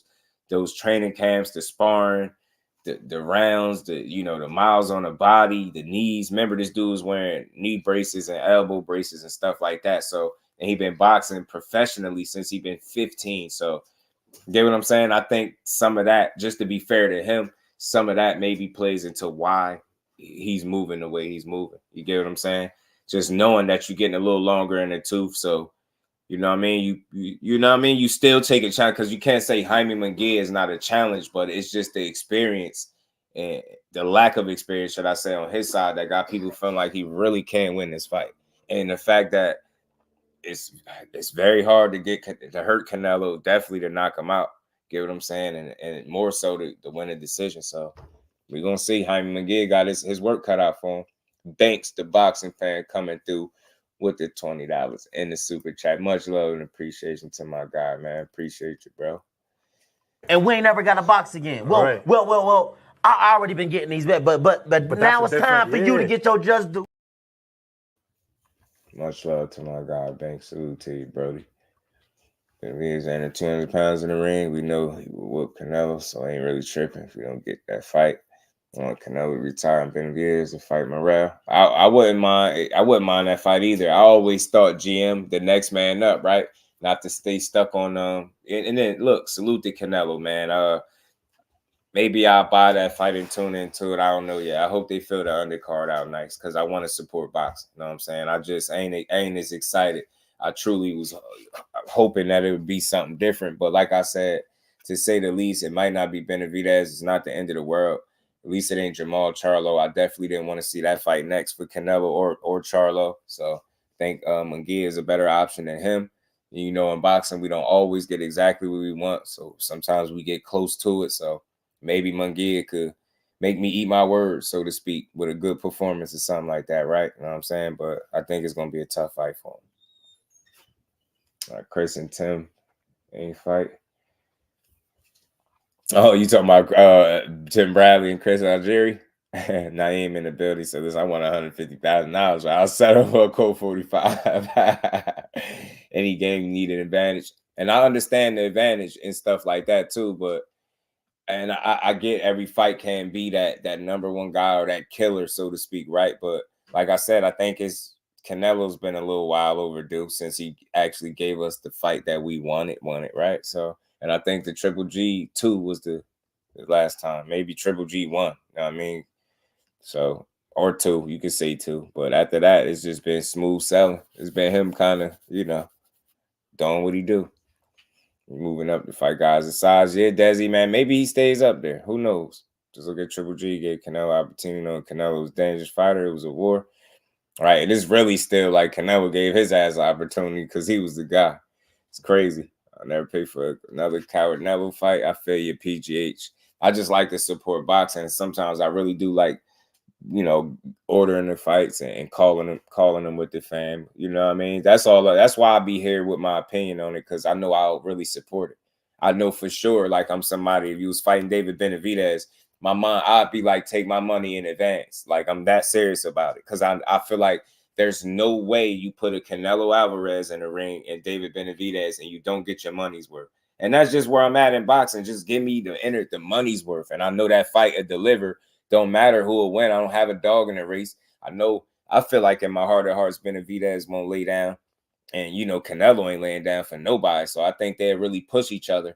those training camps, the sparring, the rounds, the miles on the body, the knees. Remember, this dude was wearing knee braces and elbow braces and stuff like that. So, and he been boxing professionally since he been 15. So, you get what I'm saying? I think some of that, just to be fair to him, some of that maybe plays into why he's moving the way he's moving. You get what I'm saying? Just knowing that you're getting a little longer in the tooth. So, you know what I mean? You know what I mean? You still take a challenge, because you can't say Jaime Munguia is not a challenge, but it's just the experience and the lack of experience, should I say, on his side that got people feeling like he really can't win this fight. And the fact that it's very hard to hurt Canelo, definitely to knock him out. Get what I'm saying? And more so to win a decision. So we're going to see. Jaime Munguia got his work cut out for him. Banks, the boxing fan, coming through with the $20 in the super chat. Much love and appreciation to my guy, man. Appreciate you, bro. And we ain't never got to box again. Well. I already been getting these bets, but now it's time for you to get your just due. Much love to my guy, Banks. Salute to you, Brody. If he's under 200 pounds in the ring, we know he will whoop Canelo, so I ain't really tripping if we don't get that fight. I want Canelo to retire and Benavidez to fight Morrell. I wouldn't mind. I wouldn't mind that fight either. I always thought GM the next man up, right? Not to stay stuck on and then look, salute to Canelo, man. Maybe I'll buy that fight and tune into it. I don't know yet. I hope they fill the undercard out nice because I want to support boxing. You know what I'm saying? I just ain't as excited. I truly was hoping that it would be something different. But like I said, to say the least, it might not be Benavidez. It's not the end of the world. At least it ain't Jamal Charlo. I definitely didn't want to see that fight next for Canelo or Charlo. So I think Munguia is a better option than him. You know, in boxing, we don't always get exactly what we want. So sometimes we get close to it. So maybe Munguia could make me eat my words, so to speak, with a good performance or something like that, right? You know what I'm saying? But I think it's going to be a tough fight for him. Chris and Tim, any fight? Oh, you talking about Tim Bradley and Chris Algieri? Naeem in the building. So this, I want $150,000. I'll settle for a Colt 45. Any game you need an advantage. And I understand the advantage and stuff like that too, but and I get every fight can be that number one guy or that killer, so to speak, right? But like I said, I think Canelo's been a little while overdue since he actually gave us the fight that we wanted, right? So, and I think the Triple G 2 was the last time. Maybe Triple G 1, you know what I mean? So, or 2, you could say 2. But after that, it's just been smooth selling. It's been him kind of, doing what he do. Moving up to fight guys of size. Yeah, Desi, man, maybe he stays up there. Who knows? Just look at Triple G. Gave Canelo opportunity. Canelo was a dangerous fighter. It was a war. Right. And it's really still like Canelo gave his ass an opportunity because he was the guy. It's crazy. I'll never pay for another Coward Neville fight. I feel you, PGH. I just like to support boxing. Sometimes I really do like, ordering the fights and calling them with the fam. You know what I mean? That's all. That's why I be here with my opinion on it, because I know I'll really support it. I know for sure, like I'm somebody, if you was fighting David Benavidez, my mind, I'd be like, take my money in advance. Like I'm that serious about it. Because I feel like there's no way you put a Canelo Alvarez in the ring and David Benavidez and you don't get your money's worth. And that's just where I'm at in boxing. Just give me the money's worth. And I know that fight will deliver. Don't matter who will win. I don't have a dog in the race. I feel like in my heart of hearts, Benavidez won't lay down. And, Canelo ain't laying down for nobody. So I think they'll really push each other.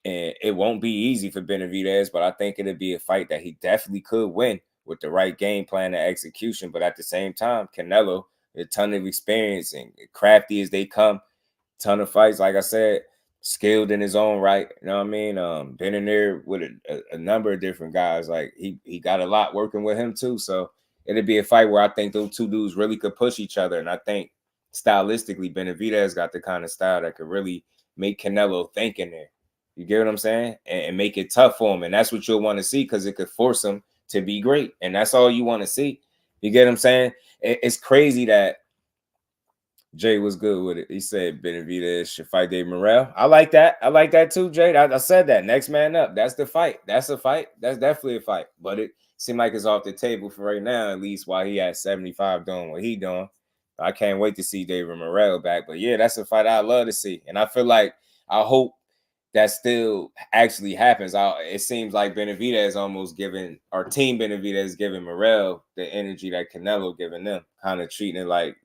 And it won't be easy for Benavidez, but I think it'll be a fight that he definitely could win with the right game plan and execution. But at the same time, Canelo, a ton of experience and crafty as they come, ton of fights. Like I said, skilled in his own right, you know what I mean? Been in there with a number of different guys. Like he got a lot working with him too. So it'd be a fight where I think those two dudes really could push each other. And I think stylistically, Benavidez got the kind of style that could really make Canelo think in there. You get what I'm saying? And make it tough for him. And that's what you'll want to see, because it could force him to be great. And that's all you want to see. You get what I'm saying? It's crazy that Jay was good with it. He said Benavidez should fight Dave Morrell. I like that. I like that too, Jay. I said that. Next man up. That's the fight. That's a fight. That's definitely a fight. But it seemed like it's off the table for right now, at least while he at 75 doing what he doing. I can't wait to see David Morrell back. But yeah, that's a fight I love to see. And I feel like, I hope that still actually happens. It seems like Benavidez almost giving, or Team Benavidez giving Morrell the energy that Canelo giving them, kind of treating it like,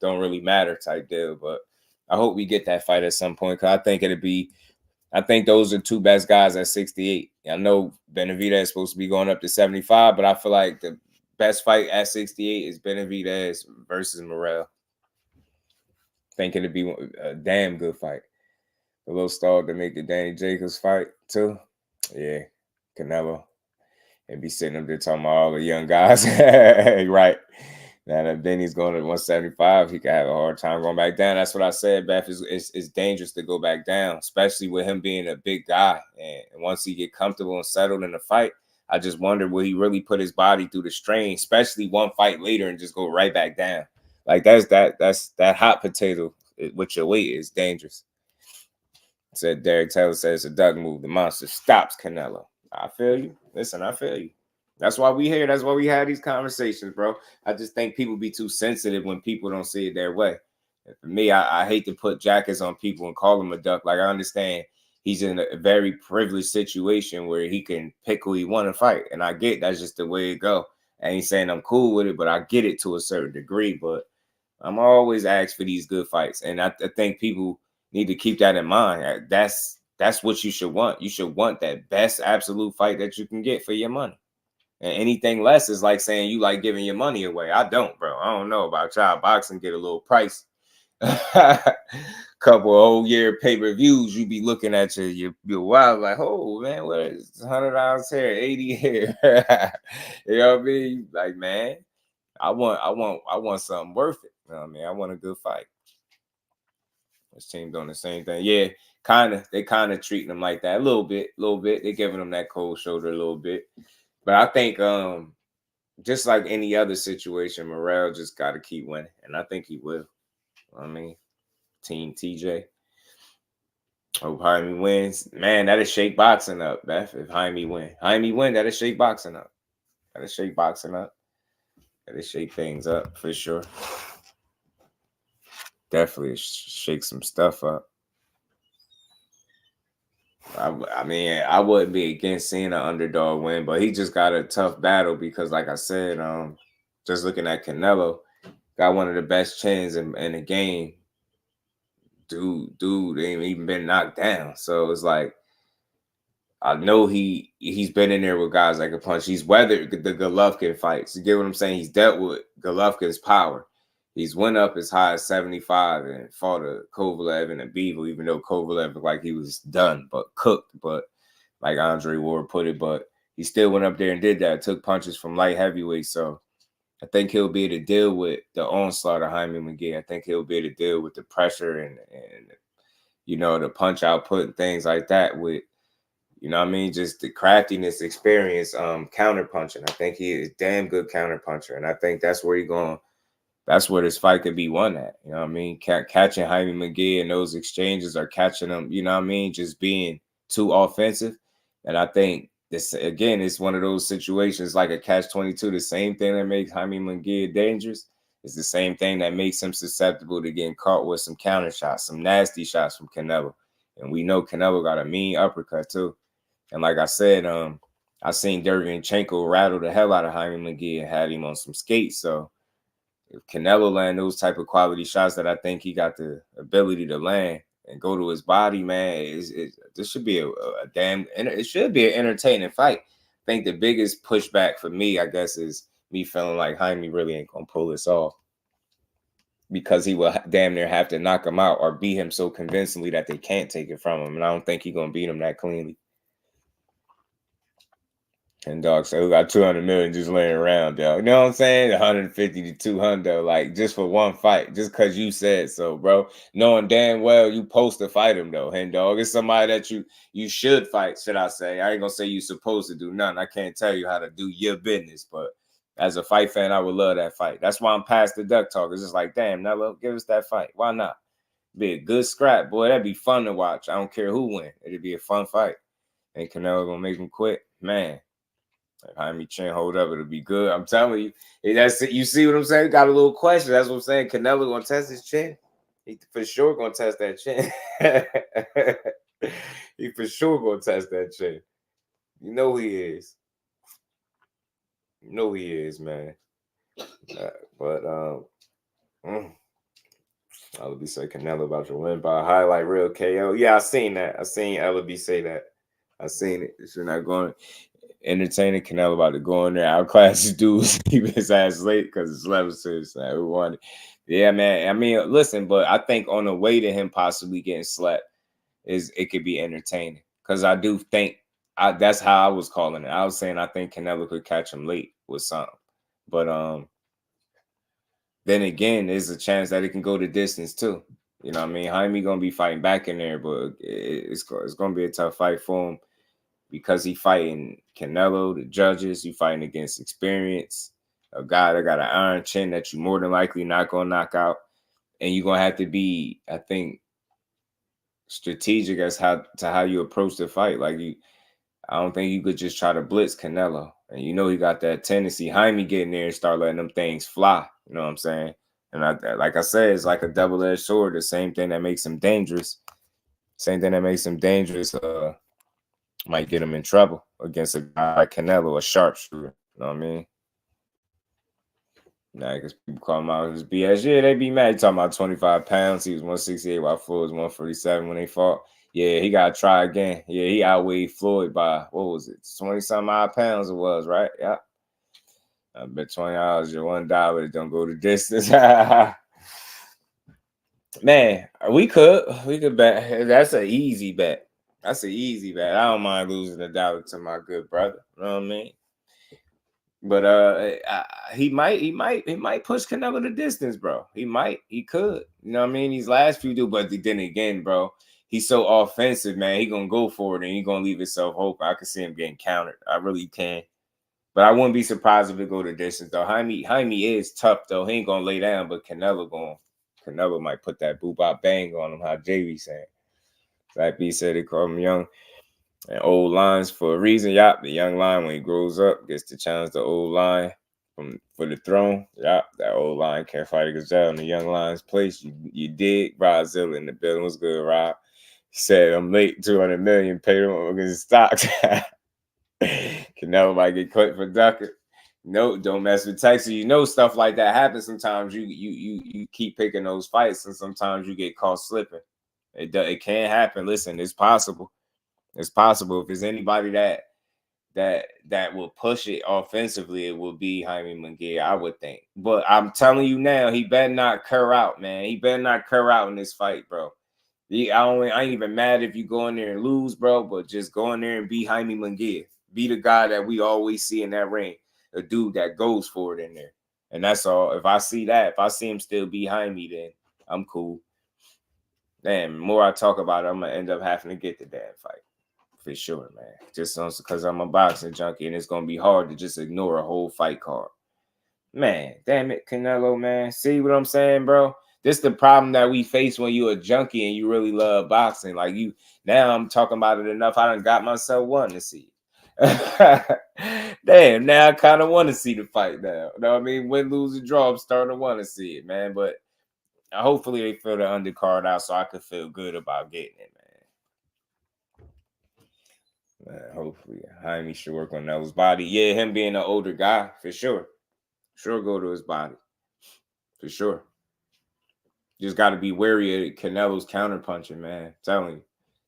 don't really matter type deal. But I hope we get that fight at some point, because I think those are two best guys at 68. I know Benavidez is supposed to be going up to 75, but I feel like the best fight at 68 is Benavidez versus Morrell. I think it'd be a damn good fight. A little stall to make the Danny Jacobs fight too. Yeah, Canelo. And be sitting up there talking about all the young guys. Right. Now that Benny's going to 175, he could have a hard time going back down. That's what I said, Beth. It's dangerous to go back down, especially with him being a big guy. And once he get comfortable and settled in the fight, I just wonder, will he really put his body through the strain, especially one fight later, and just go right back down? Like that's that hot potato with your weight is dangerous. Said Derek Taylor says it's a duck move. The monster stops Canelo. I feel you. Listen, I feel you. That's why we here. That's why we have these conversations, bro. I just think people be too sensitive when people don't see it their way. And for me, I hate to put jackets on people and call them a duck. Like, I understand he's in a very privileged situation where he can pick who he want to fight. And I get that's just the way it go. I ain't saying I'm cool with it, but I get it to a certain degree. But I'm always asked for these good fights. And I think people need to keep that in mind. That's what you should want. You should want that best absolute fight that you can get for your money. And anything less is like saying you like giving your money away. I don't, bro. I don't know about y'all. Boxing get a little price. Couple of whole year pay-per-views, you be looking at your wild like, oh man, what is $100 here, 80 here? You know what I mean? Like, man, I want something worth it. You know what I mean? I want a good fight. This team doing the same thing. Yeah, they kind of treating them like that a little bit. They're giving them that cold shoulder a little bit. But I think just like any other situation, Morrell just got to keep winning. And I think he will. I mean, Team TJ. Hope Jaime wins. Man, that'll shake boxing up, Beth, if Jaime win. That'll shake boxing up. That'll shake things up for sure. Definitely shake some stuff up. I mean, I wouldn't be against seeing an underdog win, but he just got a tough battle because, like I said, just looking at Canelo, got one of the best chins in the game. Dude ain't even been knocked down. So it's like, I know he's been in there with guys like a punch. He's weathered the Golovkin fights. You get what I'm saying? He's dealt with Golovkin's power. He's went up as high as 75 and fought a Kovalev and a Bivol, even though Kovalev looked like he was done, but cooked. But like Andre Ward put it, but he still went up there and did that. Took punches from light heavyweight. So I think he'll be able to deal with the onslaught of Jaime Munguia. I think he'll be able to deal with the pressure and you know, the punch output and things like that with, you know what I mean, just the craftiness, experience, counter punching. I think he is damn good counter puncher. And I think that's where that's where this fight could be won at. You know what I mean? Catching Jaime Munguia in those exchanges or catching him, you know what I mean, just being too offensive. And I think this, again, it's one of those situations like a catch-22. The same thing that makes Jaime Munguia dangerous is the same thing that makes him susceptible to getting caught with some counter shots, some nasty shots from Canelo. And we know Canelo got a mean uppercut too. And like I said, I seen Derevyanchenko rattle the hell out of Jaime Munguia and had him on some skates. So if Canelo land those type of quality shots that I think he got the ability to land and go to his body, man, this should be it should be an entertaining fight. I think the biggest pushback for me, I guess, is me feeling like Jaime really ain't gonna pull this off because he will damn near have to knock him out or beat him so convincingly that they can't take it from him. And I don't think he's gonna beat him that cleanly. And dog said, we got 200 million just laying around, dog. You know what I'm saying? 150 to 200, like just for one fight, just because you said so, bro. Knowing damn well you supposed to fight him, though. And dog, it's somebody that you should fight, should I say. I ain't gonna say you supposed to do nothing. I can't tell you how to do your business, but as a fight fan, I would love that fight. That's why I'm past the duck talk. It's just like, damn, Nello, give us that fight. Why not? Be a good scrap, boy. That'd be fun to watch. I don't care who win. It'd be a fun fight. And Canelo gonna make him quit, man. If Jaime Chin hold up, it'll be good. I'm telling you. That's it. You see what I'm saying? Got a little question. That's what I'm saying. Canelo gonna test his chin. He for sure gonna test that chin. He for sure gonna test that chin. You know he is. You know he is, man. Ellaby say Canelo about to win by a highlight reel KO. Yeah, I seen that. I seen Ellaby say that. I seen it. You're not going entertaining. Canelo about to go in there, outclass his dudes, keep his ass late because it's level serious. Who won it? Yeah, man. I mean, listen, but I think on the way to him possibly getting slapped it could be entertaining because I do think that's how I was calling it. I was saying I think Canelo could catch him late with something, but then again, there's a chance that it can go the distance too. You know what I mean? Jaime gonna be fighting back in there, but it's gonna be a tough fight for him. Because he fighting Canelo, the judges, he fighting against experience. a guy that got an iron chin that you more than likely not gonna knock out, and you're gonna have to be, I think, strategic as how you approach the fight. Like I don't think you could just try to blitz Canelo, and you know he got that tendency. Jaime get in there and start letting them things fly. You know what I'm saying? And like I said, it's like a double-edged sword. The same thing that makes him dangerous. Same thing that makes him dangerous. Might get him in trouble against a guy like Canelo, a sharpshooter. You know what I mean? Nah, because people call him out as BS. Yeah, they be mad. You talking about 25 pounds. He was 168 while Floyd was 147 when they fought. Yeah, he got to try again. Yeah, he outweighed Floyd by, what was it, 20-some odd pounds it was, right? Yeah. I bet $20 your $1 don't go the distance. Man, we could bet. That's an easy bet. That's an easy bet. I don't mind losing $1 to my good brother. You know what I mean? But he might push Canelo the distance, bro. He could. You know what I mean? These last few do, but then again, bro, he's so offensive, man. He gonna go for it and he gonna leave himself open. I can see him getting countered. I really can. But I wouldn't be surprised if it go the distance though. Jaime is tough though. He ain't gonna lay down, but Canelo might put that boop bop bang on him. How JV saying. Like B said, they call him young and old lions for a reason. Yup, the young lion when he grows up gets to challenge the old lion for the throne. Yup, that old lion can't fight a gazelle in the young lion's place. You dig? Rodzilla in the building. What's good, Rob? He said, I'm late, 200 million, paid him against stocks. Canelo might get cut for ducking. No, don't mess with Tyson. You know stuff like that happens sometimes. You keep picking those fights, and sometimes you get caught slipping. It can happen. Listen, it's possible. It's possible. If there's anybody that will push it offensively, it will be Jaime Munguia, I would think. But I'm telling you now, he better not cur out, man. He better not cur out in this fight, bro. I ain't even mad if you go in there and lose, bro, but just go in there and be Jaime Munguia. Be the guy that we always see in that ring, a dude that goes for it in there. And that's all. If I see him still be Jaime, then I'm cool. Damn, the more I talk about it, I'm going to end up having to get the damn fight. For sure, man. Just because I'm a boxing junkie and it's going to be hard to just ignore a whole fight card. Man, damn it, Canelo, man. See what I'm saying, bro? This is the problem that we face when you're a junkie and you really love boxing. Like now I'm talking about it enough. I done got myself wanting to see it. Damn, now I kind of want to see the fight now. You know what I mean? Win, lose, or draw, I'm starting to want to see it, man. But hopefully they fill the undercard out so I could feel good about getting it, man. Hopefully Jaime should work on Nelo's body. Yeah, him being an older guy, for sure. Sure go to his body. For sure. Just got to be wary of Canelo's counterpunching, man. I'm telling you.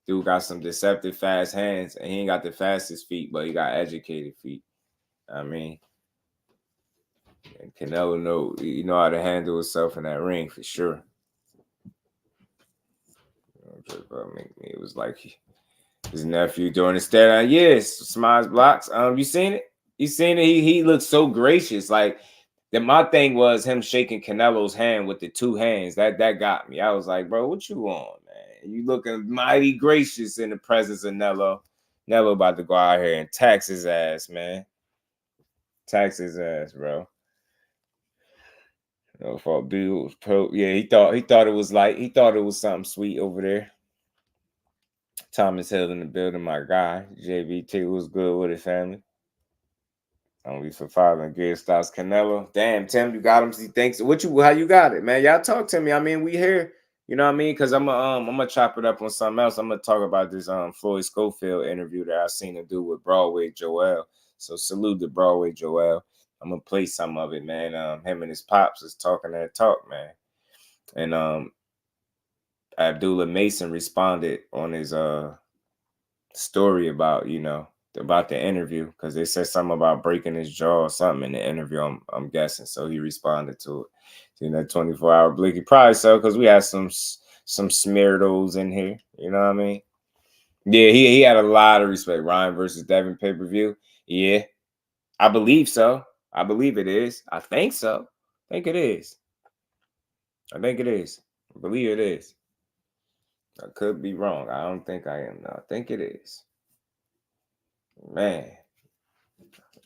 Dude got some deceptive fast hands, and he ain't got the fastest feet, but he got educated feet. I mean, and Canelo know how to handle himself in that ring for sure. It was like his nephew during the stare. Yes, Smiles blocks. You seen it? You seen it? He looked so gracious. Like my thing was him shaking Canelo's hand with the two hands. That got me. I was like, bro, what you on, man? You looking mighty gracious in the presence of Nello. Nello about to go out here and tax his ass, man. Tax his ass, bro. No fault. Bill was pro. Yeah, he thought it was like he thought it was something sweet over there. Thomas Hill in the building, my guy. JBT was good with his family. Only for following good stocks. Canelo. Damn, Tim, you got him. He thinks how you got it, man. Y'all talk to me. I mean, we here. You know what I mean? Because I'm gonna chop it up on something else. I'm gonna talk about this Floyd Scofield interview that I seen him do with Broadway Joel. So salute to Broadway Joel. I'm gonna play some of it, man. Him and his pops is talking that talk, man. And Abdullah Mason responded on his story about about the interview, because they said something about breaking his jaw or something in the interview. I'm guessing. So he responded to it. In that 24-hour blicky, probably so, because we had some smeardos in here. You know what I mean? Yeah, he had a lot of respect. Ryan versus Devin pay-per-view. Yeah, I believe so. I believe it is. I think so. I think it is. I believe it is. I could be wrong. I don't think I am. No, I think it is. Man,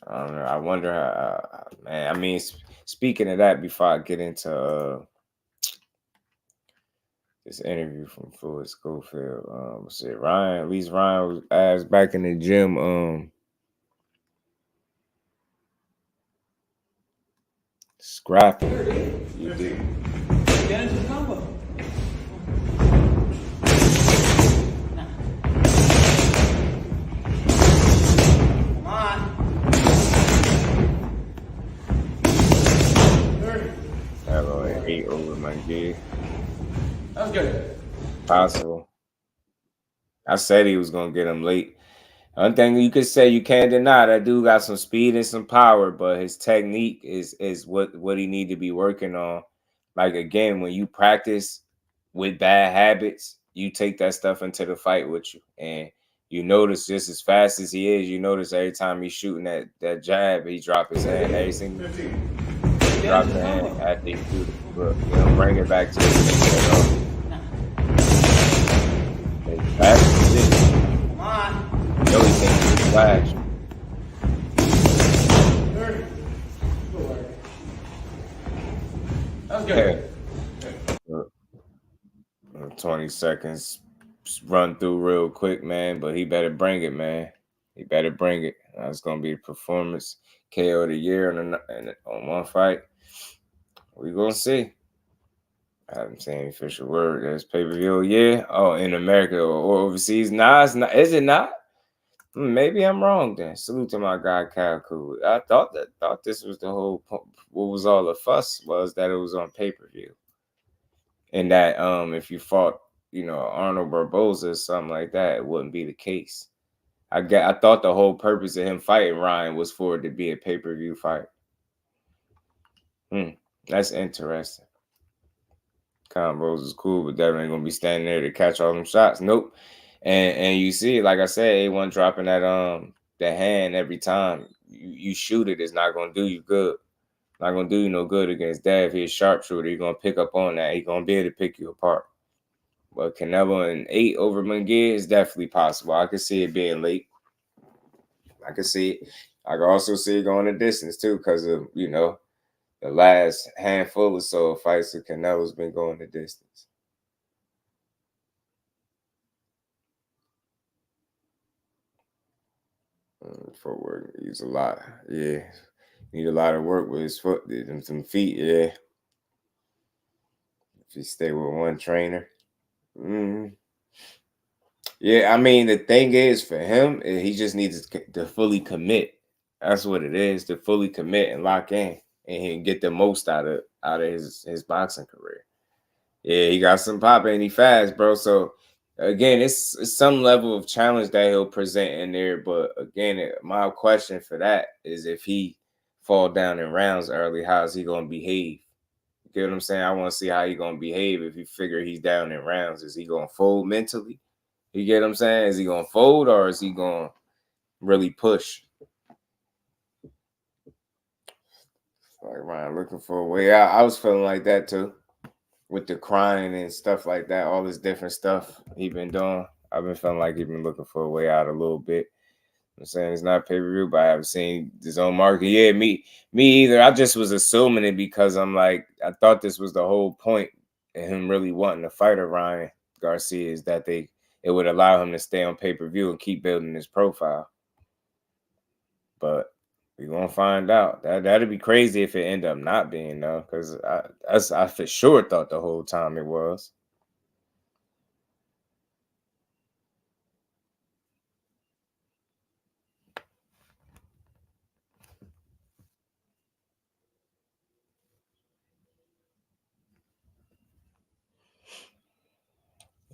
I don't know. I wonder how, man. I mean, speaking of that, before I get into this interview from Floyd Scofield, said Ryan. At least Ryan was asked back in the gym. Scrapping. You did. Get into the combo. Come on. Hello, 8 over Munguia. That was good. Possible. I said he was gonna get him late. One thing you could say you can't deny, that dude got some speed and some power, but his technique is what he need to be working on. Like, again, when you practice with bad habits, you take that stuff into the fight with you. And you notice just as fast as he is, you notice every time he's shooting that jab, he drop his hand. Every single drop the hand after he shoot it. But he'll bring it back to his fast as it is. Come on. You know he thinks it's flash. That was good. 20 seconds run through real quick, man. But he better bring it, man. He better bring it. It's gonna be the performance KO of the year on one fight. We gonna see. I haven't seen any official word. There's pay-per-view, yeah. Oh, in America or overseas. Nah, it's not. Is it not? Maybe I'm wrong then. Salute to my guy Kyle Cool. I thought this was the whole point. What was all the fuss was that it was on pay-per-view. And that if you fought, Arnold Barboza or something like that, it wouldn't be the case. I thought the whole purpose of him fighting Ryan was for it to be a pay-per-view fight. That's interesting. Combos is cool, but that ain't gonna be standing there to catch all them shots. Nope. And you see, like I said, A1 dropping that hand every time you shoot it is not gonna do you good. Not gonna do you no good against Dad. If he's a sharpshooter, he's gonna pick up on that. He's gonna be able to pick you apart. But Canelo and 8 over Munguia is definitely possible. I could see it being late. I could see it. I can also see it going the distance too, because of the last handful or so of fights that Canelo's been going the distance. Footwork needs a lot. Yeah. Need a lot of work with his foot and some feet, yeah. If you stay with one trainer. Yeah, I mean, the thing is for him, he just needs to fully commit. That's what it is, to fully commit and lock in and get the most out of his boxing career. Yeah, he got some pop and he fast, bro. So again, it's some level of challenge that he'll present in there. But again, my question for that is if he fall down in rounds early, how is he gonna behave? You get what I'm saying? I want to see how he gonna behave if you figure he's down in rounds. Is he gonna fold mentally? You get what I'm saying? Is he gonna fold or is he gonna really push? Like Ryan looking for a way out. I was feeling like that too. With the crying and stuff like that, all this different stuff he been doing. I've been feeling like he been looking for a way out a little bit. I'm saying it's not pay-per-view, but I haven't seen his own market. Yeah, me either. I just was assuming it because I'm like, I thought this was the whole point of him really wanting to fight Ryan Garcia is that it would allow him to stay on pay-per-view and keep building his profile. But we're going to find out. That'd be crazy if it end up not being, though, because I for sure thought the whole time it was.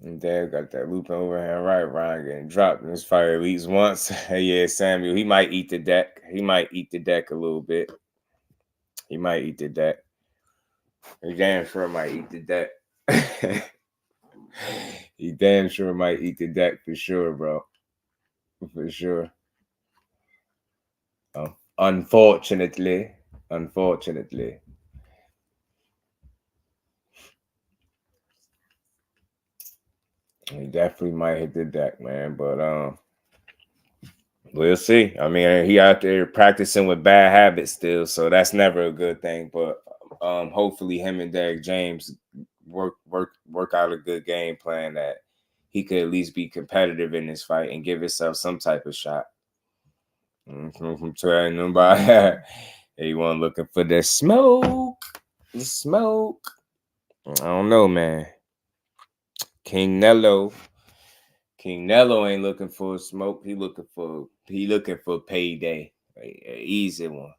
And Dad got that loop overhand right. Ryan getting dropped in this fight at least once. Yeah, Samuel, he might eat the deck. He might eat the deck a little bit. He might eat the deck. He damn sure might eat the deck. He damn sure might eat the deck for sure, bro. For sure. Unfortunately. He definitely might hit the deck, man. But We'll see. I mean, he out there practicing with bad habits still, so that's never a good thing. But hopefully, him and Derek James work out a good game plan that he could at least be competitive in this fight and give himself some type of shot. From trying nobody, anyone looking for the smoke? The smoke. I don't know, man. King Nello ain't looking for smoke. He looking for payday, an easy one.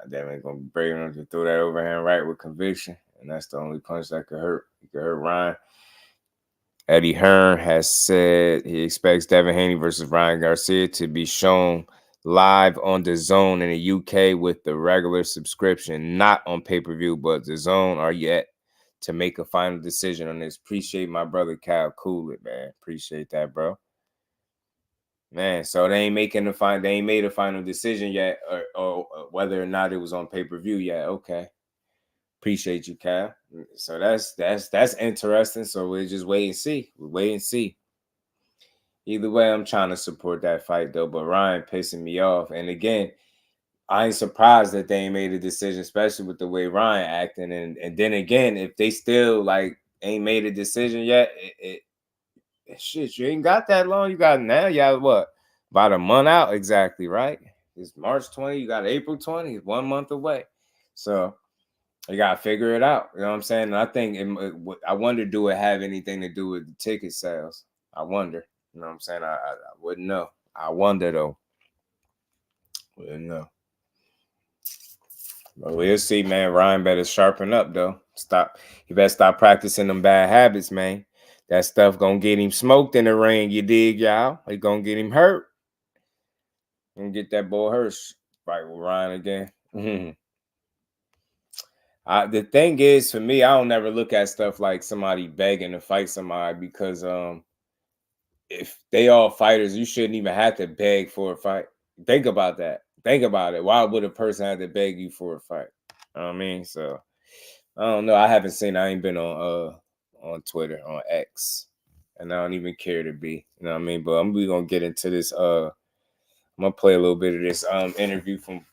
That ain't gonna bring him to throw that overhand right with conviction, and that's the only punch that could hurt. He could hurt Ryan. Eddie Hearn has said he expects Devin Haney versus Ryan Garcia to be shown live on DAZN in the UK with the regular subscription, not on pay-per-view, but DAZN are yet to make a final decision on this. Appreciate my brother Cal Coolett, man. Appreciate that, bro. Man, so they ain't made a final decision yet, or whether or not it was on pay-per-view yet. Okay. Appreciate you, Cal. So that's interesting. So we'll just wait and see. We'll wait and see. Either way, I'm trying to support that fight though, but Ryan pissing me off. And again, I ain't surprised that they ain't made a decision, especially with the way Ryan acting. And then again, if they still like ain't made a decision yet, shit, you ain't got that long. You got now. You got what? About a month out exactly, right? It's March 20. You got April 20. 1 month away. So you got to figure it out. You know what I'm saying? And I think I wonder, do it have anything to do with the ticket sales? I wonder. You know what I'm saying? I wouldn't know. I wonder though. Wouldn't know. But we'll see, man. Ryan better sharpen up though. He better stop practicing them bad habits, man. That stuff gonna get him smoked in the ring. You dig, y'all? He gonna get him hurt. Gonna get that boy hurt. Right with Ryan again. The thing is, for me, I don't never look at stuff like somebody begging to fight somebody because if they all fighters, you shouldn't even have to beg for a fight. Think about that. Think about it. Why would a person have to beg you for a fight? You know what I mean? So I don't know. I ain't been on Twitter, on X, and I don't even care to be. You know what I mean? But we gonna get into this. I'm gonna play a little bit of this interview from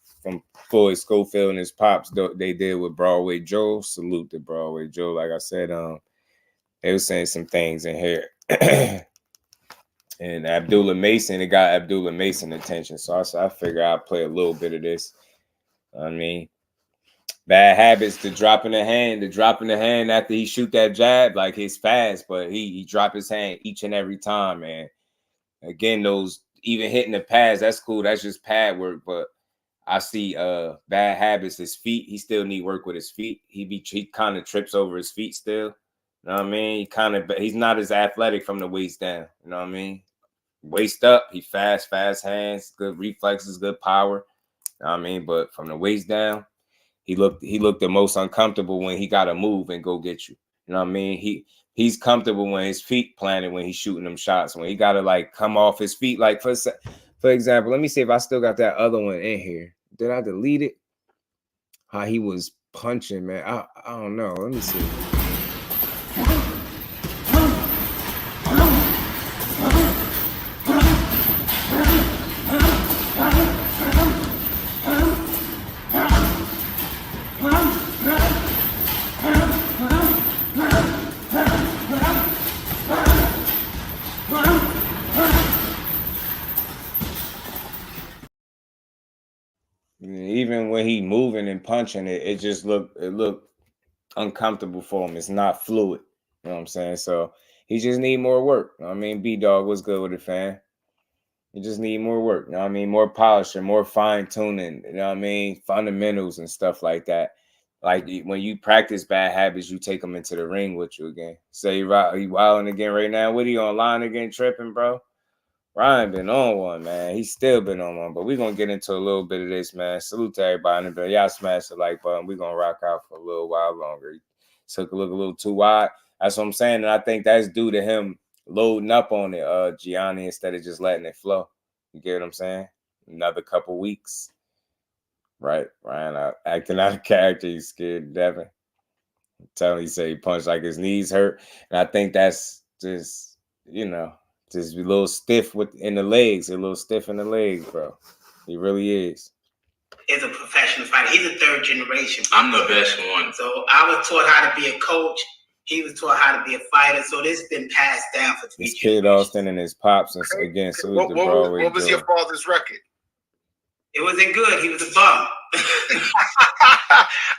Floyd Scofield and his pops. They did with Broadway Joe. Salute to Broadway Joe. Like I said, they were saying some things in here. And Abdullah Mason, it got Abdullah Mason attention. So I figure I'll play a little bit of this. I mean, bad habits, the drop in the hand after he shoot that jab, like he's fast, but he drop his hand each and every time, man. Again, those even hitting the pads, that's cool. That's just pad work. But I see bad habits, his feet. He still need work with his feet. He kind of trips over his feet still. You know what I mean? He's not as athletic from the waist down. You know what I mean? Waist up, he fast hands, good reflexes, good power. You know what I mean? But from the waist down, he looked the most uncomfortable when he got to move and go get you. You know what I mean? He's comfortable when his feet planted when he's shooting them shots. When he got to like come off his feet, like for example, let me see if I still got that other one in here. Did I delete it? How he was punching, man. I don't know. Let me see. Even when he moving and punching it just looked uncomfortable for him. It's not fluid. You know what I'm saying? So he just need more work. You know what I mean? B-Dog, what's good with it, fam? You just need more work. You know what I mean? More polishing, more fine-tuning, you know what I mean? Fundamentals and stuff like that. Like when you practice bad habits, you take them into the ring with you again. Say he wilding again right now. What, he online again tripping, bro? Ryan been on one, man. He's still been on one, but we're going to get into a little bit of this, man. Salute to everybody in the Y'all smash the like button. We're going to rock out for a little while longer. He took a look a little too wide. That's what I'm saying, and I think that's due to him loading up on it, Gianni, instead of just letting it flow. You get what I'm saying? Another couple weeks. Right? Ryan acting out of character. He's scared Devin. I'm telling you, he said he punched like his knees hurt. And I think that's just, you know, Just a little stiff in the legs. A little stiff in the legs, bro. He really is. Is a professional fighter. He's a third generation. I'm the best one. So I was taught how to be a coach. He was taught how to be a fighter. So this has been passed down for 3 generations. Kid Austin and his pops and again. So what was your father's record? It wasn't good. He was a bum.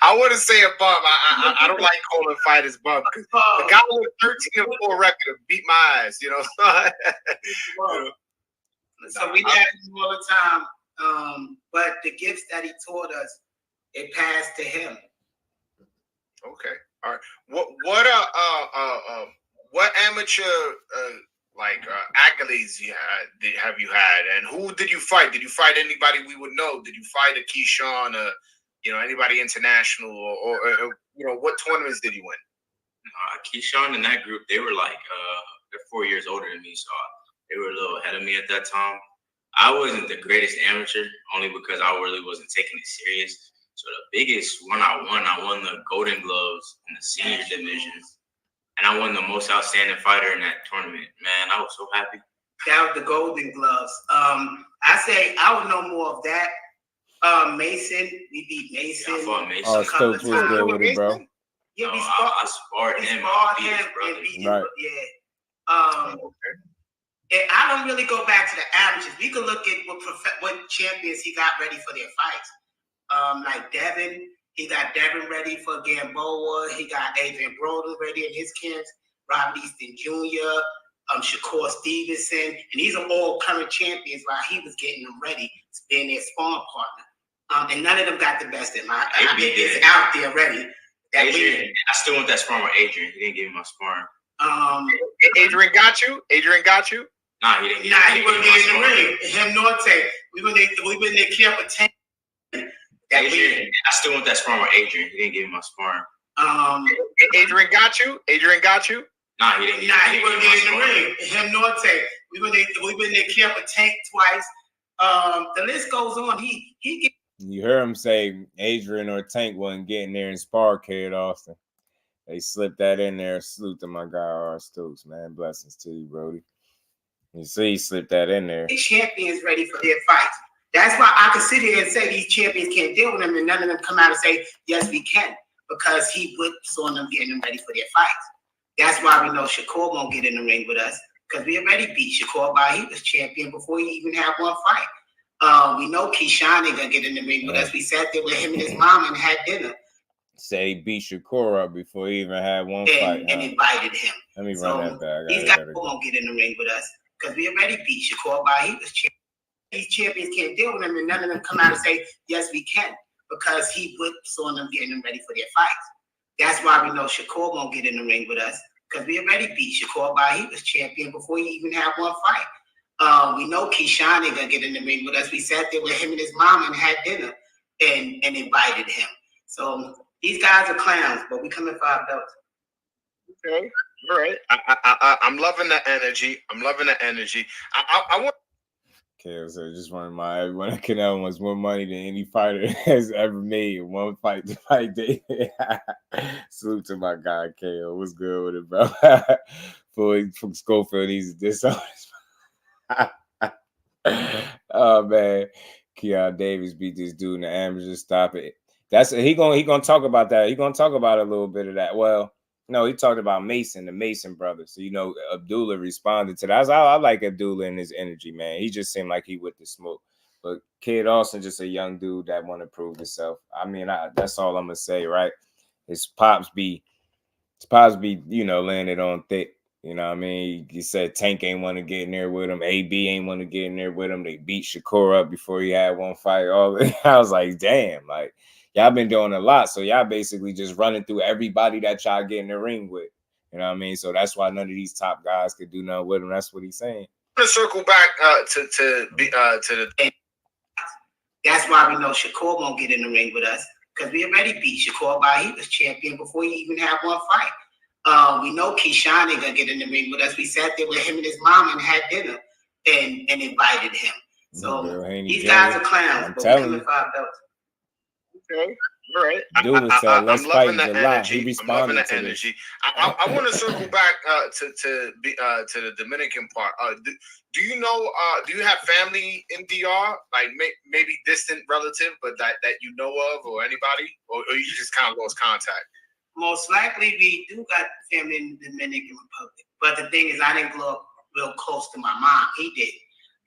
I wouldn't say a bum. I don't like calling fighters bum. The guy with a 13-4 record beat my ass, you know. So we had him all the time. But the gifts that he taught us, it passed to him. Okay. All right. What amateur accolades have you had, and who did you fight? Did you fight anybody we would know? Did you fight a Keyshawn, anybody international, or what tournaments did you win? Keyshawn and that group, they were they're 4 years older than me, so they were a little ahead of me at that time. I wasn't the greatest amateur, only because I really wasn't taking it serious. So the biggest one I won the Golden Gloves in the senior division. And I won the most outstanding fighter in that tournament. Man, I was so happy. That was the Golden Gloves. I say I would know more of that. Mason, we beat Mason. Yeah, I fought Mason. Oh, Stokes was good with it, bro. Yeah, I sparred him. Right. Yeah. I don't really go back to the averages. We can look at what champions he got ready for their fights. Like Devin. He got Devin ready for Gamboa. He got Adrian Broder ready in his camps. Robert Easton Jr., Shakur Stevenson. And these are all current champions while he was getting them ready to be their sparring partner. And none of them got the best of him. I think it's out there ready. Adrian, I still want that sparring with Adrian. He didn't give me my sparring. Adrian got you? Nah, he didn't. Nah, he wouldn't get in the ring. Him nor Tay. We've been in their camp for 10. Adrian, I still want that sparring with Adrian. He didn't give me my sparring. Adrian got you? Nah, he didn't. Nah, he wouldn't get in the ring. Him nor Tay. We've been in their camp for Tank twice. The list goes on. You heard him say Adrian or Tank wasn't getting there and spar Kid Austin. They slipped that in there. Salute to my guy R. Stokes, man. Blessings to you, Brody. You see, he slipped that in there. These champions ready for their fights. That's why I can sit here and say these champions can't deal with them, and none of them come out and say, yes, we can, because he whips on them getting them ready for their fights. That's why we know Shakur won't get in the ring with us, because we already beat Shakur he was champion before he even had one fight. We know Keyshawn ain't going to get in the ring with us. We sat there with him and his mom and had dinner. Say he beat Shakur up before he even had one fight. And invited him. Let me run that back. These guys won't get in the ring with us, because we already beat Shakur he was champion. These champions can't deal with them, and none of them come out and say, yes, we can, because he whips on them getting them ready for their fights. That's why we know Shakur won't get in the ring with us, because we already beat Shakur he was champion before he even had one fight. We know Keyshawn ain't going to get in the ring with us. We sat there with him and his mom and had dinner and invited him. So these guys are clowns, but we come in 5 belts. Okay. All right. I'm loving the energy. I want. Okay, so just one of my one of Canelo wants more money than any fighter has ever made in one fight to fight day. Salute to my guy KO. What's good with it, bro? Floyd Scofield needs to dishonest. Oh man, Keon Davis beat this dude in the amateur. Stop it. He gonna talk about that. He gonna talk about a little bit of that. Well, no, he talked about Mason, the Mason brothers. So, Abdullah responded to that. I like Abdullah and his energy, man. He just seemed like he with the smoke. But Kid Austin, just a young dude that want to prove himself. I mean, that's all I'm going to say, right? His pops be, laying it on thick. You know what I mean? He said Tank ain't want to get in there with him. AB ain't want to get in there with him. They beat Shakur up before he had one fight. I was like, damn, like, y'all been doing a lot, so y'all basically just running through everybody that y'all get in the ring with. You know what I mean? So that's why none of these top guys could do nothing with him. That's what he's saying. I'm gonna circle back to the. That's why we know Shakur won't get in the ring with us, because we already beat Shakur he was champion before he even had one fight. We know Keyshawn ain't gonna get in the ring with us. We sat there with him and his mom and had dinner and invited him. So these guys are clowns, but we come in 5 belts. Okay. All right. Dude said, "Let's I'm fight loving the July." energy. He responded I'm loving the to energy. this. I want to circle back to the Dominican part. Do you know? Do you have family in DR? Like maybe distant relative, but that you know of, or anybody, or you just kind of lost contact? Most likely, we do got family in the Dominican Republic. But the thing is, I didn't grow up real close to my mom. He did.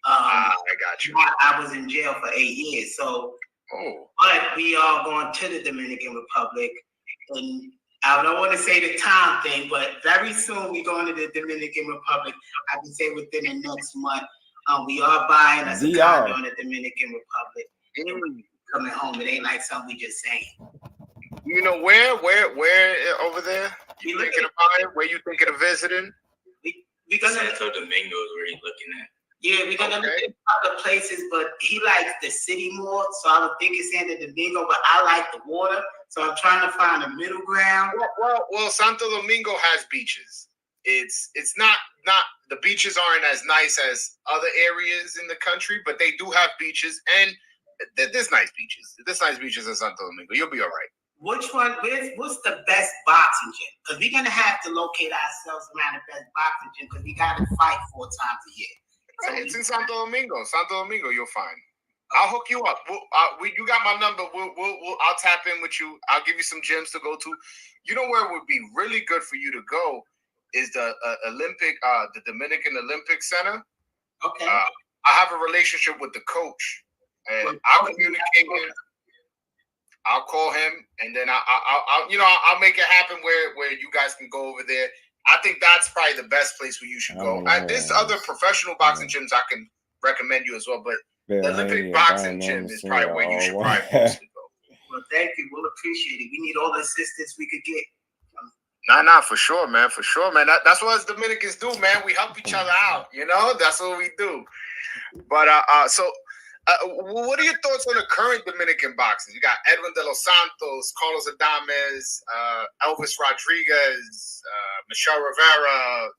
I got you. I was in jail for 8 years, so. Oh. But we are going to the Dominican Republic, and I don't want to say the time thing, but very soon we're going to the Dominican Republic. I can say within the next month. We are buying us a condo in the Dominican Republic. Coming home, it ain't like something we just saying. You know where over there? You thinking about it? Where you thinking of visiting? We gonna Santo Domingo is where he's looking at. Yeah, we're gonna look at other places, but he likes the city more, so I would think it's Santo Domingo, but I like the water, so I'm trying to find a middle ground. Well, Santo Domingo has beaches. It's not the beaches aren't as nice as other areas in the country, but they do have beaches, and there's nice beaches. There's nice beaches in Santo Domingo. You'll be all right. Which one? What's the best boxing gym? Because we're gonna have to locate ourselves around the best boxing gym because we gotta fight 4 times a year. So it's in Santo Domingo. Santo Domingo, you'll find. I'll hook you up. You got my number. I'll tap in with you. I'll give you some gyms to go to. You know where it would be really good for you to go is the the Dominican Olympic Center. Okay. I have a relationship with the coach, and I'll communicate with him. I'll call him, and then I'll make it happen where you guys can go over there. I think that's probably the best place where you should go. There's other professional boxing gyms I can recommend you as well, but the Olympic boxing gym is probably where you should probably mostly go. Well, thank you. We'll appreciate it. We need all the assistance we could get. Nah, for sure, man. For sure, man. That's what us Dominicans do, man. We help each other out. You know, that's what we do. But what are your thoughts on the current Dominican boxers? You got Edwin De Los Santos, Carlos Adames, Elvis Rodriguez, Michelle Rivera.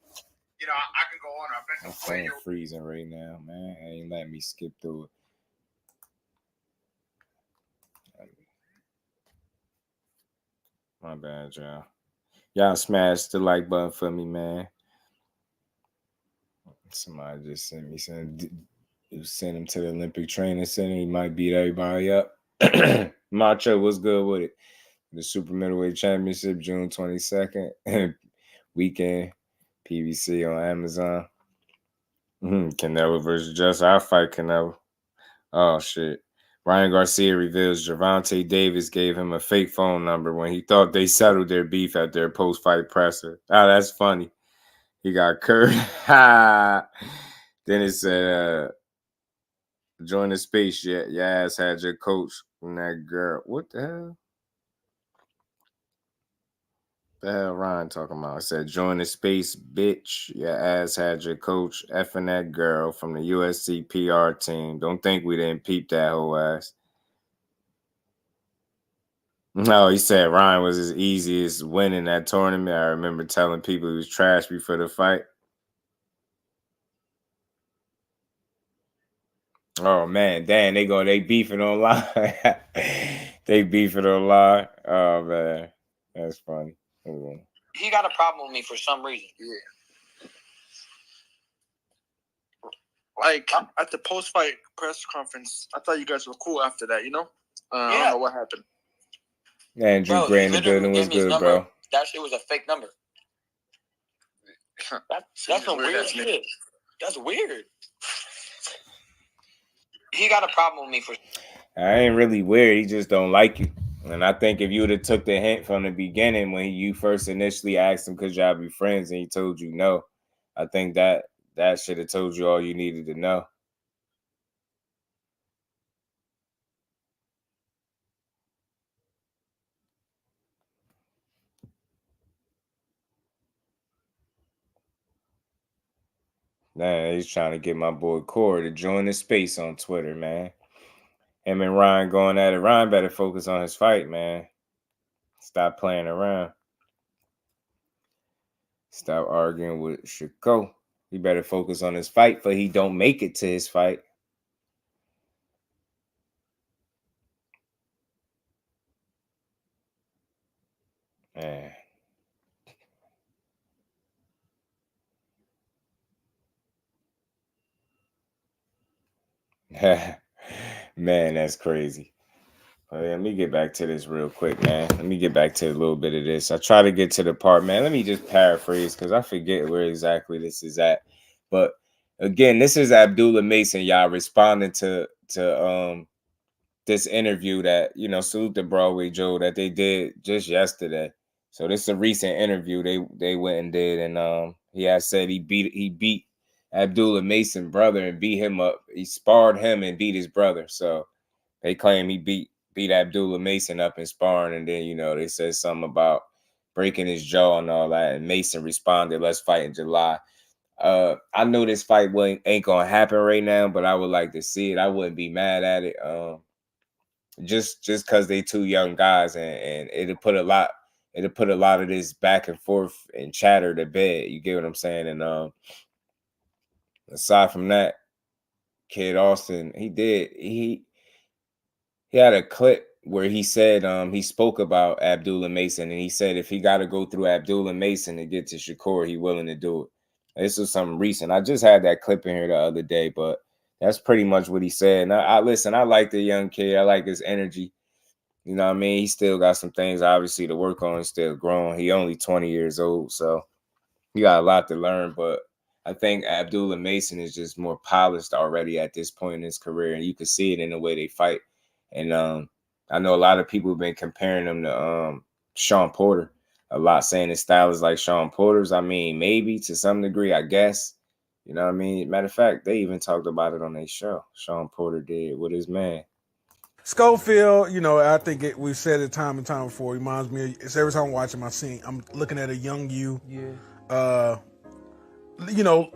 You know, I can go on. My phone freezing right now, man. Ain't letting me skip through it. My bad, y'all. Y'all smash the like button for me, man. Somebody just sent me something. Send him to the Olympic Training Center. He might beat everybody up. Macho, what's good with it? The Super Middleweight Championship, June 22nd. Weekend. PVC on Amazon. Canelo versus Just. I'll fight Canelo. Oh, shit. Ryan Garcia reveals Gervonta Davis gave him a fake phone number when he thought they settled their beef at their post-fight presser. Oh, that's funny. He got curved. Then it said, join the space yet. Your ass had your coach and that girl. What the hell? The hell Ryan talking about? It said, join the space, bitch. Your ass had your coach effing that girl from the USC PR team. Don't think we didn't peep that whole ass. No, he said Ryan was his easiest win in that tournament. I remember telling people he was trash before the fight. Oh man, damn, they beefing online. They beefing online. Oh man, that's funny. He got a problem with me for some reason. Yeah. Like at the post-fight press conference, I thought you guys were cool after that. You know, I don't know what happened. Andrew Gray in the building was good, bro. That shit was a fake number. That's some weird shit. That's weird. He got a problem with me for. I ain't really weird. He just don't like you. And I think if you would have took the hint from the beginning when you first initially asked him, could y'all be friends, and he told you no, I think that should have told you all you needed to know. Man, he's trying to get my boy Corey to join the space on Twitter, man. Him and Ryan going at it. Ryan better focus on his fight, man. Stop playing around. Stop arguing with Shakur. He better focus on his fight, for he don't make it to his fight. Man, that's crazy. Let me get back to this real quick, man. Let me get back to a little bit of this. I try to get to the part, man. Let me just paraphrase because I forget where exactly this is at. But again, this is Abdullah Mason, y'all, responding to this interview that, you know, salute to Broadway Joe, that they did just yesterday. So this is a recent interview they went and did, and he has said he beat Abdullah Mason brother and beat him up. He sparred him and beat his brother. So they claim he beat Abdullah Mason up in sparring, and then, you know, they said something about breaking his jaw and all that, and Mason responded, "Let's fight in July." I know this fight ain't gonna happen right now, but I would like to see it. I wouldn't be mad at it. Just because they two young guys, and it'll put a lot of this back and forth and chatter to bed. You get what I'm saying? And aside from that, Kid Austin, he had a clip where he said he spoke about Abdullah Mason, and he said if he got to go through Abdullah Mason to get to Shakur, he willing to do it. This was something recent. I just had that clip in here the other day, but that's pretty much what he said. And I listen, I like the young kid. I like his energy. You know what I mean? He still got some things, obviously, to work on. He's still growing. He only 20 years old, so he got a lot to learn. But I think Abdullah Mason is just more polished already at this point in his career, and you can see it in the way they fight. And I know a lot of people have been comparing him to Sean Porter a lot, saying his style is like Sean Porter's. I mean, maybe to some degree, I guess. You know what I mean? Matter of fact, they even talked about it on their show. Sean Porter did with his man. Schofield, you know, I think we've said it time and time before. It reminds me, it's every time I'm watching my scene, I'm looking at a young you. Yeah. You know,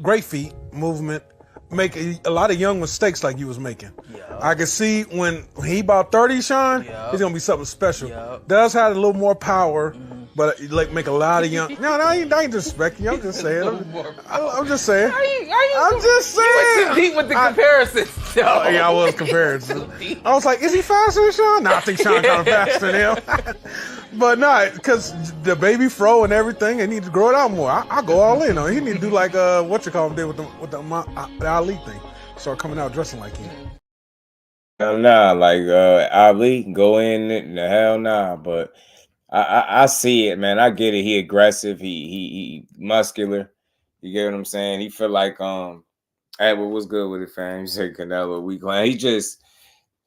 great feet, movement, make a lot of young mistakes like you was making. Yeah. I can see when he about 30, Sean, he's gonna be something special. Does have a little more power, but like make a lot of young. No, I ain't disrespecting you. I'm just saying. I'm just saying. I'm just saying. You went too deep with the comparisons. Oh, yeah, I was comparing. I was like, is he faster than Sean? No, I think Sean kind of faster than him. But no, because the baby fro and everything, they need to grow it out more. I go all in on it. He need to do like what you call him did with the Ali thing. Start coming out dressing like him. Hell nah, like Ali, go in the hell nah. But I see it, man. I get it. He aggressive. He muscular. You get what I'm saying? He feel like Edward was good with it, fam. He said Canelo weak.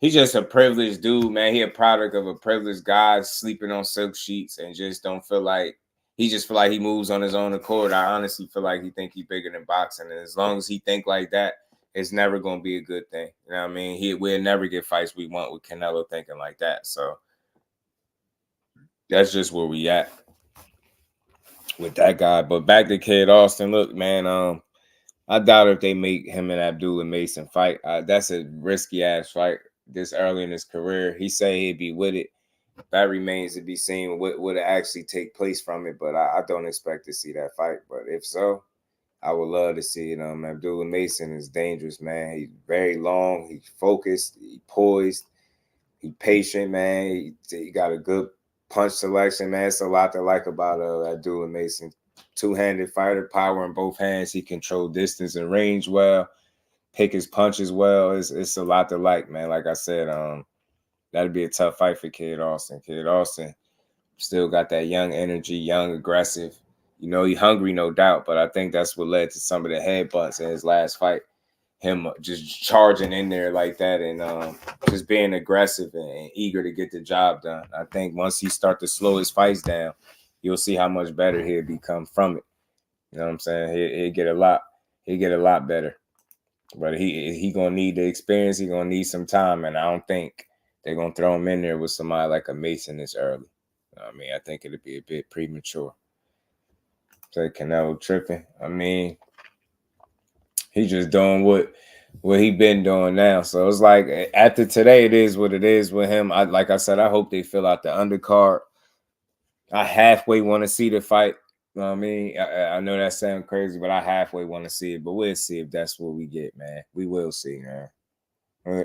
He's just a privileged dude, man. He a product of a privileged guy sleeping on silk sheets and just don't feel like he moves on his own accord. I honestly feel like he think he bigger than boxing, and as long as he think like that, it's never gonna be a good thing. You know what I mean? We'll never get fights we want with Canelo thinking like that. So that's just where we at with that guy. But back to Kid Austin. Look, man, I doubt if they make him and Abdullah Mason fight. That's a risky ass fight this early in his career. He say he'd be with it. That remains to be seen what would actually take place from it. But I don't expect to see that fight. But if so, I would love to see it. Abdullah Mason is dangerous, man. He's very long. He's focused. He poised. He patient, man. He got a good punch selection, man. It's a lot to like about Abdullah Mason. Two-handed fighter, power in both hands. He control distance and range well. Pick his punches well. It's a lot to like, man. Like I said, that'd be a tough fight for Kid Austin. Kid Austin still got that young energy, young, aggressive. You know, he hungry, no doubt, but I think that's what led to some of the headbutts in his last fight. Him just charging in there like that and just being aggressive and eager to get the job done. I think once he start to slow his fights down, you'll see how much better he'll become from it. You know what I'm saying? He'll get a lot better. But he gonna need the experience. He gonna need some time, and I don't think they're gonna throw him in there with somebody like a Mason this early. You know what I mean, I think it'll be a bit premature. Say Canelo tripping. I mean, he just doing what he been doing now. So it's like after today, it is what it is with him. Like I said, I hope they fill out the undercard. I halfway want to see the fight. You know what I mean? I know that sounds crazy, but I halfway want to see it. But we'll see if that's what we get, man. We will see, man.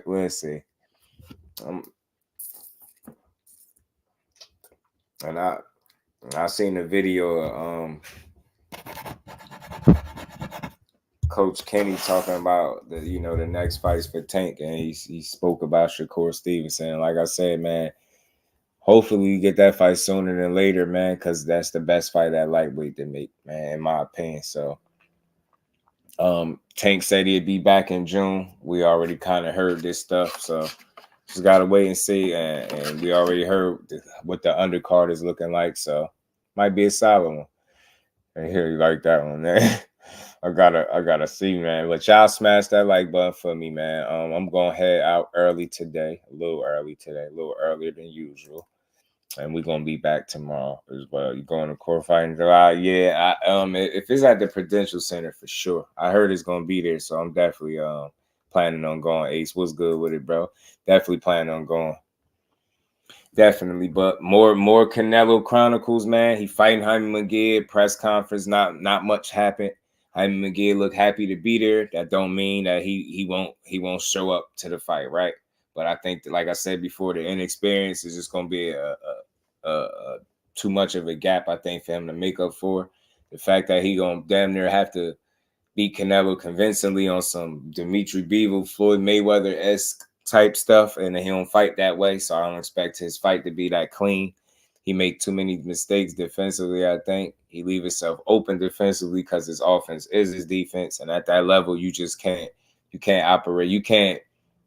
We'll see. And I seen a video of Coach Kenny talking about the next fights for Tank, and he spoke about Shakur Stevenson. Like I said, man, hopefully we get that fight sooner than later, man, because that's the best fight at lightweight to make, man, in my opinion. So Tank said he'd be back in June. We already kind of heard this stuff, so just gotta wait and see. And we already heard what the undercard is looking like, so might be a solid one. And here you like that one, man. I gotta see, man. But y'all smash that like button for me, man. I'm gonna head out early today, a little earlier than usual. And we're gonna be back tomorrow as well. You going to court fight in July? Yeah. If it's at the Prudential Center for sure. I heard it's gonna be there, so I'm definitely planning on going. Ace, what's good with it, bro? Definitely planning on going. Definitely, but more Canelo Chronicles, man. He fighting Jaime Munguia. Press conference, not much happened. Jaime Munguia look happy to be there. That don't mean that he won't show up to the fight, right? But I think that, like I said before, the inexperience is just gonna be too much of a gap, I think, for him to make up for. The fact that he gonna damn near have to beat Canelo convincingly on some Dimitri Bivol, Floyd Mayweather-esque type stuff, and he don't fight that way, so I don't expect his fight to be that clean. He make too many mistakes defensively, I think. He leave himself open defensively because his offense is his defense, and at that level, you can't operate. You can't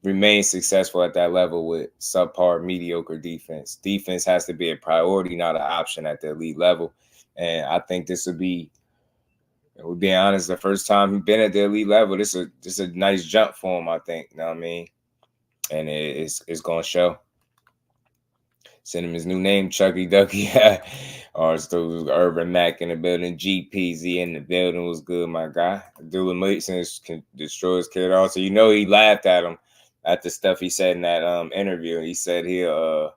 remain successful at that level with subpar, mediocre defense. Defense has to be a priority, not an option at the elite level, and I think this would be, we're being honest, the first time he's been at the elite level. This is a nice jump for him, I think. You know what I mean? And it's going to show. Send him his new name, Chucky Ducky. Or still Urban Mac in the building. GPZ in the building was good, my guy. Abdullah Mason can destroy his kid also. You know he laughed at him at the stuff he said in that interview. He said they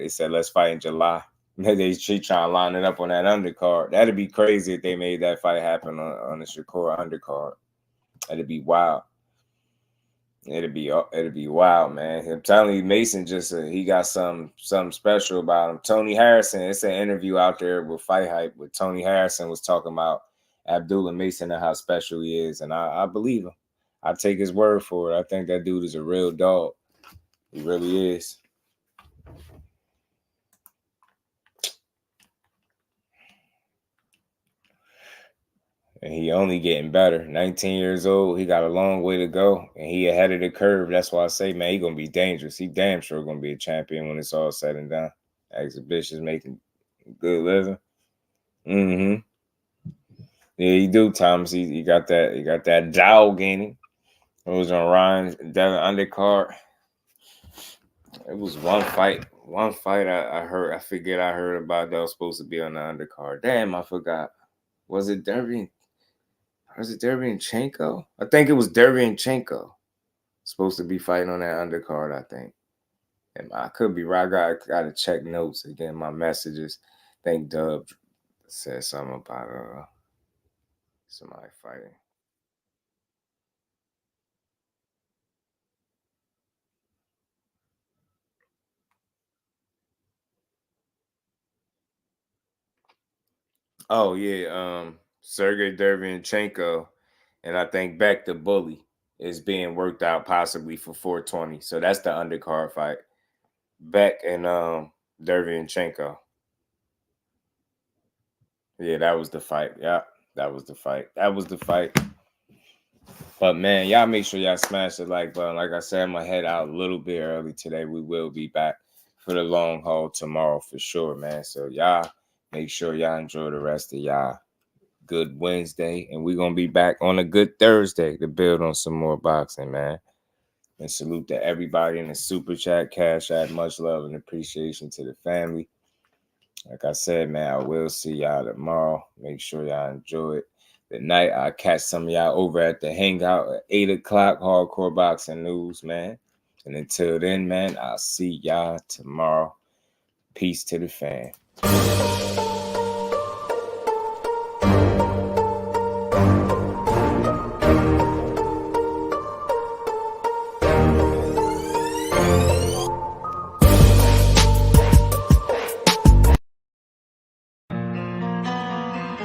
said let's fight in July. They trying to line it up on that undercard. That'd be crazy if they made that fight happen on the Shakur undercard. That'd be wild. It'd be wild, man. I'm telling you, Mason he got something special about him. Tony Harrison, it's an interview out there with Fight Hype with Tony Harrison was talking about Abdullah Mason and how special he is, and I believe him. I take his word for it. I think that dude is a real dog. He really is. And he only getting better. 19 years old. He got a long way to go. And he ahead of the curve. That's why I say, man, he going to be dangerous. He damn sure going to be a champion when it's all said and done. Exhibitions making good living. Yeah, he do, Thomas. He got that dog in him. It was on Ryan's Devin undercard. It was one fight I heard. I forget I heard about that was supposed to be on the undercard. Damn, I forgot. Was it Derby? Was it Derevyanchenko? I think it was Derevyanchenko. Supposed to be fighting on that undercard, I think. And I could be right. I got to check notes again, my messages. I think Dub said something about somebody fighting. Oh, yeah. Sergey Derevyanchenko and I think Beck the Bully is being worked out possibly for 420. So that's the undercard fight. Beck and Derevyanchenko. Yeah, that was the fight. Yeah, that was the fight. But, man, y'all make sure y'all smash the like button. Like I said, I'm going to head out a little bit early today. We will be back for the long haul tomorrow for sure, man. So, y'all make sure y'all enjoy the rest of y'all good Wednesday. And we're going to be back on a good Thursday to build on some more boxing, man. And salute to everybody in the Super Chat, Cash App. Much love and appreciation to the family. Like I said, man, I will see y'all tomorrow. Make sure y'all enjoy it. Tonight, I'll catch some of y'all over at the Hangout at 8 o'clock, Hardcore Boxing News, man. And until then, man, I'll see y'all tomorrow. Peace to the fam.